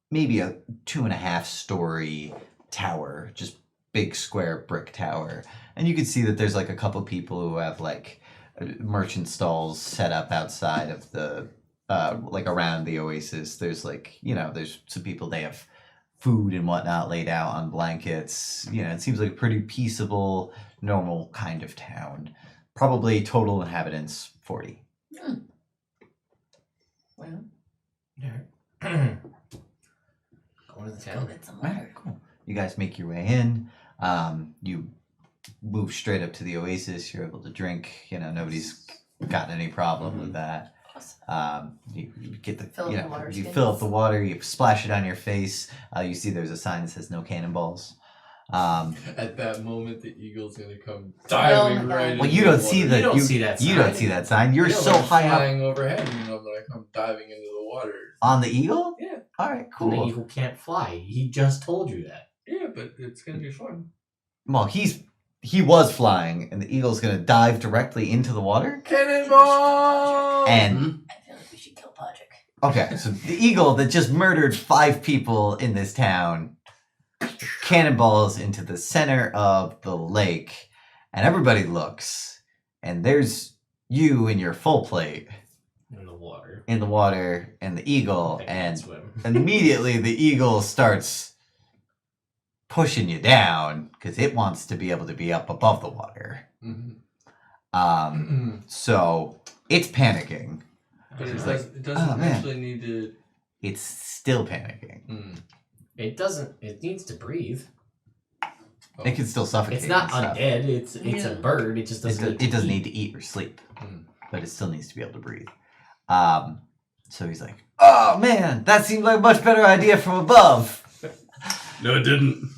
Speaker 2: maybe a 2.5 story tower, just big square brick tower. And you can see that there's like a couple people who have like merchant stalls set up outside of the like around the oasis. There's like, there's some people, they have food and whatnot laid out on blankets. It seems like a pretty peaceable, normal kind of town. Probably total inhabitants 40.
Speaker 3: Well,
Speaker 1: Alright. Going to the
Speaker 3: go
Speaker 1: town.
Speaker 3: get some
Speaker 2: All right,
Speaker 3: water.
Speaker 2: cool. You guys make your way in. You move straight up to the oasis. You're able to drink. Nobody's gotten any problem with that.
Speaker 3: Awesome.
Speaker 2: You get the
Speaker 3: Fill up the water
Speaker 2: you
Speaker 3: skins.
Speaker 2: fill up the water. You splash it on your face. You see there's a sign that says no cannonballs.
Speaker 4: At that moment, the eagle's gonna come diving
Speaker 3: my
Speaker 4: right.
Speaker 3: God.
Speaker 2: Well,
Speaker 4: into
Speaker 2: you don't
Speaker 4: the
Speaker 2: see
Speaker 4: water.
Speaker 2: the
Speaker 1: You don't see that
Speaker 2: You
Speaker 1: sign.
Speaker 2: don't see that sign. You're
Speaker 4: Yeah,
Speaker 2: so
Speaker 4: when I'm
Speaker 2: high up
Speaker 4: flying overhead, when I come diving into the water.
Speaker 2: on the eagle.
Speaker 4: Yeah.
Speaker 2: All right,
Speaker 1: And the
Speaker 2: cool.
Speaker 1: eagle can't fly. He just told you that.
Speaker 4: Yeah, but it's gonna be fun.
Speaker 2: Well, he was flying, and the eagle's gonna dive directly into the water.
Speaker 4: Cannonball!
Speaker 2: And
Speaker 3: I feel like we should kill Padraig.
Speaker 2: okay, so the eagle that just murdered 5 people in this town cannonballs into the center of the lake, and everybody looks, and there's you in your full plate
Speaker 1: In the water.
Speaker 2: in the water, and the eagle,
Speaker 1: I can't
Speaker 2: and
Speaker 1: swim.
Speaker 2: immediately the eagle starts pushing you down because it wants to be able to be up above the water.
Speaker 4: Mhm.
Speaker 2: So it's panicking.
Speaker 4: But it,
Speaker 2: It's
Speaker 4: does,
Speaker 2: like,
Speaker 4: it doesn't
Speaker 2: oh, man.
Speaker 4: actually need to.
Speaker 2: It's still panicking.
Speaker 1: It doesn't. It needs to breathe.
Speaker 4: Oh.
Speaker 2: It can still suffocate.
Speaker 1: It's not
Speaker 2: and stuff.
Speaker 1: undead. It's a
Speaker 3: Yeah.
Speaker 1: bird. It just doesn't.
Speaker 2: It doesn't need to eat or sleep,
Speaker 4: Mm.
Speaker 2: but it still needs to be able to breathe. So he's like, "Oh man, that seemed like a much better idea from above."
Speaker 5: No, it didn't.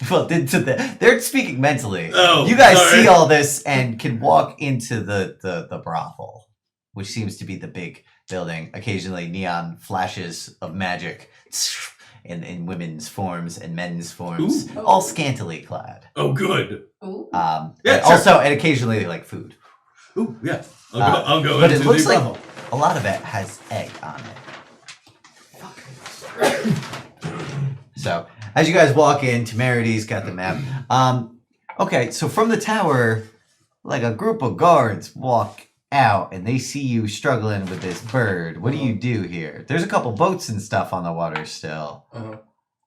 Speaker 2: Well, they're speaking mentally.
Speaker 5: Oh,
Speaker 2: You guys
Speaker 5: sorry.
Speaker 2: see all this and can walk into the brothel, which seems to be the big building. Occasionally, neon flashes of magic in women's forms and men's forms,
Speaker 5: Ooh.
Speaker 2: all scantily clad.
Speaker 5: Oh, good.
Speaker 3: Ooh.
Speaker 2: Yeah,
Speaker 5: Yeah, sure.
Speaker 2: also, and occasionally like food.
Speaker 5: Ooh, yeah.
Speaker 2: Uh,
Speaker 5: I'll go
Speaker 2: but
Speaker 5: into
Speaker 2: it looks
Speaker 5: the
Speaker 2: like
Speaker 5: brothel.
Speaker 2: a lot of it has egg on it. So, as you guys walk in, Temerity's got the map. Okay, so from the tower, like a group of guards walk out and they see you struggling with this bird. What do you do here? There's a couple boats and stuff on the water still.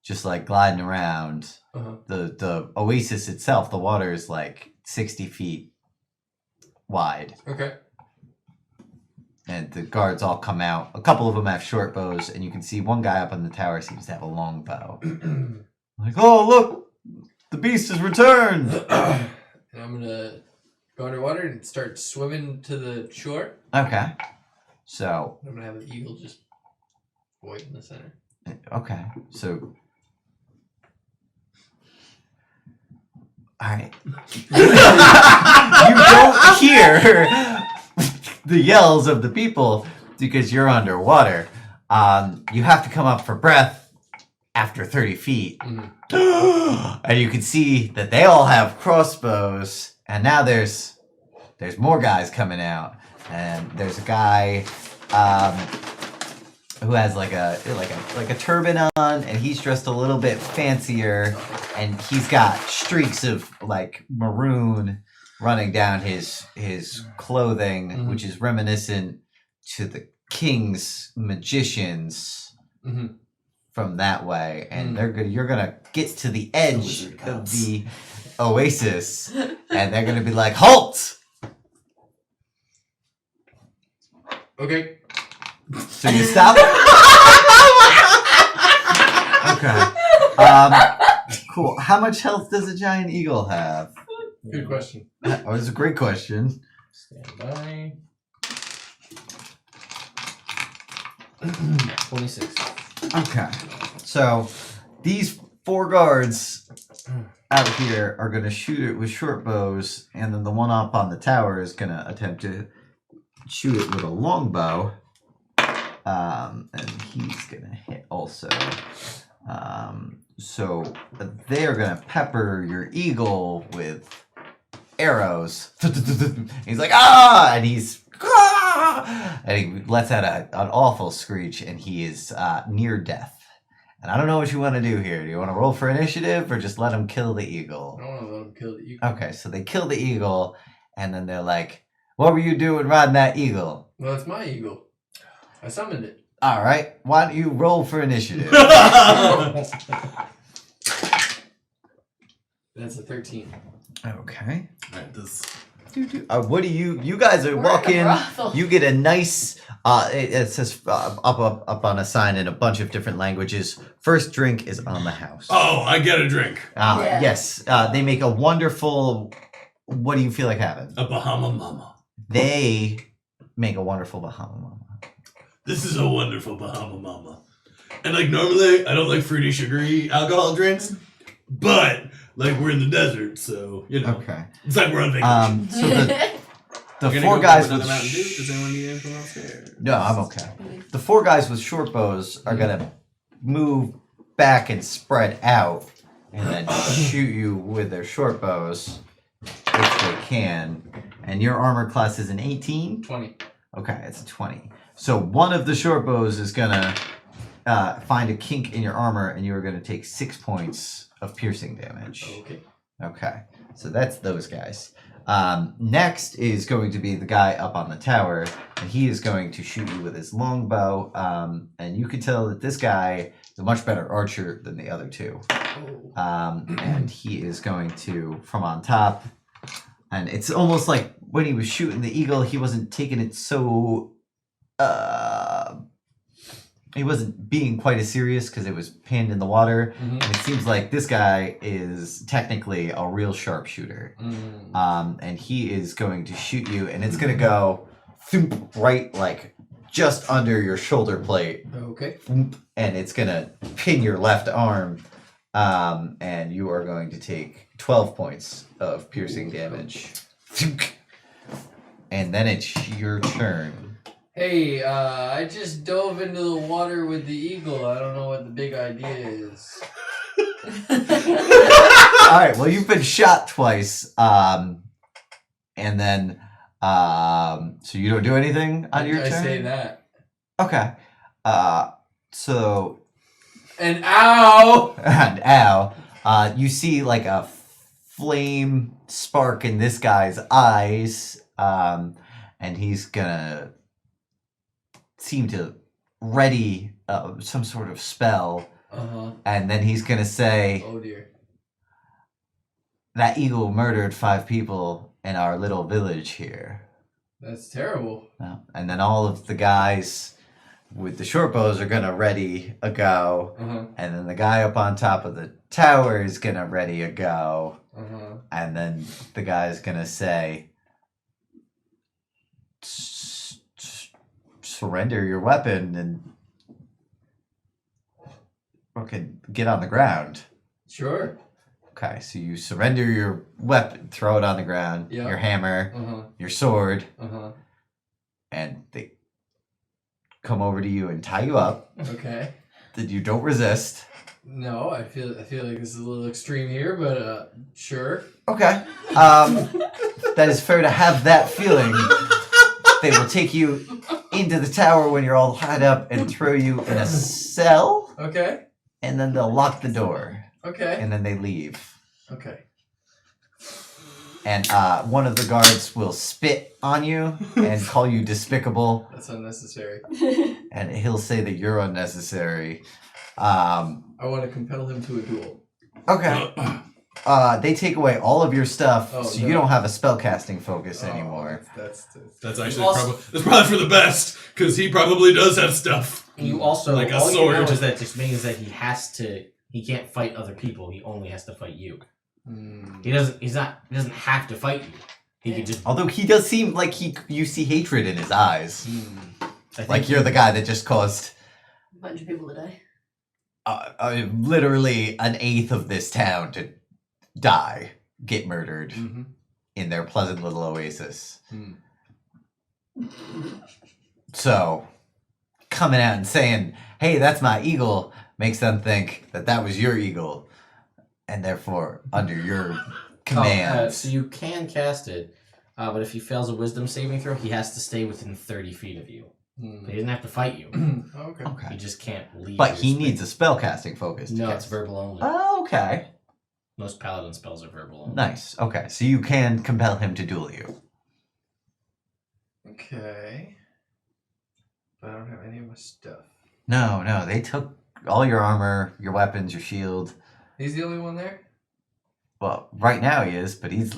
Speaker 2: Just like gliding around. The oasis itself, the water is like 60 feet wide.
Speaker 4: Okay.
Speaker 2: And the guards all come out. A couple of them have short bows, and you can see one guy up on the tower seems to have a long bow. Like, oh, look! The beast has returned!
Speaker 4: And I'm gonna go underwater and start swimming to the shore.
Speaker 2: Okay. So...
Speaker 4: I'm gonna have the eagle just wait in the center.
Speaker 2: Okay. So... Alright. You don't hear the yells of the people because you're underwater. You have to come up for breath after 30 feet. And you can see that they all have crossbows. And now there's more guys coming out. And there's a guy who has like a turban on, and he's dressed a little bit fancier, and he's got streaks of like maroon running down his clothing, which is reminiscent to the king's magicians from that way. And you're gonna get to the edge of the oasis, and they're gonna be like, "Halt!"
Speaker 4: Okay.
Speaker 2: So you stop. Okay. Cool. How much health does a giant eagle have?
Speaker 4: Good question.
Speaker 2: Oh, it's a great question.
Speaker 1: Stand by. 26.
Speaker 2: Okay. So these 4 guards out here are going to shoot it with short bows, and then the one up on the tower is going to attempt to shoot it with a long bow. And he's going to hit also. So they're going to pepper your eagle with arrows. He's like, ah! And and he lets out an awful screech, and he is near death. And I don't know what you want to do here. Do you want to roll for initiative or just let him kill the eagle?
Speaker 4: I don't want to let him kill the eagle.
Speaker 2: Okay, so they kill the eagle, and then they're like, what were you doing riding that eagle?
Speaker 4: Well, it's my eagle. I summoned it.
Speaker 2: All right, why don't you roll for initiative?
Speaker 4: That's a 13.
Speaker 2: Okay.
Speaker 5: Alright, this.
Speaker 2: What do you guys are walking, you get a nice, it says up on a sign in a bunch of different languages, first drink is on the house.
Speaker 5: Oh, I get a drink.
Speaker 2: Yes, they make a wonderful, what do you feel like having?
Speaker 5: A Bahama Mama.
Speaker 2: They make a wonderful Bahama Mama.
Speaker 5: This is a wonderful Bahama Mama. And like normally, I don't like fruity, sugary alcohol drinks, but like we're in the desert, so you know.
Speaker 2: Okay.
Speaker 5: It's like we're on vacation.
Speaker 2: So the 4 guys with
Speaker 6: Mountain Dew. Does anyone need anything else here?
Speaker 2: no, I'm okay. The 4 guys with short bows are gonna move back and spread out, and then shoot you with their short bows if they can. And your armor class is an 18?
Speaker 4: 20.
Speaker 2: Okay, it's a 20. So one of the short bows is gonna find a kink in your armor, and you are gonna take 6 points of piercing damage.
Speaker 4: Okay.
Speaker 2: Okay, so that's those guys. Next is going to be the guy up on the tower, and he is going to shoot you with his longbow. And you can tell that this guy is a much better archer than the other 2. And he is going to, from on top, and it's almost like when he was shooting the eagle, he wasn't taking it so... he wasn't being quite as serious because it was pinned in the water. And it seems like this guy is technically a real sharpshooter. And he is going to shoot you, and it's going to go thump, right like just under your shoulder plate.
Speaker 4: Okay.
Speaker 2: Thump, and it's going to pin your left arm. And you are going to take 12 points of piercing damage. And then it's your turn.
Speaker 4: Hey, I just dove into the water with the eagle. I don't know what the big idea is.
Speaker 2: Alright, well, you've been shot twice. And then, so you don't do anything on your turn?
Speaker 4: I say that.
Speaker 2: Okay. So.
Speaker 4: And ow!
Speaker 2: And ow. You see like a flame spark in this guy's eyes. and he's gonna seem to ready some sort of spell, and then he's gonna say,
Speaker 4: Oh dear.
Speaker 2: that eagle murdered 5 people in our little village here.
Speaker 4: That's terrible.
Speaker 2: And then all of the guys with the short bows are gonna ready a go, and then the guy up on top of the tower is gonna ready a go, and then the guy's gonna say, surrender your weapon and fucking get on the ground.
Speaker 4: Sure.
Speaker 2: Okay, so you surrender your weapon, throw it on the ground, your hammer, your sword, and they come over to you and tie you up.
Speaker 4: Okay.
Speaker 2: That you don't resist.
Speaker 4: No, I feel like this is a little extreme here, but sure.
Speaker 2: Okay. That is fair to have that feeling. They will take you into the tower when you're all tied up and throw you in a cell.
Speaker 4: Okay.
Speaker 2: And then they'll lock the door.
Speaker 4: Okay.
Speaker 2: And then they leave.
Speaker 4: Okay.
Speaker 2: And one of the guards will spit on you and call you despicable.
Speaker 4: That's unnecessary.
Speaker 2: And he'll say that you're unnecessary.
Speaker 4: I want to compel him to a duel.
Speaker 2: Okay. They take away all of your stuff, so you don't have a spellcasting focus anymore.
Speaker 4: That's
Speaker 5: actually probably for the best, because he probably does have stuff.
Speaker 1: You also
Speaker 5: like a
Speaker 1: all
Speaker 5: sword.
Speaker 1: you know is that just means that he can't fight other people. He only has to fight you. He doesn't have to fight you. He can just.
Speaker 2: Although he does seem like you see hatred in his eyes. Like you're the guy that just caused
Speaker 3: a bunch of people to die.
Speaker 2: Literally an eighth of this town to die, get murdered in their pleasant little oasis. So, coming out and saying, hey, that's my eagle, makes them think that was your eagle, and therefore under your command.
Speaker 1: So you can cast it, but if he fails a wisdom saving throw, he has to stay within 30 feet of you. He doesn't have to fight you.
Speaker 4: Okay.
Speaker 1: He just can't leave.
Speaker 2: But he needs a spellcasting focus.
Speaker 1: No, it's verbal only.
Speaker 2: Oh, okay.
Speaker 1: Most paladin spells are verbal only.
Speaker 2: Nice. Okay, so you can compel him to duel you.
Speaker 4: Okay. But I don't have any of my stuff.
Speaker 2: No, they took all your armor, your weapons, your shield.
Speaker 4: He's the only one there?
Speaker 2: Well, right now he is, but he's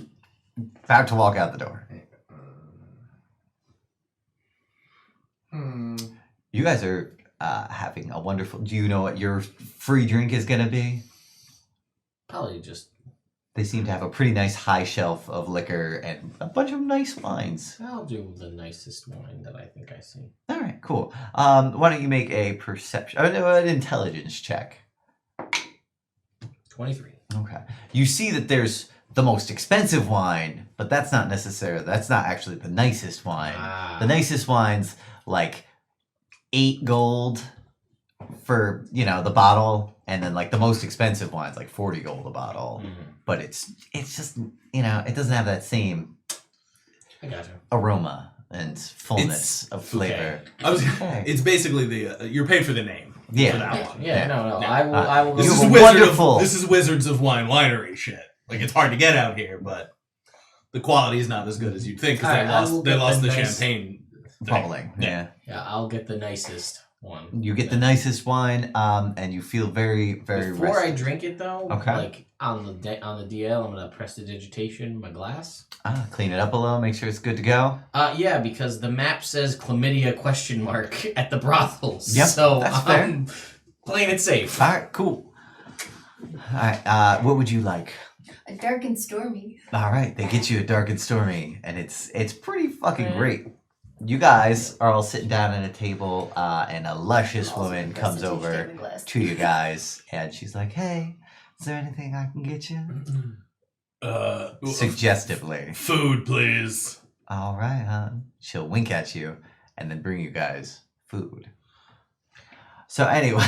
Speaker 2: about to walk out the door. You guys are having a wonderful... Do you know what your free drink is going to be?
Speaker 1: Probably just...
Speaker 2: They seem to have a pretty nice high shelf of liquor and a bunch of nice wines.
Speaker 1: I'll do the nicest wine that I think I see.
Speaker 2: All right, cool. Why don't you make a perception... an intelligence check.
Speaker 1: 23.
Speaker 2: Okay. You see that there's the most expensive wine, but that's not actually the nicest wine. The nicest wine's like 8 gold for, the bottle, and then like the most expensive wine's like 40 gold a bottle. But it's just, it doesn't have that same
Speaker 1: I gotcha.
Speaker 2: aroma and fullness of flavor.
Speaker 5: Okay. It's basically you're paid for the name.
Speaker 2: Yeah.
Speaker 5: For that one.
Speaker 1: Yeah, no. I will
Speaker 5: This
Speaker 1: go.
Speaker 5: is
Speaker 2: wonderful.
Speaker 5: This is Wizards of Wine winery shit. Like, it's hard to get out here, but the quality is not as good as you'd think, because they lost the champagne
Speaker 2: bubbling. Yeah.
Speaker 1: Yeah, I'll get the nicest one.
Speaker 2: You get the nicest wine, and you feel very, very
Speaker 1: Before I
Speaker 2: rested.
Speaker 1: drink it, though,
Speaker 2: Okay.
Speaker 1: like on the DL, I'm gonna prestidigitation in my glass.
Speaker 2: Clean it up a little, make sure it's good to go.
Speaker 1: Yeah, because the map says chlamydia ? At the brothels.
Speaker 2: Yep,
Speaker 1: so
Speaker 2: that's fair.
Speaker 1: I'm playing it safe.
Speaker 2: All right, cool. All right, what would you like?
Speaker 3: A dark and stormy.
Speaker 2: All right, they get you a dark and stormy, and it's pretty fucking great. You guys are all sitting down at a table, and a luscious woman comes over to you guys, and she's like, "Hey, is there anything I can get you?" Suggestively.
Speaker 5: Food, please.
Speaker 2: All right, hon. She'll wink at you, and then bring you guys food. So anyway,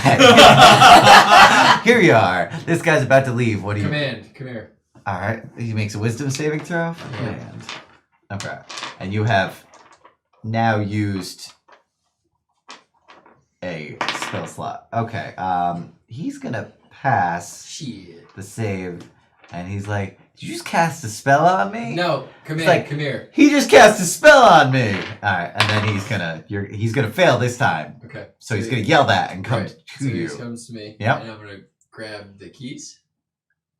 Speaker 2: here you are. This guy's about to leave. What do you?
Speaker 4: Command, come here.
Speaker 2: All right. He makes a wisdom saving throw. Command. Okay. And you have now used a spell slot. Okay. He's gonna pass the save, and he's like, Did you just cast a spell on me?
Speaker 4: No, come
Speaker 2: It's
Speaker 4: here,
Speaker 2: like-
Speaker 4: come here.
Speaker 2: He just cast a spell on me. All right, and then he's gonna fail this time.
Speaker 4: Okay.
Speaker 2: So he's gonna yell that and come
Speaker 4: Right.
Speaker 2: to
Speaker 4: So
Speaker 2: you.
Speaker 4: he comes to me.
Speaker 2: Yep.
Speaker 4: And I'm gonna grab the keys.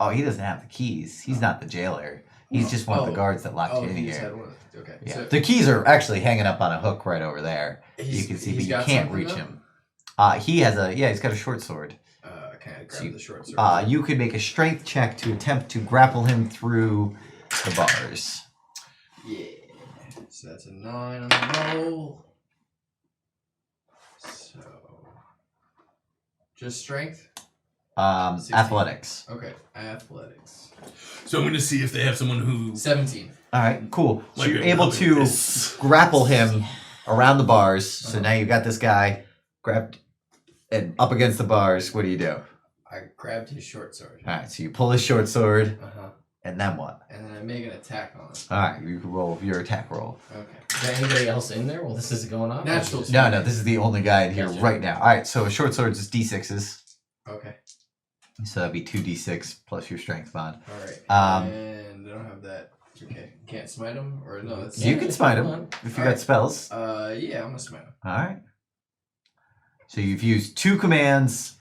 Speaker 2: Oh, he doesn't have the keys. He's not the jailer. He's just one of the
Speaker 4: Oh.
Speaker 2: guards that locked you in
Speaker 4: he just
Speaker 2: here.
Speaker 4: had one. Okay.
Speaker 2: Yeah.
Speaker 4: So
Speaker 2: The keys are actually hanging up on a hook right over there. You can see, but
Speaker 4: he's
Speaker 2: you
Speaker 4: got
Speaker 2: can't
Speaker 4: something,
Speaker 2: reach
Speaker 4: though?
Speaker 2: him. He's got a short sword.
Speaker 4: Can I grab
Speaker 2: So you-
Speaker 4: the short sword?
Speaker 2: You could make a strength check to attempt to grapple him through the bars.
Speaker 4: Yeah. So that's a 9 on the roll. So just strength? 16.
Speaker 2: Athletics.
Speaker 4: Okay. Athletics.
Speaker 5: So I'm going to see if they have someone who
Speaker 4: 17.
Speaker 2: All right, cool. So
Speaker 5: Like
Speaker 2: you're
Speaker 5: a
Speaker 2: able
Speaker 5: little
Speaker 2: to
Speaker 5: this.
Speaker 2: grapple him around the bars. So now you've got this guy grabbed and up against the bars. What do you do?
Speaker 4: I grabbed his short sword.
Speaker 2: All right, so you pull his short sword,
Speaker 4: Uh-huh.
Speaker 2: and then what?
Speaker 4: And then I make an attack on him.
Speaker 2: All right, you can roll your attack roll.
Speaker 4: Okay.
Speaker 1: Is there anybody else in there while this is going on?
Speaker 4: Natural.
Speaker 2: No, this is the only guy in here
Speaker 1: Gotcha.
Speaker 2: right now. All right, so a short sword is d6s.
Speaker 4: Okay.
Speaker 2: So that'd be 2d6 plus your strength mod.
Speaker 4: Alright.
Speaker 2: Um,
Speaker 4: And I don't have that. Okay. Can't smite him? Or no, that's
Speaker 2: You can smite him
Speaker 1: hold on.
Speaker 2: if you
Speaker 4: All
Speaker 2: got
Speaker 4: right.
Speaker 2: spells.
Speaker 4: Yeah, I'm gonna smite him.
Speaker 2: All right. So you've used 2 commands,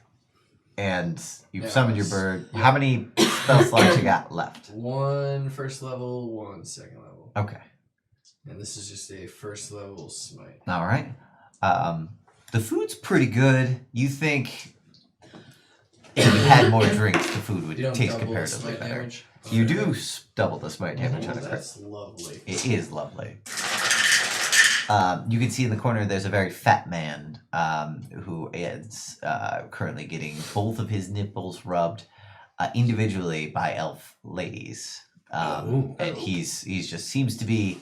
Speaker 2: and you've
Speaker 4: Yeah,
Speaker 2: summoned your
Speaker 4: it's-
Speaker 2: bird.
Speaker 4: yeah.
Speaker 2: How many spell slots you got left?
Speaker 4: 1 first level, 1 second level.
Speaker 2: Okay.
Speaker 4: And this is just a first level smite.
Speaker 2: All right. The food's pretty good. You think if you had more drinks, the food would
Speaker 4: You don't
Speaker 2: taste
Speaker 4: double
Speaker 2: comparatively
Speaker 4: smite
Speaker 2: better.
Speaker 4: damage?
Speaker 2: You
Speaker 4: Okay.
Speaker 2: do double the smite damage
Speaker 4: Oh,
Speaker 2: on a crit.
Speaker 4: that's lovely.
Speaker 2: It is lovely. You can see in the corner there's a very fat man who is currently getting both of his nipples rubbed individually by elf ladies. And he's just seems to be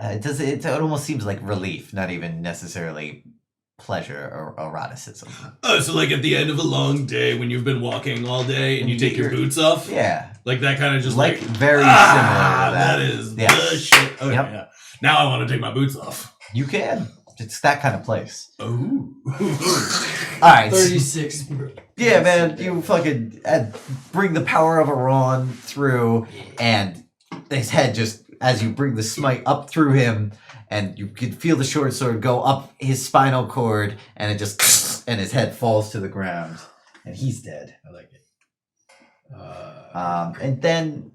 Speaker 2: it almost seems like relief, not even necessarily pleasure or eroticism.
Speaker 5: Oh, so like at the end of a long day when you've been walking all day and you take your boots off?
Speaker 2: Yeah,
Speaker 5: Like that kind of just
Speaker 2: like
Speaker 5: like
Speaker 2: very similar to that.
Speaker 5: that is
Speaker 2: Yeah.
Speaker 5: the shit. Okay,
Speaker 2: Yep.
Speaker 5: yeah. Now I want to take my boots off.
Speaker 2: You can. It's that kind of place.
Speaker 5: Oh.
Speaker 2: All right.
Speaker 4: 36.
Speaker 2: Yeah, man, you fucking bring the power of Iran through, and his head just, as you bring the smite up through him, and you can feel the short sword go up his spinal cord, and it just, and his head falls to the ground, and he's dead.
Speaker 4: I like it.
Speaker 2: And then,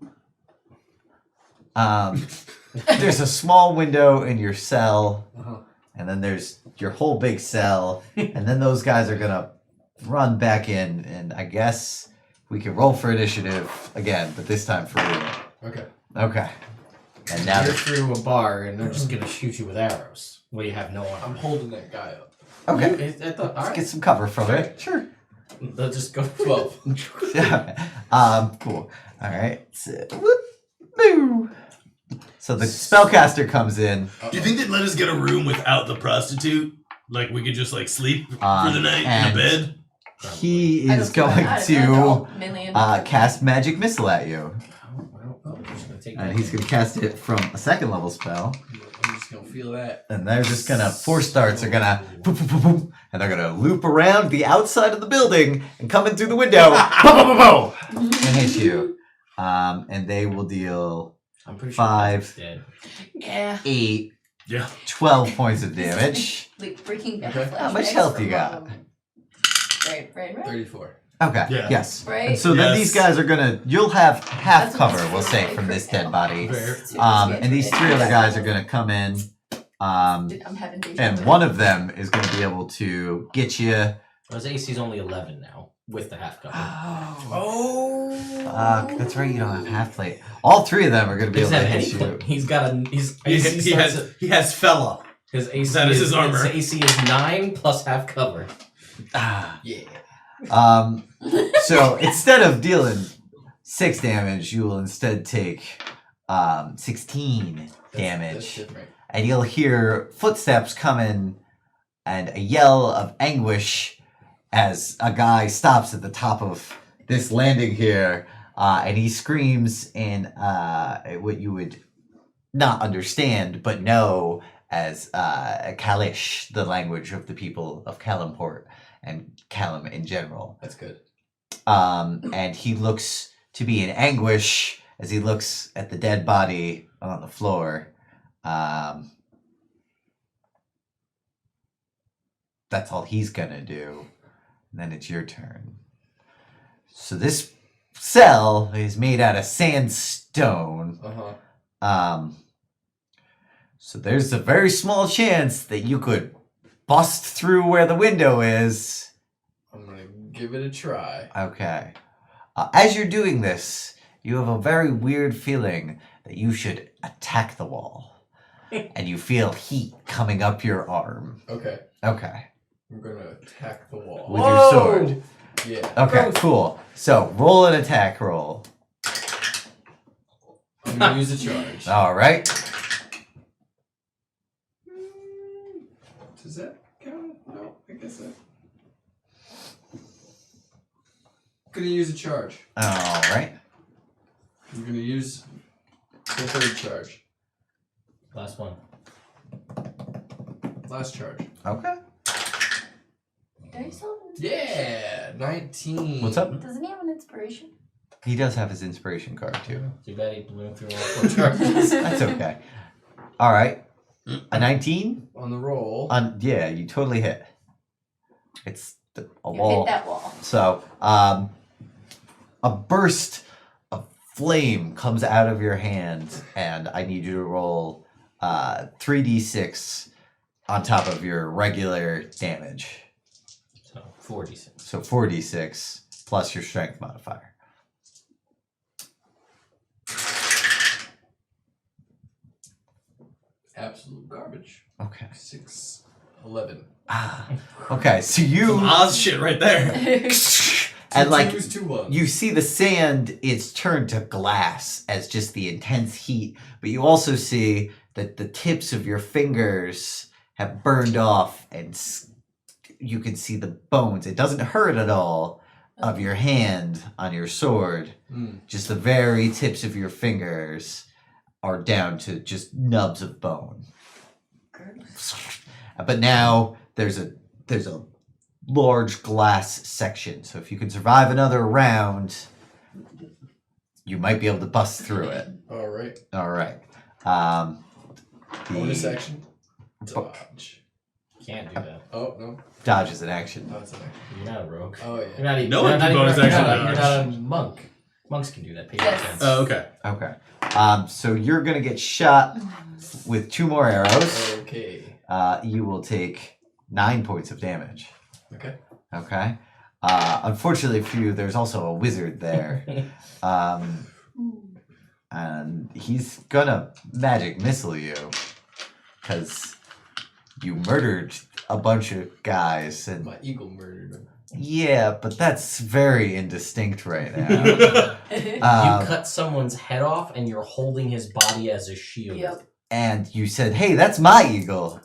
Speaker 2: there's a small window in your cell,
Speaker 4: Uh-huh.
Speaker 2: and then there's your whole big cell, and then those guys are gonna run back in, and I guess we can roll for initiative again, but this time for real.
Speaker 4: Okay.
Speaker 2: Okay. And now
Speaker 1: You're through a bar and they're just gonna shoot you with arrows. Well, you have no
Speaker 4: I'm
Speaker 1: armor.
Speaker 4: holding that guy up.
Speaker 2: okay,
Speaker 1: I thought, all
Speaker 2: let's
Speaker 1: right.
Speaker 2: get some cover from it. Sure.
Speaker 1: They'll just go
Speaker 4: 12.
Speaker 2: Cool. All right. So, whoop, boo. So the spellcaster comes in.
Speaker 5: Do you think they'd let us get a room without the prostitute? Like we could just like sleep for the night in
Speaker 2: and
Speaker 5: a bed?
Speaker 2: He
Speaker 3: I
Speaker 2: is
Speaker 3: don't
Speaker 2: going
Speaker 3: see why not.
Speaker 2: to
Speaker 3: Million.
Speaker 2: cast magic missile at you,
Speaker 1: I'm just gonna take
Speaker 2: and
Speaker 1: that.
Speaker 2: he's going to cast it from a second level spell.
Speaker 4: I'm just gonna feel that.
Speaker 2: And they're just gonna, 4 starts are gonna, boom, boom, boom, boom, and they're gonna loop around the outside of the building and come in through the window, boom, boom, boom, boom, and hit you. And they will deal
Speaker 1: I'm pretty sure
Speaker 2: 5,
Speaker 1: he's dead.
Speaker 3: Yeah.
Speaker 2: 8,
Speaker 5: Yeah.
Speaker 2: 12 points of damage.
Speaker 3: Like Breaking Bad.
Speaker 4: Okay.
Speaker 2: How much
Speaker 3: flashbacks
Speaker 2: health you
Speaker 3: from,
Speaker 2: got?
Speaker 3: Right.
Speaker 4: 34.
Speaker 2: Okay,
Speaker 5: Yeah.
Speaker 2: yes.
Speaker 3: Right.
Speaker 2: And so then
Speaker 5: Yes.
Speaker 2: these guys are gonna, you'll have half
Speaker 3: That's
Speaker 2: cover,
Speaker 3: what
Speaker 2: we'll
Speaker 3: it's
Speaker 2: say,
Speaker 3: like
Speaker 2: from
Speaker 3: for
Speaker 2: this dead
Speaker 3: now.
Speaker 2: body.
Speaker 3: It's
Speaker 2: And these 3 other guys are gonna come in.
Speaker 3: I'm having deja
Speaker 2: And
Speaker 3: vu.
Speaker 2: one of them is gonna be able to get you.
Speaker 1: Well, his AC's only 11 now with the half cover.
Speaker 4: Oh.
Speaker 2: Fuck, that's right, you don't have half plate. All 3 of them are gonna be
Speaker 1: He
Speaker 2: able
Speaker 1: doesn't
Speaker 2: to
Speaker 1: have
Speaker 2: hit
Speaker 1: any
Speaker 2: you.
Speaker 1: plate. He's got a.
Speaker 5: He has fella.
Speaker 1: His AC
Speaker 5: That is his armor.
Speaker 1: His AC is 9 plus half cover.
Speaker 2: Ah.
Speaker 4: Yeah.
Speaker 2: So instead of dealing 6 damage, you will instead take 16 damage.
Speaker 4: That's different.
Speaker 2: And you'll hear footsteps coming and a yell of anguish as a guy stops at the top of this landing here, and he screams in what you would not understand but know as Kalish, the language of the people of Kalimport and Kalim in general.
Speaker 4: That's good.
Speaker 2: And he looks to be in anguish as he looks at the dead body on the floor. That's all he's gonna do. And then it's your turn. So this cell is made out of sandstone. So there's a very small chance that you could bust through where the window is.
Speaker 4: I'm gonna give it a try.
Speaker 2: Okay. As you're doing this, you have a very weird feeling that you should attack the wall. And you feel heat coming up your arm.
Speaker 4: Okay.
Speaker 2: Okay.
Speaker 4: I'm gonna attack the wall.
Speaker 2: With your sword.
Speaker 4: Yeah.
Speaker 2: Okay, cool. So roll an attack roll.
Speaker 4: I'm gonna use a charge.
Speaker 2: All right.
Speaker 4: Does that count? No, I guess that. Gonna use a charge.
Speaker 2: All right.
Speaker 4: I'm gonna use the third charge.
Speaker 1: Last one.
Speaker 4: Last charge.
Speaker 2: Okay.
Speaker 3: Dice on?
Speaker 4: Yeah, 19.
Speaker 2: What's up?
Speaker 3: Doesn't he have an inspiration?
Speaker 2: He does have his inspiration card too.
Speaker 1: Too bad he blew through all 4 charges.
Speaker 2: That's okay. All right. A 19?
Speaker 4: On the roll.
Speaker 2: Yeah, you totally hit. It's a
Speaker 3: You
Speaker 2: wall.
Speaker 3: hit that wall.
Speaker 2: So, a burst of flame comes out of your hand, and I need you to roll 3d6 on top of your regular damage.
Speaker 1: So 46.
Speaker 2: So 4d6 plus your strength modifier.
Speaker 4: Absolute garbage.
Speaker 2: Okay.
Speaker 4: 6, 11.
Speaker 2: Okay, so you
Speaker 6: Oz shit right there.
Speaker 2: and like
Speaker 4: Twos, 2 1s.
Speaker 2: you see the sand is turned to glass as just the intense heat, but you also see that the tips of your fingers have burned off and you can see the bones. It doesn't hurt at all of your hand on your sword. Just the very tips of your fingers are down to just nubs of bone. But now there's a large glass section. So if you can survive another round, you might be able to bust through it.
Speaker 4: All right.
Speaker 2: All right.
Speaker 4: Bonus action. Dodge.
Speaker 1: Can't do that.
Speaker 4: Oh, no.
Speaker 2: Dodge is an action.
Speaker 4: Oh, it's an action.
Speaker 1: You're not a rogue.
Speaker 4: Oh, yeah.
Speaker 1: You're not even.
Speaker 5: No one
Speaker 1: you're
Speaker 5: can
Speaker 1: not
Speaker 5: bonus
Speaker 1: even-
Speaker 5: action
Speaker 1: You're not
Speaker 5: dodge.
Speaker 1: a monk. Monks can do that. Pay
Speaker 3: Yes.
Speaker 1: attention.
Speaker 5: Oh, okay.
Speaker 2: Okay. So you're gonna get shot with 2 more arrows.
Speaker 4: Okay.
Speaker 2: You will take 9 points of damage.
Speaker 4: Okay.
Speaker 2: Okay. Unfortunately for you, there's also a wizard there. And he's gonna magic missile you because you murdered a bunch of guys, and
Speaker 4: My eagle murdered him.
Speaker 2: yeah, but that's very indistinct right now.
Speaker 1: You
Speaker 2: Um,
Speaker 1: cut someone's head off and you're holding his body as a shield
Speaker 3: Yep.
Speaker 2: and you said, "Hey, that's my eagle."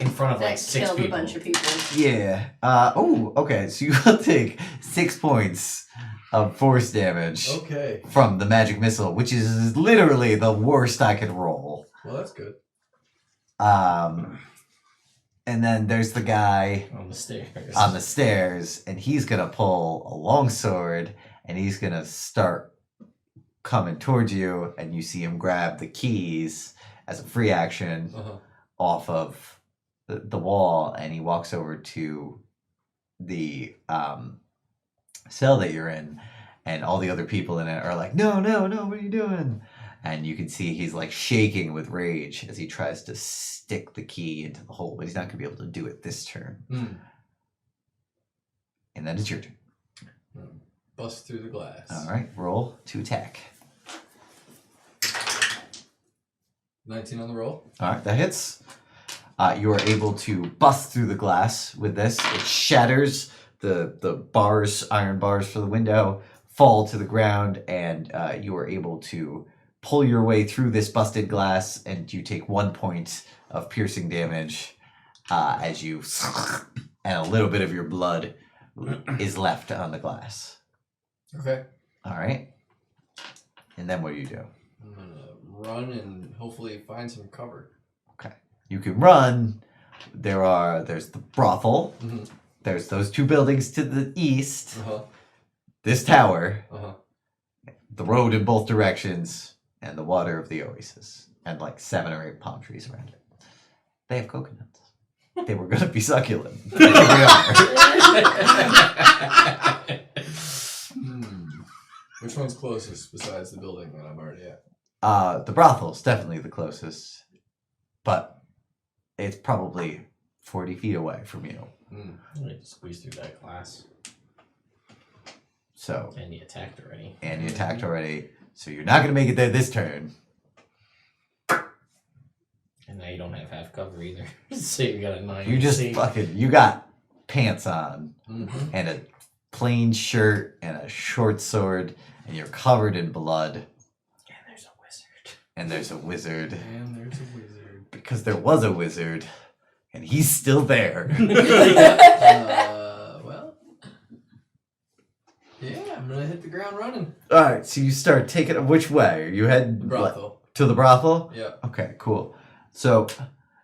Speaker 1: in front of like
Speaker 3: That
Speaker 1: 6
Speaker 3: killed
Speaker 1: people.
Speaker 3: a bunch of people.
Speaker 2: Yeah. Oh, okay. So you will take 6 points of force damage
Speaker 4: Okay.
Speaker 2: from the magic missile, which is literally the worst I could roll.
Speaker 4: Well, that's good.
Speaker 2: And then there's the guy
Speaker 1: On the stairs.
Speaker 2: on the stairs, and he's gonna pull a long sword, and he's gonna start coming towards you, and you see him grab the keys as a free action off of the wall, and he walks over to the cell that you're in, and all the other people in it are like, no, what are you doing? And you can see he's like shaking with rage as he tries to stick the key into the hole, but he's not going to be able to do it this turn. And then it's your turn.
Speaker 4: Bust through the glass.
Speaker 2: All right, roll to attack.
Speaker 4: 19 on the roll.
Speaker 2: All right, that hits. You are able to bust through the glass with this. It shatters the bars, iron bars for the window, fall to the ground, and you are able to pull your way through this busted glass, and you take 1 point of piercing damage as you, and a little bit of your blood is left on the glass.
Speaker 4: Okay.
Speaker 2: All right. And then what do you do?
Speaker 4: I'm gonna run and hopefully find some cover.
Speaker 2: Okay. You can run. There's the brothel.
Speaker 4: Mm-hmm.
Speaker 2: There's those 2 buildings to the east.
Speaker 4: Uh-huh.
Speaker 2: This tower.
Speaker 4: Uh-huh.
Speaker 2: the road in both directions, and the water of the oasis, and like 7 or 8 palm trees around it. They have coconuts. They were going to be succulent. Here we are.
Speaker 4: Which one's closest besides the building that I'm already at?
Speaker 2: The brothel's definitely the closest, but it's probably 40 feet away from you.
Speaker 1: I need to squeeze through that glass.
Speaker 2: So,
Speaker 1: And he attacked already.
Speaker 2: So you're not going to make it there this turn.
Speaker 1: And now you don't have half cover either. So you got a 9.
Speaker 2: You just you got pants on
Speaker 4: Mm-hmm.
Speaker 2: and a plain shirt and a short sword, and you're covered in blood.
Speaker 1: And there's a wizard.
Speaker 4: And there's a wizard.
Speaker 2: Because there was a wizard, and he's still there.
Speaker 4: Well. Yeah, I'm gonna hit the ground running.
Speaker 2: Alright, so you start taking which way? Are you heading
Speaker 4: Brothel.
Speaker 2: to the brothel?
Speaker 4: Yeah.
Speaker 2: Okay, cool. So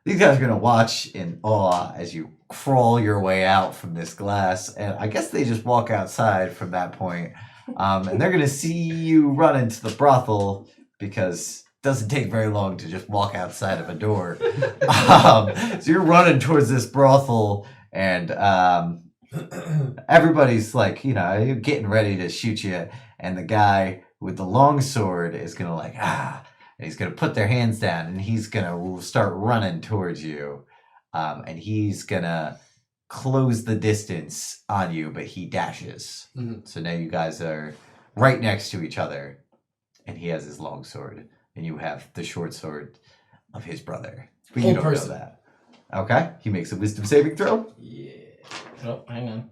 Speaker 2: these guys are gonna watch in awe as you crawl your way out from this glass, and I guess they just walk outside from that point. And they're gonna see you run into the brothel because it doesn't take very long to just walk outside of a door. So you're running towards this brothel, and everybody's like, getting ready to shoot you, and the guy with the long sword is gonna and he's gonna put their hands down, and he's gonna start running towards you, and he's gonna close the distance on you, but he dashes.
Speaker 4: Mhm.
Speaker 2: So now you guys are right next to each other, and he has his long sword, and you have the short sword of his brother. But you
Speaker 4: Whole
Speaker 2: don't
Speaker 4: person.
Speaker 2: know that. Okay, he makes a wisdom saving throw.
Speaker 4: Yeah.
Speaker 1: Oh, hang on.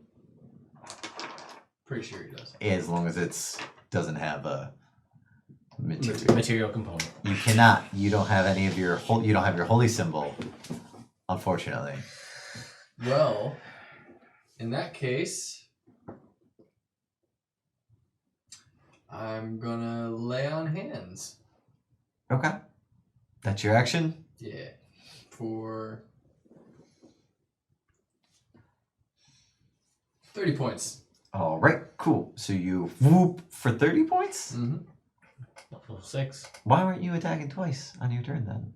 Speaker 4: Pretty sure he does.
Speaker 2: As long as it doesn't have a
Speaker 1: Material component.
Speaker 2: you don't have any of your you don't have your holy symbol, unfortunately.
Speaker 4: Well, in that case, I'm gonna lay on hands.
Speaker 2: Okay, that's your action.
Speaker 4: Yeah. For 30 points.
Speaker 2: All right, cool. So you whoop for 30 points.
Speaker 4: Mm-hmm.
Speaker 1: Level 6.
Speaker 2: Why weren't you attacking twice on your turn then?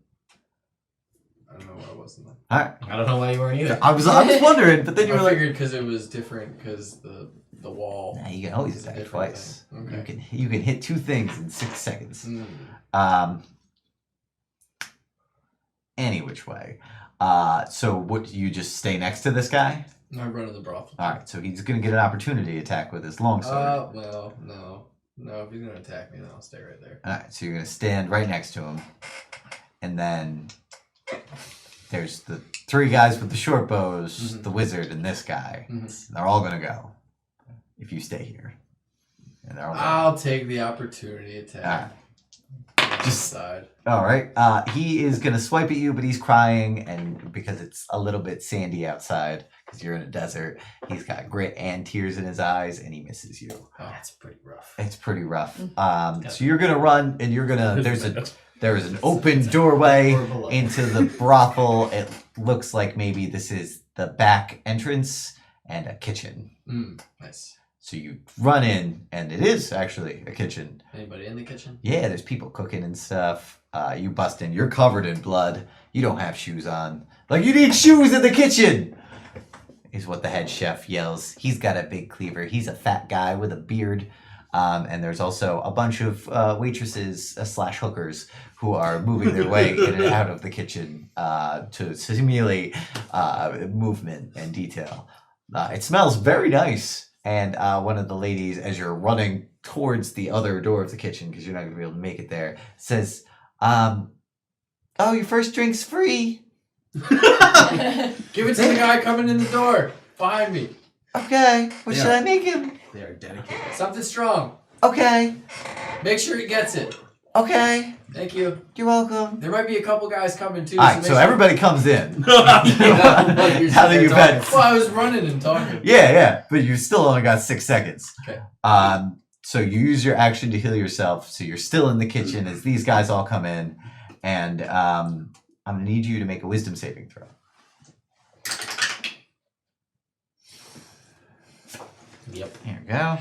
Speaker 4: I don't know what I was in that.
Speaker 2: All right,
Speaker 1: I don't know why you weren't either.
Speaker 2: I was wondering, but then you were
Speaker 4: I
Speaker 2: like,
Speaker 4: figured because it was different because the wall.
Speaker 2: nah, you can always
Speaker 4: It's a
Speaker 2: attack
Speaker 4: different
Speaker 2: twice.
Speaker 4: thing. Okay.
Speaker 2: You can hit 2 things in 6 seconds.
Speaker 4: Mm.
Speaker 2: Any which way. So what? You just stay next to this guy?
Speaker 4: I run to the brothel.
Speaker 2: All right, so he's gonna get an opportunity attack with his longsword.
Speaker 4: Well, no. No, if he's gonna attack me, then I'll stay right there.
Speaker 2: All right, so you're gonna stand right next to him, and then there's the 3 guys with the short bows,
Speaker 4: Mhm.
Speaker 2: the wizard, and this guy.
Speaker 4: Mhm.
Speaker 2: They're all gonna go if you stay here, and they're all.
Speaker 4: I'll take the opportunity attack.
Speaker 2: Just-
Speaker 4: side.
Speaker 2: All right. He is gonna swipe at you, but he's crying, and because it's a little bit sandy outside, because you're in a desert, he's got grit and tears in his eyes, and he misses you.
Speaker 4: Oh.
Speaker 1: That's pretty rough.
Speaker 2: It's pretty rough. So you're gonna run, and you're gonna. There is an open
Speaker 1: It's
Speaker 2: doorway
Speaker 1: horrible.
Speaker 2: into the brothel. It looks like maybe this is the back entrance and a kitchen.
Speaker 4: Nice.
Speaker 2: So you run in, and it is actually a kitchen.
Speaker 4: Anybody in the kitchen?
Speaker 2: Yeah, there's people cooking and stuff. You bust in, you're covered in blood. You don't have shoes on. Like, you need shoes in the kitchen! Is what the head chef yells. He's got a big cleaver. He's a fat guy with a beard. And there's also a bunch of waitresses / hookers who are moving their way in and out of the kitchen to simulate movement and detail. It smells very nice. And one of the ladies, as you're running towards the other door of the kitchen, because you're not going to be able to make it there, says, oh, your first drink's free.
Speaker 4: Give it to the guy coming in the door. Behind me.
Speaker 2: Okay, what
Speaker 6: Yeah.
Speaker 2: should I make him?
Speaker 6: They are dedicated.
Speaker 4: Something strong.
Speaker 2: Okay,
Speaker 4: Make sure he gets it.
Speaker 2: okay,
Speaker 4: Thank you.
Speaker 2: you're welcome.
Speaker 4: There might be a couple guys coming too.
Speaker 2: All right,
Speaker 4: make
Speaker 2: so
Speaker 4: sure-
Speaker 2: everybody comes in.
Speaker 4: Now
Speaker 2: that you've had-
Speaker 4: Well, I was running and talking.
Speaker 2: Yeah, but you still only got 6 seconds.
Speaker 4: Okay.
Speaker 2: So you use your action to heal yourself. So you're still in the kitchen as these guys all come in, and I'm gonna need you to make a wisdom saving throw.
Speaker 1: Yep.
Speaker 2: Here we go.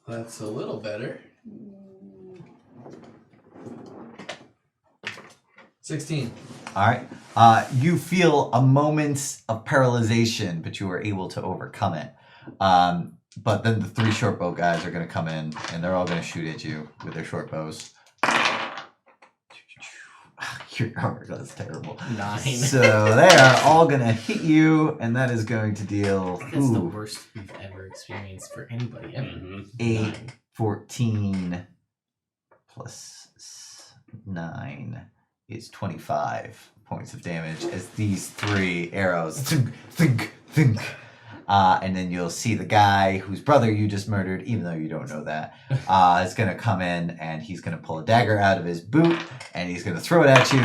Speaker 4: That's a little better. 16.
Speaker 2: All right. You feel a moment of paralyzation, but you were able to overcome it. But then the 3 short bow guys are going to come in, and they're all going to shoot at you with their short bows. Your armor does terrible.
Speaker 1: 9.
Speaker 2: So they are all going to hit you, and that is going to deal
Speaker 1: That's the worst we've ever experienced for anybody ever.
Speaker 2: 8, 14 plus 9 is 25 points of damage as these 3 arrows think. And then you'll see the guy whose brother you just murdered, even though you don't know that, is going to come in and he's going to pull a dagger out of his boot and he's going to throw it at you.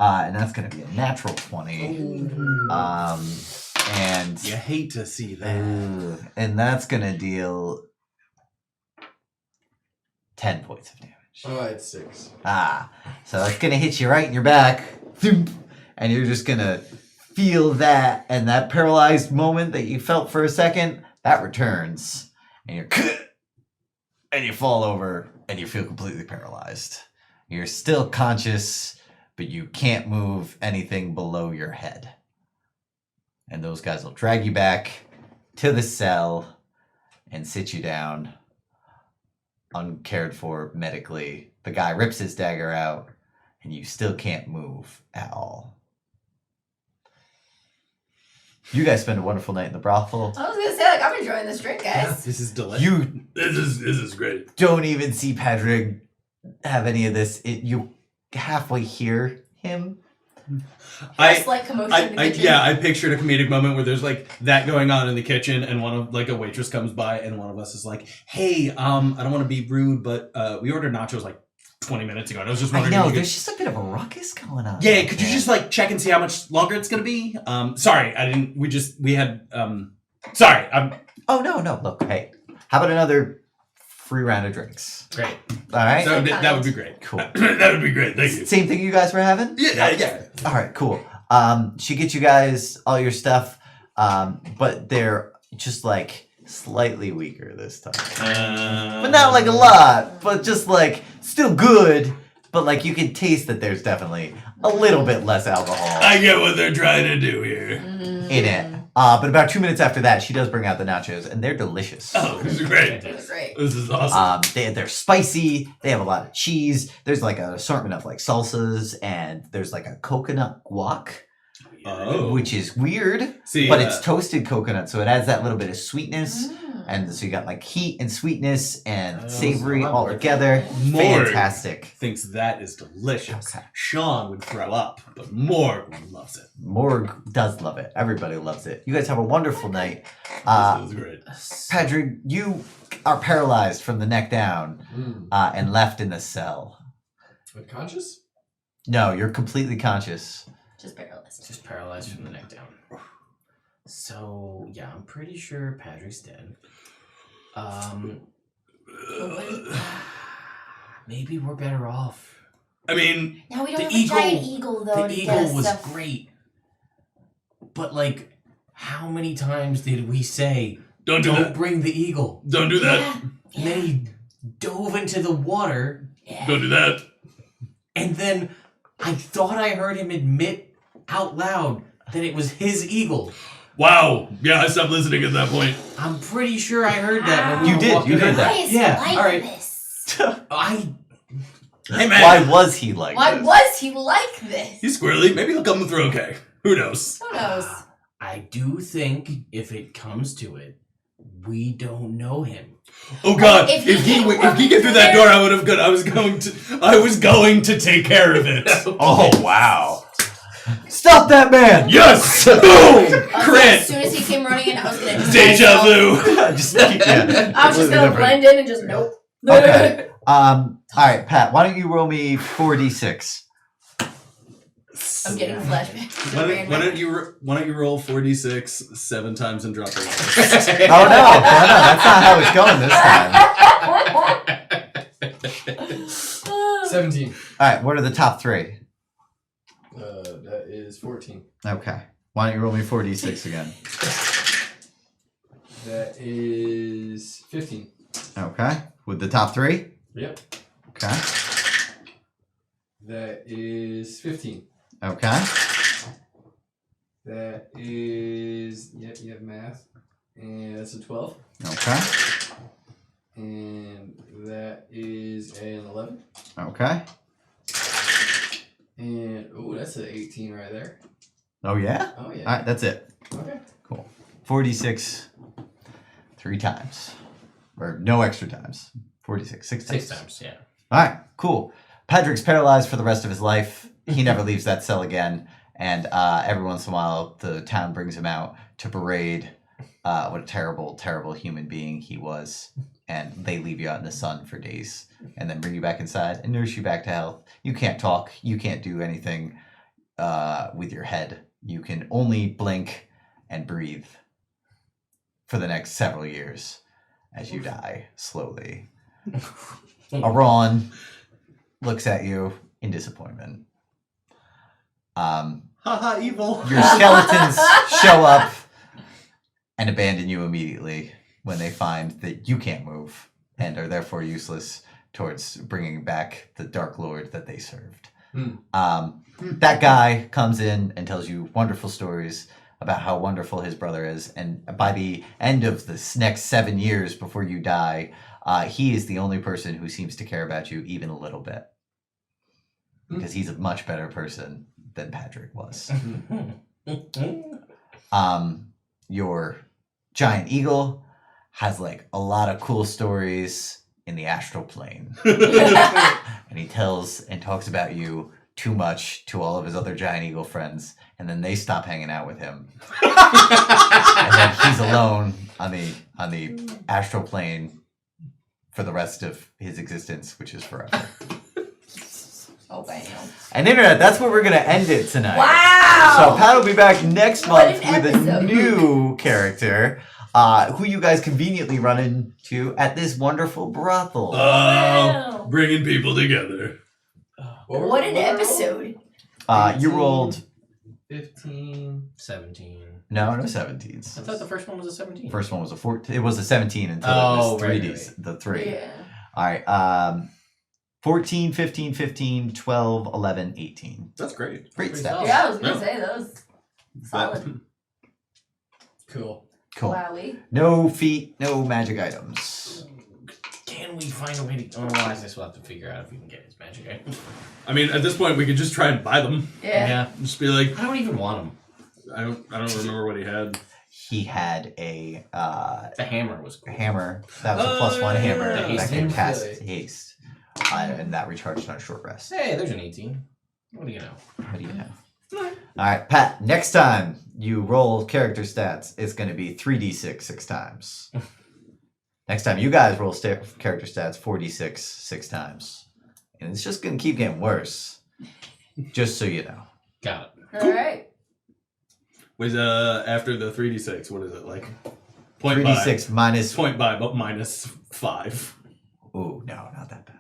Speaker 2: And that's going to be a natural 20. And
Speaker 6: You hate to see that.
Speaker 2: and that's going to deal 10 points of damage.
Speaker 4: Oh, I had 6.
Speaker 2: So it's going to hit you right in your back. And you're just going to feel that, and that paralyzed moment that you felt for a second, that returns. And you fall over, and you feel completely paralyzed. You're still conscious, but you can't move anything below your head. And those guys will drag you back to the cell and sit you down, uncared for medically. The guy rips his dagger out, and you still can't move at all. You guys spend a wonderful night in the brothel.
Speaker 3: I was gonna say, like, I'm enjoying this drink, guys.
Speaker 6: This is delicious.
Speaker 2: You
Speaker 5: This is great.
Speaker 2: don't even see Padraig have any of this. You halfway hear him.
Speaker 3: Slight commotion in the kitchen.
Speaker 6: I pictured a comedic moment where there's like that going on in the kitchen, and one of like a waitress comes by, and one of us is like, "Hey, I don't want to be rude, but we ordered nachos like 20 minutes ago, and I was just
Speaker 2: I
Speaker 6: wondering."
Speaker 2: know
Speaker 6: if you
Speaker 2: there's just a bit of a ruckus going on.
Speaker 6: Yeah, could you just like check and see how much longer it's gonna be? Sorry, I didn't. We had. Sorry, I'm.
Speaker 2: Oh no! Look, hey, how about another free round of drinks?
Speaker 1: Great.
Speaker 2: All right.
Speaker 6: That would be great.
Speaker 2: Cool.
Speaker 5: That would be great. Thank you.
Speaker 2: Same thing you guys were having.
Speaker 6: Yeah.
Speaker 2: All right, cool. She gets you guys all your stuff, but they're just like slightly weaker this time. But not like a lot, but just like still good. But like you can taste that there's definitely a little bit less alcohol
Speaker 5: I get what they're trying to do here.
Speaker 2: in it. But about 2 minutes after that, she does bring out the nachos, and they're delicious.
Speaker 5: Oh, this is great.
Speaker 3: That's great.
Speaker 5: This is awesome.
Speaker 2: They're spicy. They have a lot of cheese. There's like an assortment of like salsas, and there's like a coconut guac, which is weird,
Speaker 6: See,
Speaker 2: but it's toasted coconut, so it adds that little bit of sweetness. And so you got like heat and sweetness and savory
Speaker 1: so I'm
Speaker 2: all
Speaker 1: working.
Speaker 2: together.
Speaker 6: Morg
Speaker 2: Fantastic.
Speaker 6: thinks that is delicious.
Speaker 2: Okay.
Speaker 6: Sean would throw up, but Morg loves it.
Speaker 2: Morg does love it. Everybody loves it. You guys have a wonderful night.
Speaker 5: This is great.
Speaker 2: Padraig, you are paralyzed from the neck down and left in the cell.
Speaker 4: Unconscious?
Speaker 2: No, you're completely conscious.
Speaker 3: Just paralyzed.
Speaker 1: Just paralyzed from the neck down. So, yeah, I'm pretty sure Padraig's dead. Maybe we're better off.
Speaker 5: I mean,
Speaker 3: Now we don't
Speaker 1: The
Speaker 3: have a giant
Speaker 1: eagle-
Speaker 3: eagle, though,
Speaker 1: The
Speaker 3: to get
Speaker 1: eagle
Speaker 3: us
Speaker 1: was
Speaker 3: stuff.
Speaker 1: great. But, like, how many times did we say,
Speaker 5: don't do
Speaker 1: don't
Speaker 5: that.
Speaker 1: bring the eagle?
Speaker 5: Don't do that.
Speaker 3: Yeah.
Speaker 1: And then he dove into the water,
Speaker 5: Don't do that.
Speaker 1: and then I thought I heard him admit out loud that it was his eagle.
Speaker 5: Wow. Yeah, I stopped listening at that point.
Speaker 1: I'm pretty sure I heard that when we
Speaker 2: You
Speaker 1: were
Speaker 2: did,
Speaker 1: walking
Speaker 2: you heard
Speaker 1: in.
Speaker 2: that.
Speaker 3: Why is
Speaker 1: Yeah,
Speaker 3: he like
Speaker 1: all right.
Speaker 3: this?
Speaker 5: Hey, man.
Speaker 2: Why was he like
Speaker 3: Why
Speaker 2: this?
Speaker 3: was he like this?
Speaker 5: He's squirrely. Maybe he'll come through okay. Who knows?
Speaker 3: Who knows?
Speaker 1: I do think if it comes to it, we don't know him.
Speaker 5: Oh God!
Speaker 3: If
Speaker 5: If
Speaker 3: he
Speaker 5: he
Speaker 3: came
Speaker 5: get through that door, I was going to take care of it.
Speaker 2: Oh, wow. Stop that man!
Speaker 5: Yes! Boom!
Speaker 3: As soon
Speaker 5: Crit!
Speaker 3: as he came running in, I was gonna
Speaker 5: Deja vu.
Speaker 2: Just, yeah,
Speaker 3: I was just gonna blend in and just nope.
Speaker 2: Okay. All right, Pat, why don't you roll me 4d6?
Speaker 3: I'm getting flashbacks.
Speaker 6: Why don't you roll 4d6 7 times and drop it?
Speaker 2: Oh, no, that's not how it's going this time.
Speaker 4: 17.
Speaker 2: All right, what are the top 3?
Speaker 4: That is 14.
Speaker 2: Okay. Why don't you roll me 4d6 again?
Speaker 4: That is 15.
Speaker 2: Okay. With the top 3?
Speaker 4: Yep.
Speaker 2: Okay.
Speaker 4: That is 15.
Speaker 2: Okay.
Speaker 4: That is you have math, and that's a 12.
Speaker 2: Okay.
Speaker 4: And that is an 11.
Speaker 2: Okay.
Speaker 4: And that's an 18 right there.
Speaker 2: Oh, yeah?
Speaker 4: Oh yeah.
Speaker 2: All right, that's it.
Speaker 4: Okay.
Speaker 2: Cool. 46 3 times. Or no extra times. 46, 6 times.
Speaker 1: 6 times, yeah.
Speaker 2: All right, cool. Padraig's paralyzed for the rest of his life. He never leaves that cell again. And every once in a while, the town brings him out to parade what a terrible, terrible human being he was. And they leave you out in the sun for days and then bring you back inside and nurse you back to health. You can't talk. You can't do anything with your head. You can only blink and breathe for the next several years as you die slowly. Aron looks at you in disappointment.
Speaker 6: Haha, evil.
Speaker 2: Your skeletons show up and abandon you immediately when they find that you can't move and are therefore useless towards bringing back the Dark Lord that they served. That guy comes in and tells you wonderful stories about how wonderful his brother is, and by the end of this next 7 years before you die, he is the only person who seems to care about you even a little bit. Because he's a much better person than Padraig was. Your giant eagle has like a lot of cool stories in the astral plane. And he tells and talks about you too much to all of his other giant eagle friends, and then they stop hanging out with him. And then he's alone on the astral plane for the rest of his existence, which is forever.
Speaker 3: Oh, bam.
Speaker 2: And internet, that's where we're gonna end it tonight.
Speaker 3: Wow!
Speaker 2: So Pat will be back next
Speaker 3: What
Speaker 2: month
Speaker 3: an
Speaker 2: with a
Speaker 3: episode.
Speaker 2: new character, who you guys conveniently run into at this wonderful brothel.
Speaker 3: Wow.
Speaker 5: Bringing people together.
Speaker 3: What an episode.
Speaker 2: You rolled
Speaker 4: 15.
Speaker 1: 17.
Speaker 2: no 17s.
Speaker 1: I thought the first one was a 17.
Speaker 2: First one was a 14. It was a 17 until it
Speaker 1: Oh,
Speaker 2: was
Speaker 1: right,
Speaker 2: 3Ds,
Speaker 1: right.
Speaker 2: the 3.
Speaker 3: Yeah.
Speaker 2: All right. 14, 15, 15, 12, 11, 18.
Speaker 6: That's great.
Speaker 2: Great
Speaker 1: Pretty
Speaker 2: stats.
Speaker 1: solid.
Speaker 3: Yeah, I was gonna
Speaker 5: Yeah.
Speaker 3: say those. Solid.
Speaker 4: Cool.
Speaker 2: Cool.
Speaker 3: Wowie.
Speaker 2: No feet, no magic items.
Speaker 1: Can we find a way to... Oh, I guess we'll have to figure out if we can get his magic item.
Speaker 6: I mean, at this point, we could just try and buy them.
Speaker 3: Yeah.
Speaker 6: Just be like,
Speaker 1: I don't even want him.
Speaker 6: I don't remember what he had.
Speaker 2: He had a
Speaker 1: The hammer was cool.
Speaker 2: hammer. That was a +1 hammer
Speaker 1: The
Speaker 2: that
Speaker 1: haste
Speaker 2: can
Speaker 4: hammer.
Speaker 2: cast
Speaker 4: Really?
Speaker 2: haste. And that recharged on a short rest.
Speaker 1: Hey, there's an 18. What do you know?
Speaker 2: What do you know? Alright, Pat, next time you roll character stats, it's going to be 3d6 6 times. Next time you guys roll character stats, 4d6 6 times. And it's just going to keep getting worse. Just so you know.
Speaker 1: Got it.
Speaker 3: All right.
Speaker 6: Was after the 3d6, what is it like? Point
Speaker 2: 3d6
Speaker 6: by.
Speaker 2: minus...
Speaker 6: Point by, but -5.
Speaker 2: Ooh, no, not that bad.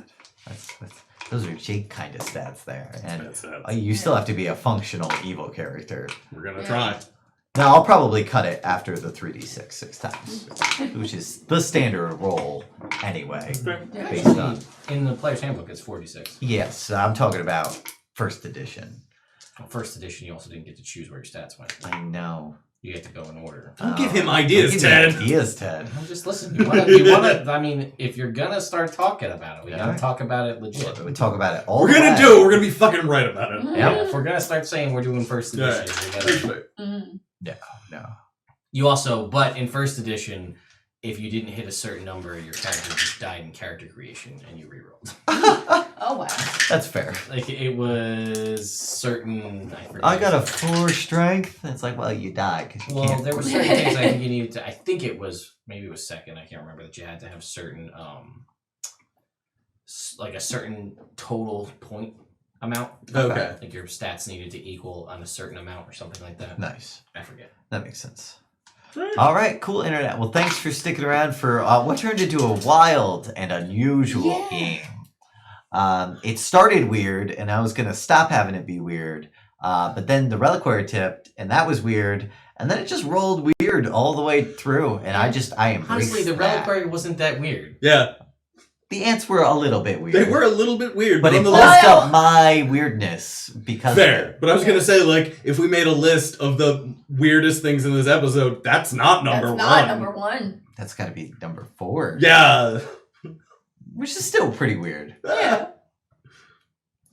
Speaker 2: Those are Jake kind of stats there. And
Speaker 6: Bad stats.
Speaker 2: you still have to be a functional evil character.
Speaker 6: We're gonna
Speaker 3: Yeah.
Speaker 6: try.
Speaker 2: Now, I'll probably cut it after the 3d6 6 times, which is the standard roll anyway.
Speaker 3: Yeah.
Speaker 2: Based on...
Speaker 1: In the player's handbook, it's 46.
Speaker 2: Yes, I'm talking about first edition.
Speaker 1: Well, first edition, you also didn't get to choose where your stats went.
Speaker 2: I know.
Speaker 1: You get to go in order.
Speaker 6: Don't give him ideas,
Speaker 2: Don't give me
Speaker 6: Ted.
Speaker 2: Ideas, Ted.
Speaker 1: I'm just listen. You wanna. I mean, if you're gonna start talking about it, we gotta
Speaker 2: Alright.
Speaker 1: talk about it legit.
Speaker 2: We talk about it all
Speaker 6: We're
Speaker 2: the
Speaker 6: gonna
Speaker 2: way.
Speaker 6: do it. We're gonna be fucking right about it.
Speaker 1: Yeah, if we're gonna start saying we're doing first edition, we gotta.
Speaker 3: Mm.
Speaker 2: No.
Speaker 1: You also, but in first edition, if you didn't hit a certain number, your character just died in character creation, and you rerolled.
Speaker 3: Oh wow.
Speaker 2: That's fair.
Speaker 1: Like it was certain. I forget.
Speaker 2: I got a 4 strength. It's like, well, you die because you
Speaker 1: Well,
Speaker 2: can't.
Speaker 1: there were certain things I think you needed to. I think it was maybe it was second. I can't remember that you had to have certain like a certain total point amount.
Speaker 6: Okay.
Speaker 1: Like your stats needed to equal on a certain amount or something like that.
Speaker 2: Nice.
Speaker 1: I forget.
Speaker 2: That makes sense. All right, cool internet. Well, thanks for sticking around for what turned into a wild and unusual game. It started weird, and I was going to stop having it be weird. But then the reliquary tipped, and that was weird. And then it just rolled weird weird all the way through, and I embrace
Speaker 1: Honestly, the
Speaker 2: that.
Speaker 1: reliquary wasn't that weird.
Speaker 5: Yeah,
Speaker 2: The ants were a little bit weird.
Speaker 5: they were a little bit weird,
Speaker 2: but it
Speaker 5: on the
Speaker 2: buzzed up my weirdness because
Speaker 5: fair.
Speaker 2: of it.
Speaker 5: But I was gonna say, like, if we made a list of the weirdest things in this episode, that's not number
Speaker 3: That's
Speaker 5: one.
Speaker 3: not number one.
Speaker 2: That's got to be number 4.
Speaker 5: Yeah.
Speaker 2: Which is still pretty weird.
Speaker 5: Yeah.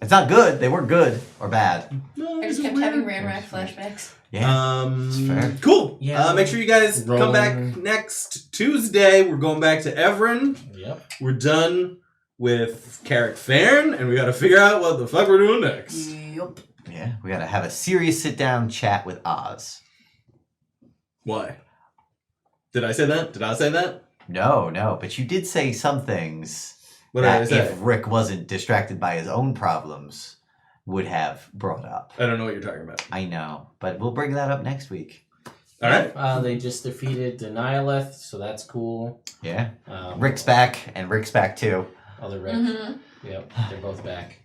Speaker 2: It's not good. They weren't good or bad.
Speaker 5: No,
Speaker 3: I
Speaker 5: it's
Speaker 3: just kept having
Speaker 5: weird.
Speaker 3: Ranrack flashbacks.
Speaker 2: Yeah. It's fair.
Speaker 5: Cool.
Speaker 1: Yeah.
Speaker 5: Make sure you guys come back
Speaker 1: Rolling.
Speaker 5: next Tuesday. We're going back to Everin.
Speaker 1: Yep.
Speaker 5: We're done with Carrick Fairn, and we got to figure out what the fuck we're doing next.
Speaker 3: Yup.
Speaker 2: Yeah. We got to have a serious sit down chat with Oz.
Speaker 5: Why? Did I say that? Did I say that?
Speaker 2: No. But you did say some things
Speaker 5: What did I
Speaker 2: that
Speaker 5: say?
Speaker 2: if Rick wasn't distracted by his own problems, would have brought up.
Speaker 5: I don't know what you're talking about.
Speaker 2: I know. But we'll bring that up next week.
Speaker 5: All right.
Speaker 1: They just defeated the Nihilith, so that's cool.
Speaker 2: Yeah.
Speaker 1: Um,
Speaker 2: Rick's back, and Rick's back too.
Speaker 1: Other Rick.
Speaker 3: Mm-hmm.
Speaker 1: Yep, they're both back.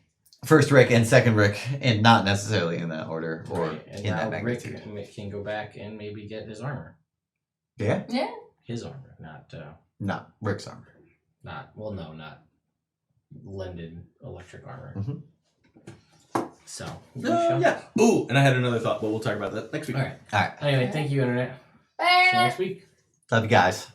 Speaker 2: First Rick and second Rick, and not necessarily in that order or
Speaker 1: Right, and
Speaker 2: in that
Speaker 1: now Rick
Speaker 2: magnitude.
Speaker 1: can go back and maybe get his armor.
Speaker 2: Yeah?
Speaker 3: Yeah.
Speaker 1: His armor, not
Speaker 2: Not Rick's armor.
Speaker 1: not lended electric armor.
Speaker 2: Mhm.
Speaker 1: So we shall-
Speaker 5: Yeah. Ooh, and I had another thought, but we'll talk about that next week.
Speaker 1: All right.
Speaker 2: All right.
Speaker 1: Anyway, thank you, internet. See you
Speaker 3: Bye.
Speaker 1: next week.
Speaker 2: Love you guys.